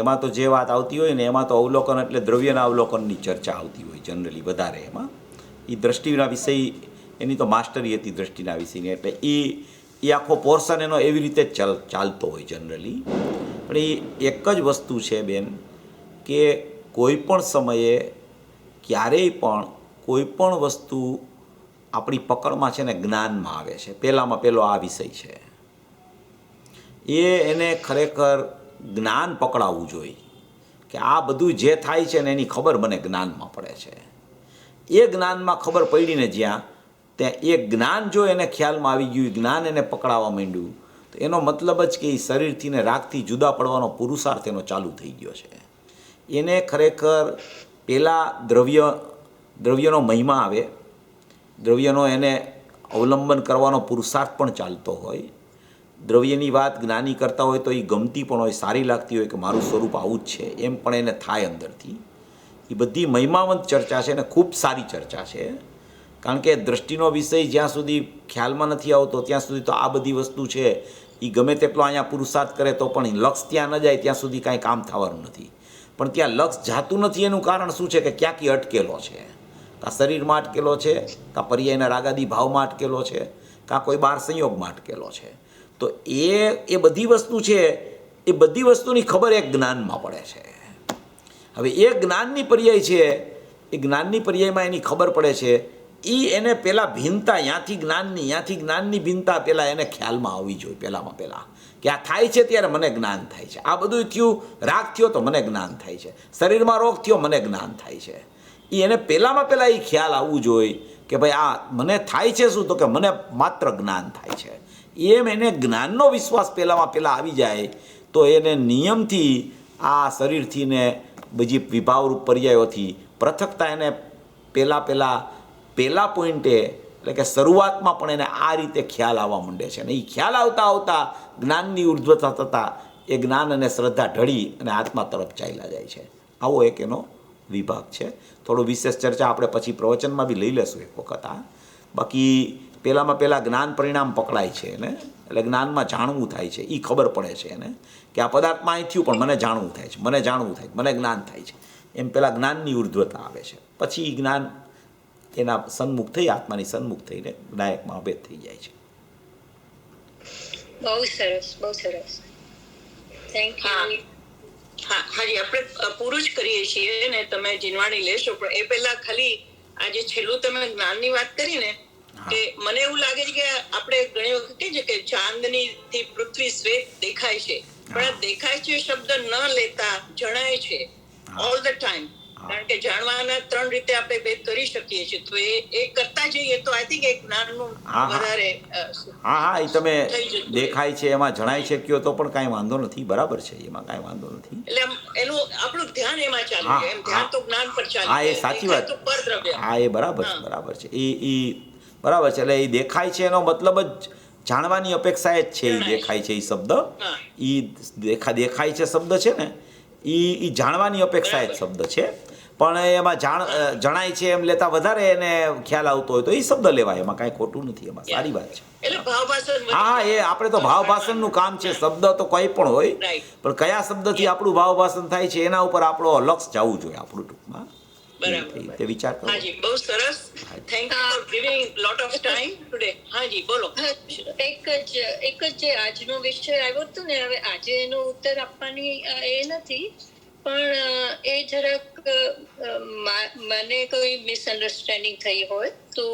એમાં તો જે વાત આવતી હોય ને એમાં તો અવલોકન એટલે દ્રવ્યના અવલોકનની ચર્ચા આવતી હોય જનરલી વધારે. એમાં એ દ્રષ્ટિના વિષય એની તો માસ્ટરી હતી દ્રષ્ટિના વિષયની, એટલે એ આખો પોર્શન એનો એવી રીતે જ ચાલતો હોય જનરલી. પણ એ એક જ વસ્તુ છે બેન કે કોઈ પણ સમયે ક્યારેય પણ કોઈ પણ વસ્તુ આપણી પકડમાં છે ને જ્ઞાનમાં આવે છે. પહેલામાં પહેલો આ વિષય છે, એને ખરેખર જ્ઞાન પકડાવવું જોઈએ કે આ બધું જે થાય છે ને એની ખબર મને જ્ઞાનમાં પડે છે. એ જ્ઞાનમાં ખબર પડીને જ્યાં ત્યાં એ જ્ઞાન જો એને ખ્યાલમાં આવી ગયું, જ્ઞાન એને પકડાવવા માંડ્યું, તો એનો મતલબ જ કે એ શરીરથી ને રાગથી જુદા પડવાનો પુરુષાર્થ એનો ચાલુ થઈ ગયો છે. એને ખરેખર પહેલાં દ્રવ્યનો મહિમા આવે, દ્રવ્યનો એને અવલંબન કરવાનો પુરુષાર્થ પણ ચાલતો હોય. દ્રવ્યની વાત જ્ઞાની કરતા હોય તો એ ગમતી પણ હોય, સારી લાગતી હોય કે મારું સ્વરૂપ આવું જ છે એમ પણ એને થાય અંદરથી. એ બધી મહિમાવંત ચર્ચા છે અને ખૂબ સારી ચર્ચા છે. કારણ કે દ્રષ્ટિનો વિષય જ્યાં સુધી ખ્યાલમાં નથી આવતો ત્યાં સુધી તો આ બધી વસ્તુ છે એ ગમે તેટલો અહીંયા પુરુષાર્થ કરે તો પણ લક્ષ ત્યાં ન જાય ત્યાં સુધી કાંઈ કામ થવાનું નથી. પણ ત્યાં લક્ષ જાતું નથી એનું કારણ શું છે કે ક્યાંક અટકેલો છે. કાં શરીરમાં અટકેલો છે, કાં પર્યાયના રાગાદી ભાવમાં અટકેલો છે, કાં કોઈ બાર સંયોગમાં અટકેલો છે. તો એ બધી વસ્તુ છે, એ બધી વસ્તુની ખબર એક જ્ઞાનમાં પડે છે. હવે એ જ્ઞાનની પર્યાય છે, એ જ્ઞાનની પર્યાયમાં એની ખબર પડે છે. એને પહેલાં ભિન્નતા ત્યાંથી જ્ઞાનની ભિન્નતા પહેલાં એને ખ્યાલમાં આવવી જોઈએ. પહેલાંમાં પહેલાં કે આ થાય છે ત્યારે મને જ્ઞાન થાય છે. આ બધું થયું, રાગ થયો તો મને જ્ઞાન થાય છે, શરીરમાં રોગ થયો મને જ્ઞાન થાય છે. એને પહેલાંમાં પહેલાં એ ખ્યાલ આવવું જોઈએ કે ભાઈ આ મને થાય છે શું, તો કે મને માત્ર જ્ઞાન થાય છે. એમ એને જ્ઞાનનો વિશ્વાસ પહેલાંમાં પહેલાં આવી જાય તો એને નિયમથી આ શરીરથી ને બીજી વિભાવરૂપ પર્યાયોથી પૃથકતા એને પહેલા પોઈન્ટે એટલે કે શરૂઆતમાં પણ એને આ રીતે ખ્યાલ આવવા માંડે છે. અને એ ખ્યાલ આવતા જ્ઞાનની ઉર્ધ્વતા થતાં એ જ્ઞાન અને શ્રદ્ધા ઢળી અને આત્મા તરફ ચાલ્યા જાય છે. આવો એક એનો વિભાગ છે. થોડું વિશેષ ચર્ચા આપણે પછી પ્રવચનમાં બી લઈ લેશું એક વખત. બાકી પહેલાંમાં પહેલાં જ્ઞાન પરિણામ પકડાય છે એને, એટલે જ્ઞાનમાં જાણવું થાય છે. એ ખબર પડે છે એને કે આ પદાર્થમાં અહીં થયું પણ મને જાણવું થાય છે, મને જ્ઞાન થાય છે. એમ પહેલાં જ્ઞાનની ઉર્ધ્વતા આવે છે, પછી જ્ઞાન એના સન્મુખ થઈ, આત્માની સન્મુખ થઈને વિનાયકમાં અભેદ થઈ જાય છે. બહુ સરસ, બહુ સરસ. Thank you. હાજી, આપણે પૂરું જ કરીએ છીએ ને તમે જીનવાણી લેશો, પણ એ પહેલા ખાલી આજે છેલ્લું તમે જ્ઞાનની વાત કરી ને, કે મને એવું લાગે છે કે આપણે ઘણી વખત કહીએ છીએ કે ચાંદની થી પૃથ્વી શ્વેત દેખાય છે, પણ આ દેખાય છે શબ્દ ન લેતા જણાય છે ઓલ ધ ટાઈમ. કારણ કે જાણવાના 3 રીતે આપણે ભેદ કરી શકીએ છીએ, તો એ કરતા જઈએ તો આઈ થિંક એક જ્ઞાનનું વધારે એ તમે દેખાય છે એમાં જણાય છે કયો તો પણ કાંઈ વાંધો નથી, બરાબર છે, એમાં કાંઈ વાંધો નથી. એટલે એનું આપણું ધ્યાન એમાં ચાલે છે, એમ ધ્યાન તો જ્ઞાન પર ચાલે. હા, એ સાચી વાત. પરદ્રવ્ય. એ બરાબર છે, બરાબર છે. એ બરાબર છે. એટલે એ દેખાય છે એનો મતલબ જ જાણવાની અપેક્ષા જ છે. એ દેખાય છે એ શબ્દ, એ દેખાય છે શબ્દ છે ને, એ જાણવાની અપેક્ષા જ શબ્દ છે. પણ એમાં જણાય છે એમ લેતા વધારે એને ખ્યાલ આવતો હોય તો એ શબ્દ લેવાય, એમાં કાંઈ ખોટું નથી, એમાં સારી વાત છે. એ આપણે તો ભાવભાષણનું કામ છે. શબ્દ તો કોઈ પણ હોય, પણ કયા શબ્દથી આપણું ભાવભાષણ થાય છે એના ઉપર આપણો લક્ષ જવું જોઈએ આપણું ટૂંકમાં. બરાબર. તે વિચાર કરો. હાજી, બહુ સરસ. Thank you for giving lot of time today. હાજી, બોલો. એક જ જે આજનો વિષય આવ્યો હતો ને, હવે આજે એનો ઉત્તર આપવાની એ નથી, પણ એ જરાક મને કોઈ મિસઅન્ડરસ્ટેન્ડિંગ થઈ હોય તો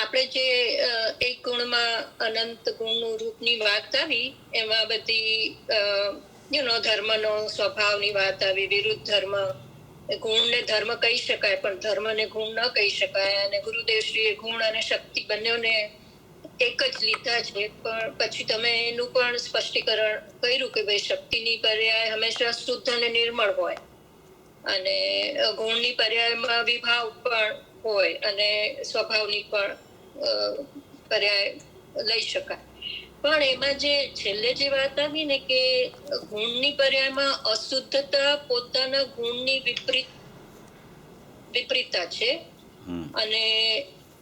આપણે જે એક ગુણમાં અનંત ગુણનું રૂપની વાત આવી, એમાં બધી ધર્મનો સ્વભાવની વાત આવી, વિરુદ્ધ ધર્મ, ગુણને ધર્મ કહી શકાય પણ ધર્મને ગુણ ન કહી શકાય, અને ગુરુદેવશ્રીએ ગુણ અને શક્તિ બંનેને એક જ લીધા છે. પણ પછી તમે એનું પણ સ્પષ્ટીકરણ કર્યું કે ભાઈ શક્તિની પર્યાય હંમેશા શુદ્ધ અને નિર્મળ હોય, અને ગુણની પર્યાયમાં વિભાવ પણ હોય, અને સ્વભાવની પણ પર્યાય લઈ શકાય. પણ એમાં જે છેલ્લે જે વાત આવી ને કે ગુણની પર્યાયમાં અશુદ્ધતા પોતાના ગુણની વિપરીતતા છે, અને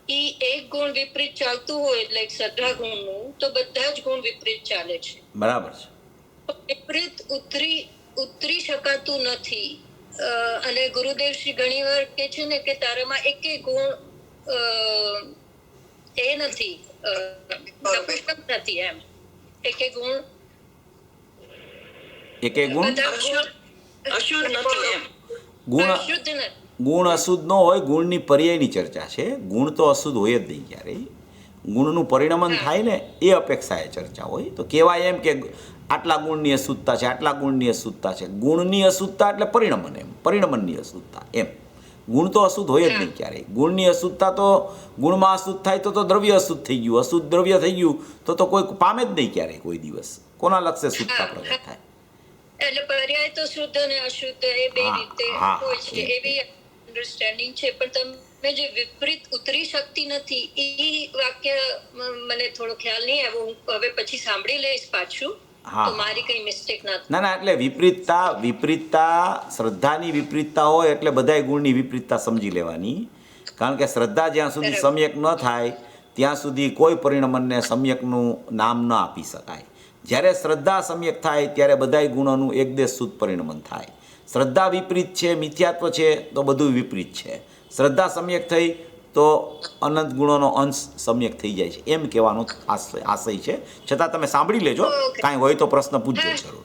ઈ એક ગુણ વિપરીત ચાલતું હોય એટલે શ્રદ્ધા ગુણનું, તો બધા જ ગુણ વિપરીત ચાલે છે. બરાબર છે. વિપરીત ઉતરી શકાતું નથી. અને ગુરુદેવશ્રી ઘણી વાર કે છે ને કે તારામાં એકે ગુણ એ નથી, નથી એમ. એકે ગુણ અશુદ્ધ નથી એમ. અશુદ્ધ નથી. ગુણ અશુદ્ધ ન હોય, ગુણની પર્યાયની ચર્ચા છે. ગુણ તો અશુદ્ધ હોય જ નહીં ક્યારેય. ગુણનું પરિણમન થાય ને એ અપેક્ષાએ ચર્ચા હોય. તો કહેવાય એમ કે આટલા ગુણની અશુદ્ધતા છે, આટલા ગુણની અશુદ્ધતા છે. ગુણની અશુદ્ધતા એટલે પરિણમન, એમ પરિણમનની અશુદ્ધતા એમ. ગુણ તો અશુદ્ધ હોય જ નહીં ક્યારેય. ગુણની અશુદ્ધતા તો ગુણમાં અશુદ્ધ થાય તો દ્રવ્ય અશુદ્ધ થઈ ગયું, અશુદ્ધ દ્રવ્ય થઈ ગયું તો કોઈ પામે જ નહીં ક્યારેય કોઈ દિવસ. કોના લક્ષ્ય શુદ્ધતા પ્રગટ થાય? એટલે પર્યાય તો શુદ્ધ અને અશુદ્ધ એ બે રીતે હોય છે, એવી અન્ડરસ્ટેન્ડિંગ છે. પણ તમે જે વિપરીત ઉતરી શકતી નથી એ વાક્ય મને થોડો ખ્યાલ નહીં આવ્યો. હું હવે પછી સાંભળી લઈશ પાછું, તો મારી કઈ મિસ્ટેક ના. એટલે વિપરીતતા શ્રદ્ધાની વિપરીતતા હોય એટલે બધાય ગુણની વિપરીતતા સમજી લેવાની. કારણ કે શ્રદ્ધા જ્યાં સુધી સમ્યક ન થાય ત્યાં સુધી કોઈ પરિણમનને સમ્યકનું નામ ન આપી શકાય. જ્યારે શ્રદ્ધા સમ્યક થાય ત્યારે બધાય ગુણોનું એકદેશ શુદ્ધ પરિણમન થાય. શ્રદ્ધા વિપરીત છે, મિથ્યાત્વ છે, તો બધું વિપરીત છે. શ્રદ્ધા સમ્યક થઈ તો અનંત ગુણોનો અંશ સમ્યક થઈ જાય છે, એમ કહેવાનો આશય છે. છતાં તમે સાંભળી લેજો, કાંઈ હોય તો પ્રશ્ન પૂછજો જરૂર.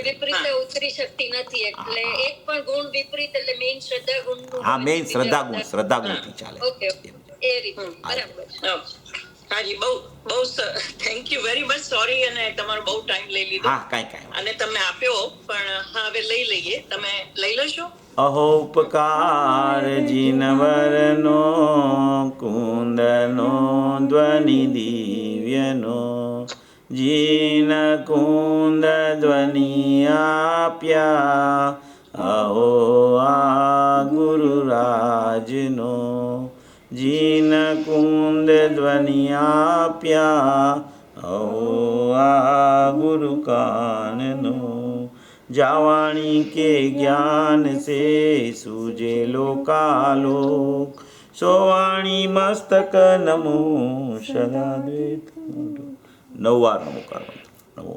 વિપરીત ઉતરી શકતી નથી એટલે એક પણ ગુણ વિપરીત એટલે મેઇન શ્રદ્ધા ગુણ. હા, મેઇન શ્રદ્ધા ગુણથી ચાલે. એ રીતે બરાબર. હાજી, બહુ thank you very much. Sorry અને તમારો બહુ ટાઈમ લઈ લીધો. હા, કાંઈ અને તમે આપ્યો, પણ હા હવે લઈ લઈએ. તમે લઈ લેશો. અહો ઉપકાર જીનવરનો કુંદનો ધ્વનિ દિવ્યનો, જીન કુંદ ધ્વનિ આપ્યા અહો આ ગુરુરાજનો, જીન કુંદ ધ્વનિ આપ્યા અહો આ ગુરુ કાનનો, જાવાણી કે જ્ઞાન સે સુજે લોકાલોક, સોવાણી મસ્તક નમો સદા દ્વૈત. 9 વાર નમો કરવાનું. નમો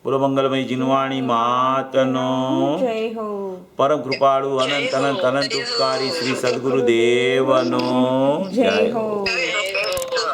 બોલો મંગલમય જીનવાણી માતનો પરમ કૃપાળુ અનંત અનંત અનંત ઉપકારી શ્રી સદગુરુ દેવનો જય હો.